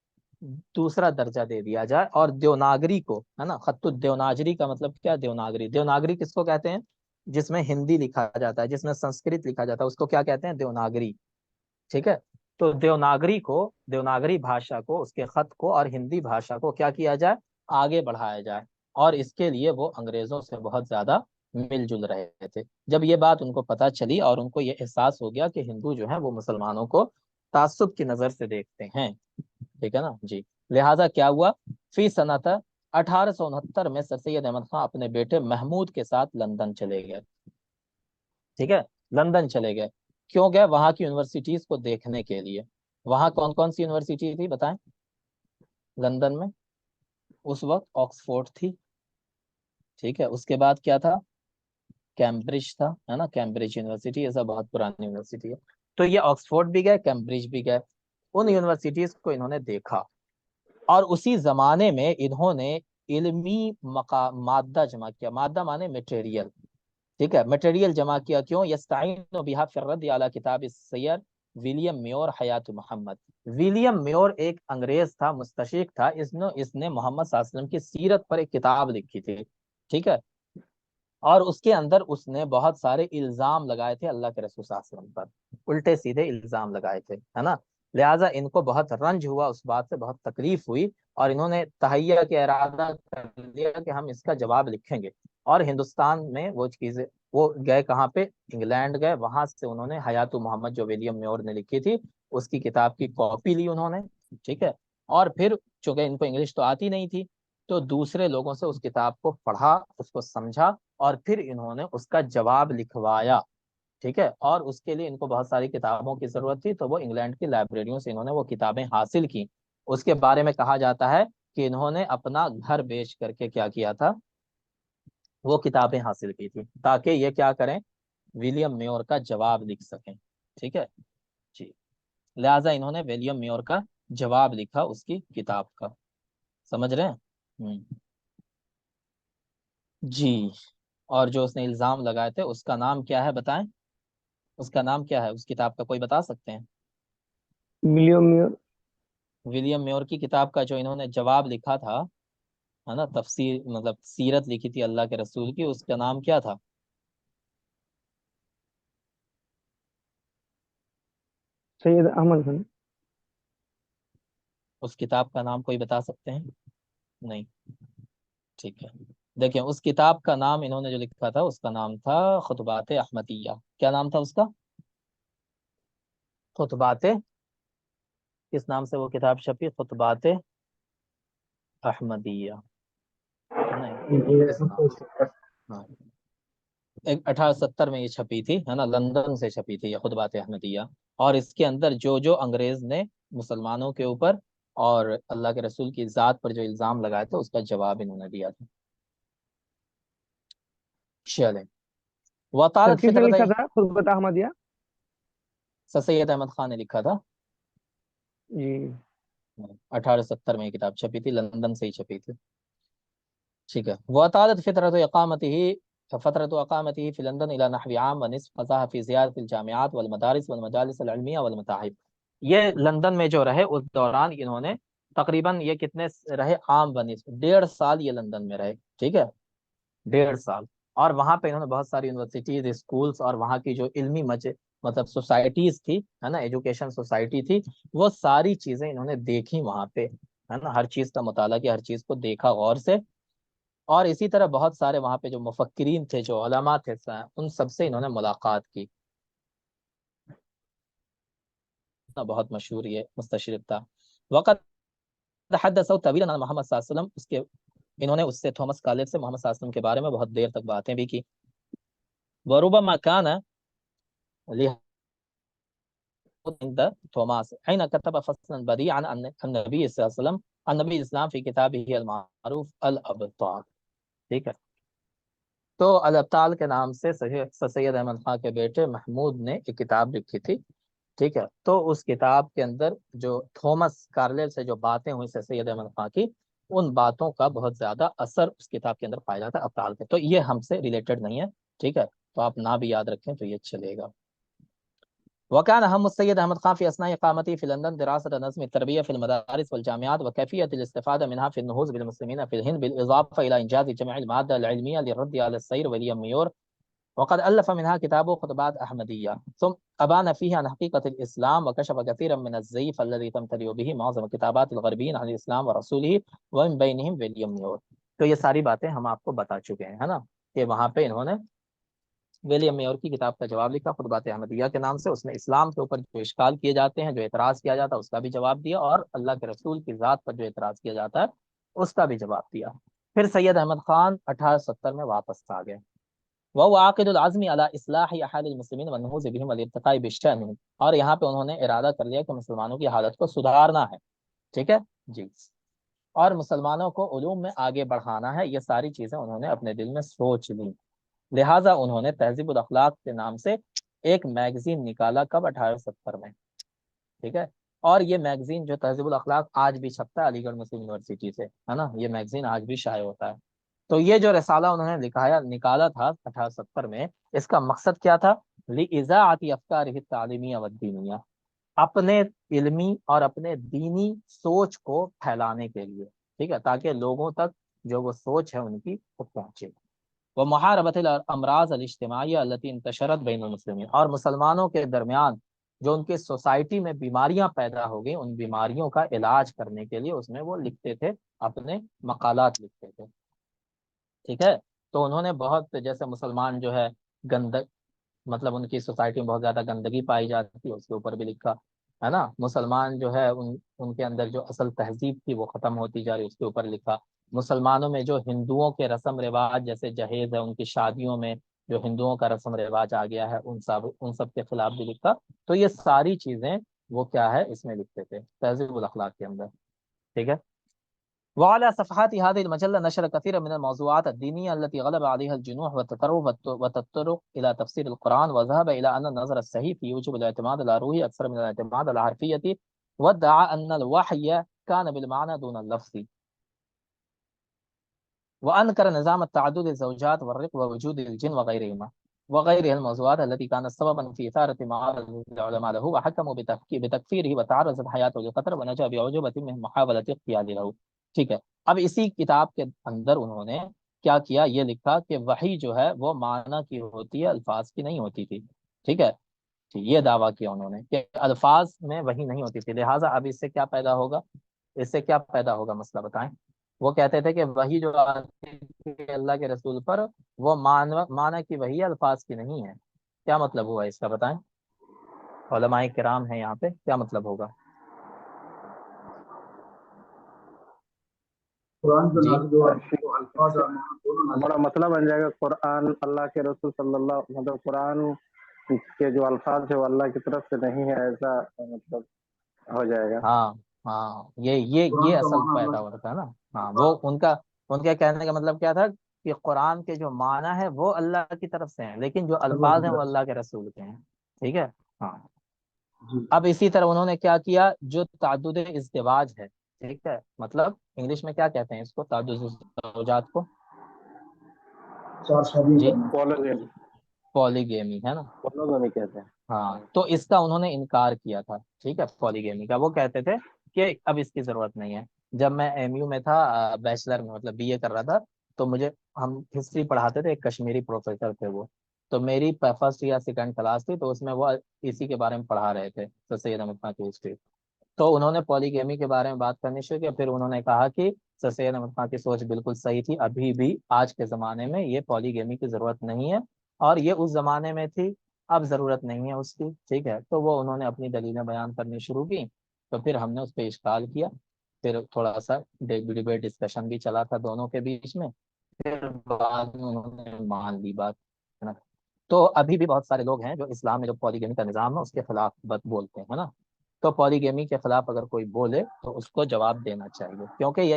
دوسرا درجہ دے دیا جائے، اور دیوناگری کو، ہے نا، خط الدیوناگری کا مطلب کیا؟ دیوناگری، دیوناگری کس کو کہتے ہیں؟ جس میں ہندی لکھا جاتا ہے، جس میں سنسکرت لکھا جاتا ہے، اس کو کیا کہتے ہیں؟ دیوناگری، ٹھیک ہے؟ تو دیوناگری کو، دیوناگری بھاشا کو، اس کے خط کو اور ہندی بھاشا کو کیا کیا جائے؟ آگے بڑھایا جائے، اور اس کے لیے وہ انگریزوں سے بہت زیادہ مل جل رہے تھے۔ جب یہ بات ان کو پتہ چلی اور ان کو یہ احساس ہو گیا کہ ہندو جو ہیں وہ مسلمانوں کو تعصب کی نظر سے دیکھتے ہیں، ٹھیک ہے نا جی، لہٰذا کیا ہوا، فی سنت 1869 میں سر سید احمد خان اپنے بیٹے محمود کے ساتھ لندن چلے گئے، ٹھیک ہے؟ لندن چلے گئے، کیوں گئے؟ وہاں کی یونیورسٹیز کو دیکھنے کے لیے۔ وہاں کون کون سی یونیورسٹی تھی بتائیں لندن میں؟ اس وقت آکسفورڈ تھی، ٹھیک ہے، اس کے بعد کیا تھا؟ کیمبرج تھا، ہے نا، کیمبرج یونیورسٹی، ایسا بہت پرانی یونیورسٹی ہے۔ تو یہ آکسفورڈ بھی گئے، کیمبرج بھی گئے، ان یونیورسٹیز کو انہوں نے دیکھا، اور اسی زمانے میں انہوں نے علمی مادہ جمع کیا، مادہ مانے میٹیریل، ٹھیک ہے، میٹیریل جمع کیا، کیوں؟ یستعین بہا فی الرد علی کتاب السیر ولیم میور حیات محمد۔ ولیم میور ایک انگریز تھا، مستشرق تھا، اس نے محمد صلی اللہ علیہ وسلم کی سیرت پر ایک کتاب لکھی تھی، ٹھیک ہے، اور اس کے اندر اس نے بہت سارے الزام لگائے تھے اللہ کے رسول صلی اللہ علیہ وسلم پر، الٹے سیدھے الزام لگائے تھے، ہے نا، لہٰذا ان کو بہت رنج ہوا اس بات سے، بہت تکلیف ہوئی، اور انہوں نے تہیہ کے ارادہ کر لیا کہ ہم اس کا جواب لکھیں گے، اور ہندوستان میں وہ چیزیں، وہ گئے کہاں پہ؟ انگلینڈ گئے، وہاں سے انہوں نے حیات محمد جو ولیم میور نے لکھی تھی اس کی کتاب کی کاپی لی انہوں نے، ٹھیک ہے، اور پھر چونکہ ان کو انگلش تو آتی نہیں تھی تو دوسرے لوگوں سے اس کتاب کو پڑھا، اس کو سمجھا، اور پھر انہوں نے اس کا جواب لکھوایا، ٹھیک ہے، اور اس کے لیے ان کو بہت ساری کتابوں کی ضرورت تھی، تو وہ انگلینڈ کی لائبریریوں سے انہوں نے وہ کتابیں حاصل کی۔ اس کے بارے میں کہا جاتا ہے کہ انہوں نے اپنا گھر بیچ کر کے کیا کیا تھا؟ وہ کتابیں حاصل کی تھی، تاکہ یہ کیا کریں؟ ولیم میور کا جواب لکھ سکیں، ٹھیک ہے جی، لہٰذا انہوں نے ولیم میور کا جواب لکھا اس کی کتاب کا، سمجھ رہے ہیں؟ جی، اور جو اس نے الزام لگائے تھے اس کا نام کیا ہے بتائیں؟ اس کا نام کیا ہے اس کتاب کا؟ کوئی بتا سکتے ہیں؟ ولیم میور ولیم میور کی کتاب کا جو انہوں نے جواب لکھا تھا، ہے نا، تفسیر مطلب سیرت لکھی تھی اللہ کے رسول کی، اس کا نام کیا تھا؟ سید احمد خان۔ اس کتاب کا نام کوئی بتا سکتے ہیں؟ نہیں، ٹھیک ہے، دیکھیں اس کتاب کا نام انہوں نے جو لکھا تھا اس کا نام تھا خطبات احمدیہ۔ کیا نام تھا اس کا؟ خطبات، کس نام سے وہ کتاب چھپی؟ خطبات احمدیہ، نہیں، یہ اس ایسا نام سوچ سے، سکتا ہے. ہاں، 1870 میں یہ چھپی تھی، ہے نا، لندن سے چھپی تھی یہ خطبات احمدیہ، اور اس کے اندر جو جو انگریز نے مسلمانوں کے اوپر اور اللہ کے رسول کی ذات پر جو الزام لگائے تھے اس کا جواب انہوں نے دیا تھا۔ چلیں، وطالت کس نے فطرت، لکھا تھا خطبۃ احمدیہ؟ سر سید احمد خان نے لکھا تھا، جی 1870 میں یہ کتاب چھپی تھی، لندن سے ہی چھپی تھی، ٹھیک ہے۔ وطالت فترة اقامته في لندن الى نحو عام ونصف، قضاها في زيارة الجامعات والمدارس والمجالس العلمية والمتاحف۔ یہ لندن میں جو رہے اس دوران انہوں نے تقریباً یہ کتنے رہے؟ عام ونصف، 1.5 سال یہ لندن میں رہے، ٹھیک ہے، 1.5 سال، اور وہاں پہ انہوں نے بہت ساری یونیورسٹیز، اسکولس، اور وہاں کی جو علمی مطلب سوسائٹیز تھی، ہے نا، ایجوکیشن سوسائٹی تھی، وہ ساری چیزیں انہوں نے دیکھی وہاں پہ، ہے نا، ہر چیز کا مطالعہ کیا، ہر چیز کو دیکھا غور سے، اور اسی طرح بہت سارے وہاں پہ جو مفکرین تھے، جو علماء تھے، ان سب سے انہوں نے ملاقات کی، بہت مشہور یہ مستشرق تھا۔ وقت حدثوا طویلا عن محمد صلی اللہ علیہ وسلم، اس کے انہوں نے اس سے، تھامس کالب سے، محمد صلی اللہ علیہ وسلم کے بارے میں بہت دیر تک باتیں بھی کی۔ وربما كان عند توماس حين كتب فصلا بديعا عن النبي صلی اللہ علیہ وسلم، النبی اسلام فی کتابه المعروف الابطال، ٹھیک ہے، تو الابطال کے نام سے سید احمد خان کے بیٹے محمود نے ایک کتاب لکھی تھی، ٹھیک ہے، تو اس کتاب کے اندر جو تھامس کارلیل سے جو باتیں ہوئی سید احمد خان کی، ان باتوں کا بہت زیادہ اثر اس کتاب کے اندر پایا جاتا ہے ابطال کے، تو یہ ہم سے ریلیٹڈ نہیں ہے، ٹھیک ہے، تو آپ نہ بھی یاد رکھیں تو یہ چلے گا۔ وكان هم السيد أحمد خان في أثناء إقامته في لندن دراسة نظم التربية في المدارس والجامعات وكيفية الاستفادة منها في النهوض بالمسلمين في الهند، بالإضافة إلى إنجاز جميع المادة العلمية للرد على السير ويليام ميور، وقد ألف منها كتابه خطبات أحمدية، ثم أبان فيه عن حقيقة الإسلام وكشف كثيرا من الزيف الذي تمتلئ به معظم كتابات الغربيين عن الإسلام ورسوله ومن بينهم ويليام ميور. تو یہ ساری باتیں ہم آپ کو بتا چکے ہیں، ہے نا، کہ وہاں پہ انہوں نے ویلیم میور کی کتاب کا جواب لکھا خطبات احمدیہ کے نام سے، اس میں اسلام کے اوپر جو اشکال کیے جاتے ہیں، جو اعتراض کیا جاتا ہے، اس کا بھی جواب دیا، اور اللہ کے رسول کی ذات پر جو اعتراض کیا جاتا ہے اس کا بھی جواب دیا۔ پھر سید احمد خان 1870 میں واپس آ گئے۔ وہ عاقد العزم علی اصلاح حال المسلمین والنہوض بہم والارتقاء بشأنهم، اور یہاں پہ انہوں نے ارادہ کر لیا کہ مسلمانوں کی حالت کو سدھارنا ہے، ٹھیک ہے جی، اور مسلمانوں کو علوم میں آگے بڑھانا ہے، یہ ساری چیزیں انہوں نے اپنے دل میں سوچ لی۔ لہٰذا انہوں نے تہذیب الاخلاق کے نام سے ایک میگزین نکالا، کب؟ 1870 میں، ٹھیک ہے، اور یہ میگزین جو تہذیب الاخلاق آج بھی چھپتا ہے علی گڑھ مسلم یونیورسٹی سے، ہے نا، یہ میگزین آج بھی شائع ہوتا ہے۔ تو یہ جو رسالہ انہوں نے نکالا تھا 1870 میں، اس کا مقصد کیا تھا؟ لِإِذَاعَةِ أَفْكَارِهِ التَّعْلِيمِيَّةِ وَالدِّينِيَّةِ، اپنے علمی اور اپنے دینی سوچ کو پھیلانے کے لیے، ٹھیک ہے، تاکہ لوگوں تک جو وہ سوچ ہے ان کی وہ پہنچے۔ ومحاربۃ الامراض الاجتماعیہ التي انتشرت بین المسلمین، اور مسلمانوں کے درمیان جو ان کے سوسائٹی میں بیماریاں پیدا ہو گئی، ان بیماریوں کا علاج کرنے کے لیے اس میں وہ لکھتے تھے، اپنے مقالات لکھتے تھے، ٹھیک ہے۔ تو انہوں نے بہت، جیسے مسلمان جو ہے مطلب ان کی سوسائٹی میں بہت زیادہ گندگی پائی جاتی ہے، اس کے اوپر بھی لکھا، ہے نا، مسلمان جو ہے ان کے اندر جو اصل تہذیب تھی وہ ختم ہوتی جا رہی، اس کے اوپر لکھا۔ مسلمانوں میں جو ہندوؤں کے رسم رواج جیسے جہیز ہے، ان کی شادیوں میں جو ہندوؤں کا رسم رواج آ گیا ہے، ان سب کے خلاف بھی لکھا۔ تو یہ ساری چیزیں وہ کیا ہے اس میں لکھتے تھے تہذیب الاخلاق کے اندر، ٹھیک ہے۔ وعلى صفحات هذه المجلة نشر كثيرا من الموضوعات الدينية التي غلب عليها الجنوح والتطرق إلى تفسير القرآن، وذهب إلى أن النظر الصحيح يوجب الاعتماد على الروحي أكثر من الاعتماد على الحرفية، وادعى أن الوحي كان بالمعنى دون اللفظ، وأنكر نظام التعدد الزوجات والرق ووجود الجن وغيرها الموضوعات التي كانت سببا في إثارة معارضة العلماء له، وحكموا بتكفيره، وتعرضت حياته للخطر، ونجا بعجوبة من محاولة اغتيال له، ٹھیک ہے۔ اب اسی کتاب کے اندر انہوں نے کیا کیا، یہ لکھا کہ وحی جو ہے وہ معنی کی ہوتی ہے، الفاظ کی نہیں ہوتی تھی، ٹھیک ہے، یہ دعویٰ کیا انہوں نے کہ الفاظ میں وحی نہیں ہوتی تھی۔ لہٰذا اب اس سے کیا پیدا ہوگا، اس سے کیا پیدا ہوگا مسئلہ بتائیں۔ وہ کہتے تھے کہ وحی جو آتی ہے اللہ کے رسول پر وہ معنی کی وحی ہے، الفاظ کی نہیں ہے۔ کیا مطلب ہوا اس کا بتائیں، علماء کرام ہیں یہاں پہ، کیا مطلب ہوگا؟ قرآن جو جی نازل ہوا تو الفاظ اور معنی دونوں نازل بڑا مسئلہ بن جائے گا، قرآن اللہ کے رسول صلی اللہ، مطلب قرآن کے جو الفاظ ہے وہ اللہ کی طرف سے نہیں ہے، ایسا مطلب ہو جائے گا۔ ہاں ہاں، یہ قرآن کا اصل معنی پیدا اللہ ہوتا ہے نا، ہاں، وہ ان کا کہنے کا مطلب کیا تھا کہ قرآن کے جو معنی ہے وہ اللہ کی طرف سے ہیں، لیکن جو اللہ الفاظ کی ہیں وہ طرف سے۔ اللہ کے رسول کے ہیں، ٹھیک ہے، ہاں۔ جی اب اسی طرح انہوں نے کیا کیا، جو تعدد ازدواج ہے، ٹھیک ہے، مطلب انگلش میں کیا کہتے ہیں اس کو، تعدد الزوجات کو، چار شادیاں جی، کرنا۔ پولیگیمی، ہے نا، پولوگمی کہتے ہیں۔ ہاں، تو اس کا انہوں نے انکار کیا تھا، ٹھیک ہے، پولیگیمی کا۔ وہ کہتے تھے کہ اب اس کی ضرورت نہیں ہے۔ جب میں ایم یو میں تھا، بیچلر میں، مطلب بی اے کر رہا تھا، تو ہم ہسٹری پڑھاتے تھے، ایک کشمیری پروفیسر تھے وہ، تو میری فرسٹ یا سیکنڈ کلاس تھی، تو اس میں وہ اسی کے بارے میں پڑھا رہے تھے، سر سید احمد خان کی ہسٹری۔ تو انہوں نے پولیگیمی کے بارے میں بات کرنی شروع کی، پھر انہوں نے کہا کہ سر سید احمد خان کی سوچ بالکل صحیح تھی، ابھی بھی آج کے زمانے میں یہ پولیگیمی کی ضرورت نہیں ہے، اور یہ اس زمانے میں تھی، اب ضرورت نہیں ہے اس کی، ٹھیک ہے۔ تو وہ انہوں نے اپنی دلیلیں بیان کرنی شروع کی، تو پھر ہم نے اس پہ اشکال کیا، پھر تھوڑا سا ڈیبیٹ ڈسکشن بھی چلا تھا دونوں کے بیچ میں، پھر بعد میں انہوں نے مان لی بات، ہے نا۔ تو ابھی بھی بہت سارے لوگ ہیں جو اسلام میں جو پولیگیمی کا نظام ہے اس کے خلاف بولتے ہیں، ہے نا۔ تو پولیگیمی کے خلاف اگر کوئی بولے تو اس کو جواب دینا چاہیے، کیونکہ یہ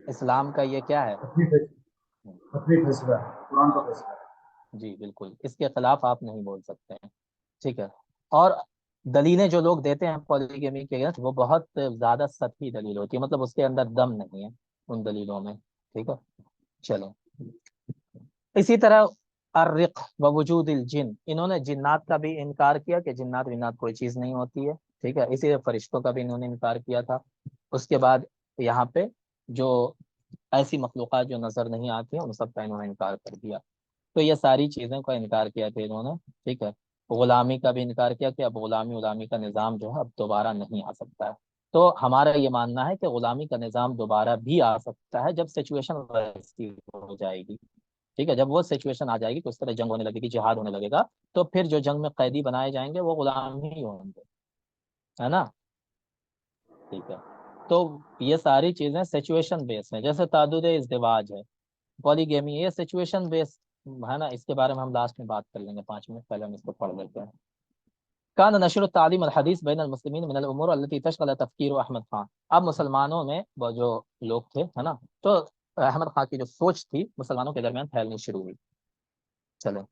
اسلام کا یہ کیا ہے، اپنی فیصلہ ہے، قرآن کا فیصلہ ہے۔ جی بالکل، اس کے خلاف آپ نہیں بول سکتے ہیں، ٹھیک ہے۔ اور دلیلیں جو لوگ دیتے ہیں پولیگیمی کے اگینسٹ، وہ بہت زیادہ سطحی دلیل ہوتی ہے، مطلب اس کے اندر دم نہیں ہے ان دلیلوں میں، ٹھیک ہے۔ چلو، اسی طرح الرق ووجود الجن، انہوں نے جنات کا بھی انکار کیا کہ جنات ونات کوئی چیز نہیں ہوتی ہے، ٹھیک ہے، اسی لیے فرشتوں کا بھی انہوں نے انکار کیا تھا۔ اس کے بعد یہاں پہ جو ایسی مخلوقات جو نظر نہیں آتی ہیں ان سب کا انہوں نے انکار کر دیا۔ تو یہ ساری چیزوں کا انکار کیا تھا انہوں نے، ٹھیک ہے۔ غلامی کا بھی انکار کیا کہ اب غلامی کا نظام جو ہے اب دوبارہ نہیں آ سکتا ہے۔ تو ہمارا یہ ماننا ہے کہ غلامی کا نظام دوبارہ بھی آ سکتا ہے جب سچویشن ویسی ہو جائے گی، ٹھیک ہے، جب وہ سچویشن آ جائے گی کہ اس طرح جنگ ہونے لگے گی، جہاد ہونے لگے گا، تو پھر جو جنگ میں قیدی بنائے جائیں گے وہ غلام ہی ہوں گے، ہے نا، ٹھیک ہے۔ تو یہ ساری چیزیں سچویشن بیس ہیں، جیسے تعدد ازدواج ہے، پولیگیمی، یہ سچویشن بیس ہے نا، اس کے بارے میں ہم لاسٹ میں بات کر لیں گے، 5 منٹ پہلے ہم اس کو پڑھ لیتے ہیں۔ کان نشر التعلیم الحدیث بین المسلمین من الامور التي تشغل تفکیر احمد خان، اب مسلمانوں میں وہ جو لوگ تھے، ہے نا، تو احمد خان کی جو سوچ تھی مسلمانوں کے درمیان پھیلنی شروع ہوئی۔ چلیں،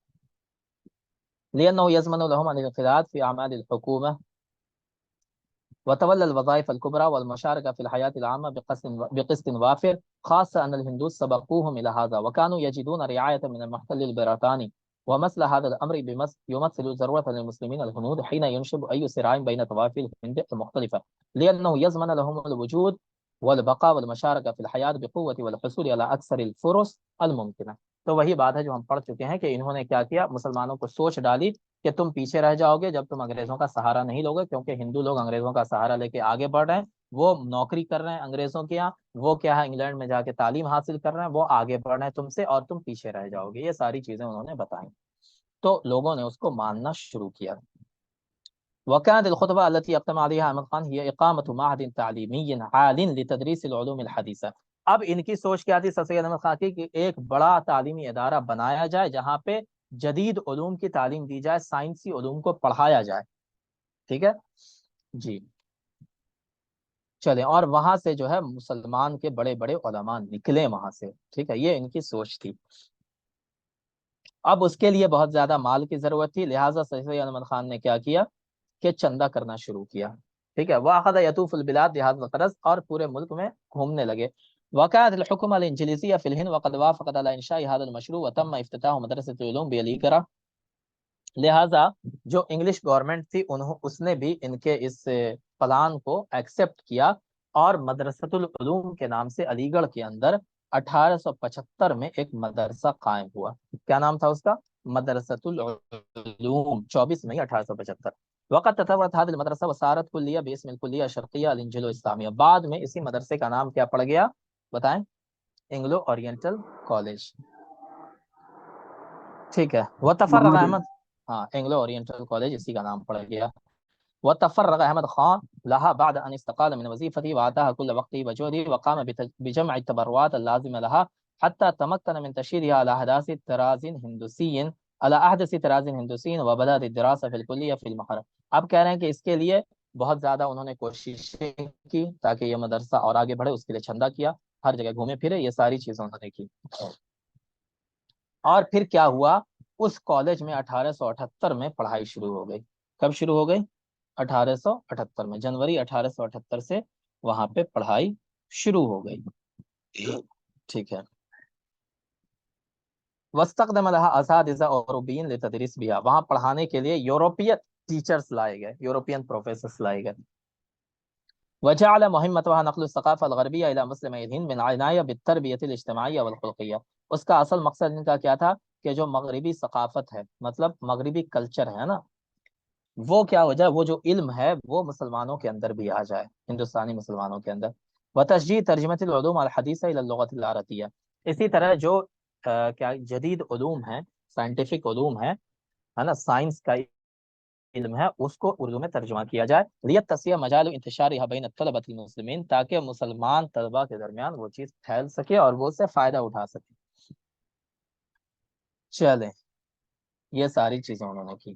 لأنه يزمن لهم الانخراط في أعمال الحكومة وتولى الوظائف الكبرى والمشاركة في الحياة العامة بقسط وافر، خاصة أن الهندوس سبقوهم إلى هذا وكانوا يجدون رعاية من المحتل البريطاني، ومثل هذا الأمر يمثل ضرورة للمسلمين الهنود حين ينشب أي صراع بين طوائف الهند المختلفة، لأنه يزمن لهم الوجود والبقاء والمشاركة في الحياة بقوة والحصول على أكثر الفرص الممكنة۔ تو وہی بات ہے جو ہم پڑھ چکے ہیں کہ انہوں نے کیا کیا، مسلمانوں کو سوچ ڈالی کہ تم پیچھے رہ جاؤ گے جب تم انگریزوں کا سہارا نہیں لوگے، کیونکہ ہندو لوگ انگریزوں کا سہارا لے کے آگے بڑھ رہے ہیں، وہ نوکری کر رہے ہیں انگریزوں کے یہاں، وہ کیا ہے انگلینڈ میں جا کے تعلیم حاصل کر رہے ہیں، وہ آگے بڑھ رہے ہیں تم سے اور تم پیچھے رہ جاؤ گے، یہ ساری چیزیں انہوں نے بتائیں، تو لوگوں نے اس کو ماننا شروع کیا۔ وكانت الخطبة التي اقتم عليها احمد خان هي إقامة معهد تعلیمی عال لتدریس العلوم الحدیثہ۔ اب ان کی سوچ کیا تھی سید احمد خان کی، کہ ایک بڑا تعلیمی ادارہ بنایا جائے جہاں پہ جدید علوم کی تعلیم دی جائے، سائنسی علوم کو پڑھایا جائے، ٹھیک ہے جی، چلیں، اور وہاں سے جو ہے مسلمان کے بڑے بڑے علماء نکلے وہاں سے، ٹھیک ہے، یہ ان کی سوچ تھی۔ اب اس کے لیے بہت زیادہ مال کی ضرورت تھی، لہٰذا سید احمد خان نے کیا کیا کہ چندہ کرنا شروع کیا، ٹھیک ہے، وَأَخَذَ يَطُوفُ الْبِلَادِ بِهَذَا الْغَرَض، اور پورے ملک میں گھومنے لگے۔ وَكَانَتِ الْحُكُومَةُ الْإِنْجِلِيزِيَّةُ فِي الْهِنْدِ وَقَدْ وَافَقَتْ عَلَى إِنْشَاءِ هَذَا الْمَشْرُوعِ وَتَمَّ افتتاح مدرسة العلوم بِأَلِيكَرَةَ، لہٰذا جو انگلش گورنمنٹ تھی اس نے بھی ان کے اس پلان کو ایکسپٹ کیا، اور مدرسۃ العلوم کے نام سے علی گڑھ کے اندر 1875 میں ایک مدرسہ قائم ہوا۔ کیا نام تھا اس کا؟ مدرسۃ العلوم، 24 مئی 1875۔ وقت تطورت هذه المدرسة وصارت كلية باسم الكلية الشرقية الانجلو اسلامیہ، بعد میں اسی مدرسے کا نام کیا پڑ گیا بتائیں؟ انگلو اورینٹل کالج، ٹھیک ہے۔ وتفرغ احمد، ہاں انگلو اورینٹل کالج اسی کا نام پڑ گیا۔ وتفرغ احمد خان لها بعد ان استقال من وظيفته وآتاها كل وقته وجهده وقام بجمع التبرعات اللازمة لها حتى تمكن من تشييدها على احداث طراز هندوسي وبدأت الدراسة في الكلية في المحرم۔ اب کہہ رہے ہیں کہ اس کے لیے بہت زیادہ انہوں نے کوششیں کی تاکہ یہ مدرسہ اور آگے بڑھے، اس کے لیے چندہ کیا، ہر جگہ گھومے پھرے، یہ ساری چیزیں انہوں نے کی۔ اور پھر کیا ہوا، اس کالج میں 1878 میں پڑھائی شروع ہو گئی۔ کب شروع ہو گئی؟ 1878 میں، جنوری 1878 سے وہاں پہ پڑھائی شروع ہو گئی، ٹھیک ہے۔ واستخدم لها اساتذہ اوروبیین لتدریس بها، وہاں پڑھانے کے لیے یوروپین ٹیچرز لائے گئے، یوروپین پروفیسرز لائے گئے۔ وجعل مهمتها نقل الثقافة الغربية إلى مسلمي الهند من عناية بالتربية الاجتماعية والخلقية، اس کا اصل مقصد ان کا کیا تھا کہ جو مغربی ثقافت ہے، مطلب مغربی کلچر ہے نا، وہ کیا ہو جائے، وہ جو علم ہے وہ مسلمانوں کے اندر بھی آ جائے، ہندوستانی مسلمانوں کے اندر۔ وتشجيع ترجمة العلوم الحديثة إلى اللغة العربية، اسی طرح جو کیا جدید علوم ہیں، سائنٹیفک علوم ہے نا، سائنس کا علم ہے، اس کو اردو میں ترجمہ کیا جائے، لیتسع مجال انتشارها بین الطلبة المسلمین، تاکہ مسلمان طلبہ کے درمیان وہ چیز پھیل سکے اور وہ اس سے فائدہ اٹھا سکے۔ چلیں، یہ ساری چیزیں انہوں نے کی۔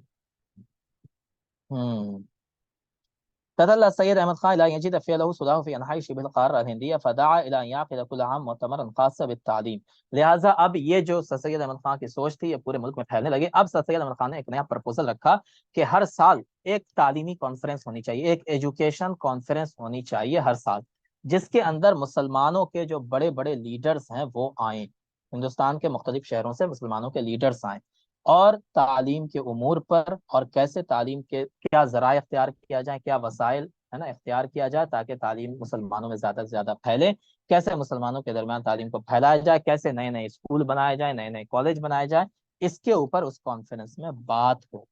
تدلى السيد احمد خان الى ان يجد فعله صداه في انحاء شبه القاره الهنديه، فدعا الى ان يعقد كل عام مؤتمرا خاصا بالتعليم، لہذا اب یہ جو سید احمد خان کی سوچ تھی یہ پورے ملک میں پھیلنے لگی۔ اب سید احمد خان نے ایک نیا پرپوزل رکھا کہ ہر سال ایک تعلیمی کانفرنس ہونی چاہیے، ایک ایجوکیشن کانفرنس ہونی چاہیے ہر سال، جس کے اندر مسلمانوں کے جو بڑے بڑے لیڈرز ہیں وہ آئیں، ہندوستان کے مختلف شہروں سے مسلمانوں کے لیڈرز آئیں، اور تعلیم کے امور پر، اور کیسے تعلیم کے کیا ذرائع اختیار کیا جائے، کیا وسائل ہے نا اختیار کیا جائے تاکہ تعلیم مسلمانوں میں زیادہ سے زیادہ پھیلے، کیسے مسلمانوں کے درمیان تعلیم کو پھیلایا جائے، کیسے نئے نئے اسکول بنائے جائیں، نئے نئے کالج بنائے جائیں، اس کے اوپر اس کانفرنس میں بات ہو.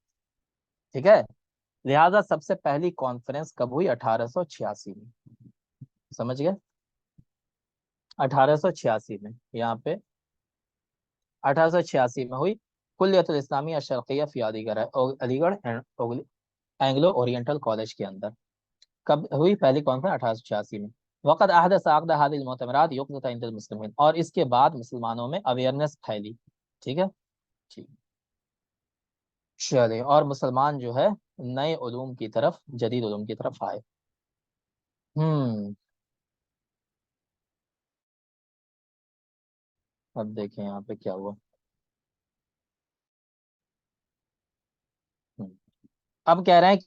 ٹھیک ہے. لہذا سب سے پہلی کانفرنس کب ہوئی؟ 1886 میں. سمجھ گئے؟ 1886 میں یہاں پہ 1886 میں ہوئی کلیت الاسلامیہ الشرقیہ فی علی گڑھ اینگلو اورینٹل کالج کے اندر. کب ہوئی پہلی کانفرنس؟ 1886 میں. وقت احدث عقد هذه المؤتمرات یقظۃ عند المسلمین، اور اس کے بعد مسلمانوں میں اویئرنیس پھیلی. ٹھیک ہے. ٹھیک. چلے، اور مسلمان جو ہے نئے علوم کی طرف، جدید علوم کی طرف آئے. اب دیکھیں یہاں پہ کیا ہوا. اب کہہ رہے ہیں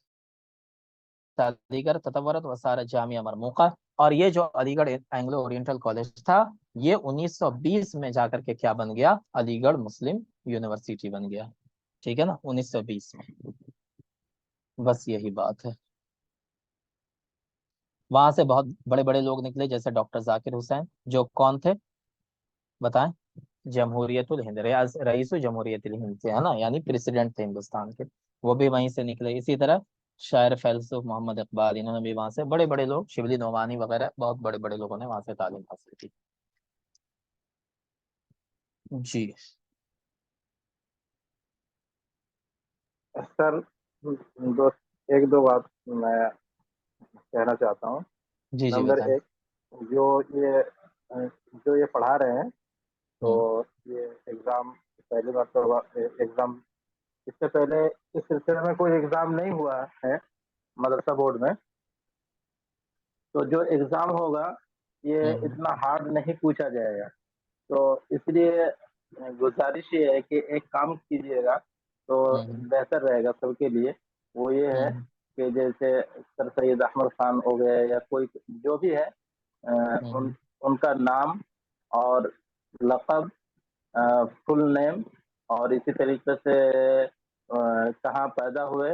علی گڑھ تطورت وسارہ جامعہ مرموقہ، اور یہ جو علی گڑھ اینگلو اورینٹل کالج تھا یہ 1920 میں جا کر کے کیا بن گیا؟ علی گڑھ مسلم یونیورسٹی بن گیا. ٹھیک ہے نا، 1920 میں. بس یہی بات ہے. وہاں سے بہت بڑے بڑے لوگ نکلے، جیسے ڈاکٹر ذاکر حسین، جو کون تھے بتائیں؟ جمہوریت الہند، رئیس جمہوریت الہند سے، ہے نا، یعنی پریسیڈنٹ تھے ہندوستان کے، وہ بھی وہیں سے نکلے. اسی طرح شاعر فیلسوف محمد اقبال، انہوں نے بھی وہاں سے، بڑے بڑے لوگ، شبلی نعمانی وغیرہ، بہت بڑے بڑے لوگوں نے وہاں سے تعلیم حاصل کی. جی سر ایک دو بات میں کہنا چاہتا ہوں. جی جی نمبر بتائیں. ایک، جو یہ پڑھا رہے ہیں تو یہ ایگزام، پہلی بات تو ایگزام، اس سے پہلے اس سلسلے میں کوئی ایگزام نہیں ہوا ہے مدرسہ بورڈ میں. تو جو ایگزام ہوگا یہ اتنا ہارڈ نہیں پوچھا جائے گا. تو اس لیے گزارش یہ ہے کہ ایک کام کیجیے گا تو بہتر رہے گا سب کے لیے. وہ یہ ہے کہ جیسے سر سید احمد خان ہو گئے یا کوئی جو بھی ہے، ان کا نام اور لقب، فل نیم، اور اسی طریقے سے کہاں پیدا ہوئے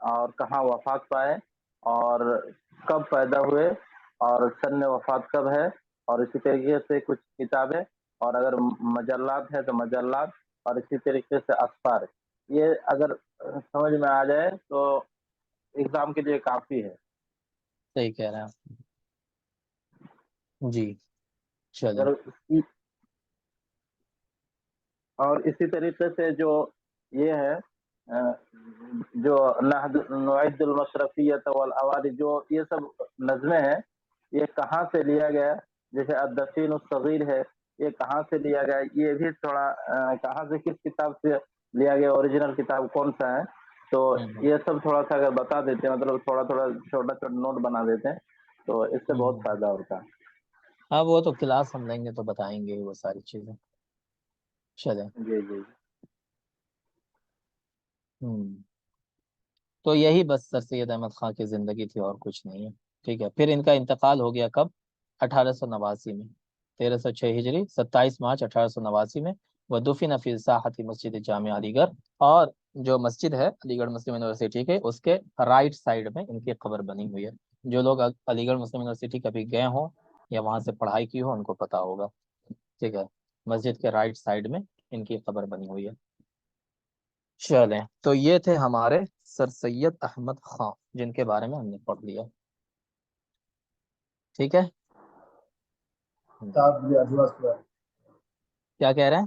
اور کہاں وفات پائے اور کب پیدا ہوئے اور سن وفات کب ہے، اور اسی طریقے سے کچھ کتابیں، اور اگر مجلات ہے تو مجلات، اور اسی طریقے سے اسفار. یہ اگر سمجھ میں آ جائے تو ایگزام کے لیے کافی ہے. صحیح کہہ رہے ہیں. جی چلیں. اگر اور اسی طریقے سے جو یہ ہے جو نعید المشرفیت والاوادی، جو یہ سب نظمیں ہیں، یہ کہاں سے لیا گیا؟ جیسے الدفین الصغیر ہے، یہ کہاں سے لیا گیا؟ یہ بھی تھوڑا کہاں سے، کس کتاب سے لیا گیا، اوریجنل کتاب کون سا ہے؟ تو یہ سب تھوڑا سا اگر بتا دیتے ہیں، مطلب تھوڑا تھوڑا چھوٹا چھوٹا نوٹ بنا دیتے ہیں تو اس سے بہت فائدہ ہوتا ہے. ہاں وہ تو کلاس ہم لیں گے تو بتائیں گے وہ ساری چیزیں. چلیں. جی جی. تو یہی بس سر سید احمد خان کی زندگی تھی، اور کچھ نہیں ہے. ٹھیک ہے. پھر ان کا انتقال ہو گیا کب؟ 1889 میں. 1306 ہجری، 27 مارچ 1889 میں. وہ دفن فی ساحت مسجد جامع علی گڑھ، اور جو مسجد ہے علی گڑھ مسلم یونیورسٹی کے، اس کے رائٹ سائڈ میں ان کی قبر بنی ہوئی ہے. جو لوگ علی گڑھ مسلم یونیورسٹی کبھی گئے ہوں یا وہاں سے پڑھائی کی ہو ان کو پتا ہوگا. ٹھیک ہے. مسجد کے رائٹ سائڈ میں ان کی قبر بنی ہوئی ہے. چلیں، تو یہ تھے ہمارے سر سید احمد خان جن کے بارے میں ہم نے پڑھ لیا. ٹھیک ہے. کیا کہہ رہے ہیں؟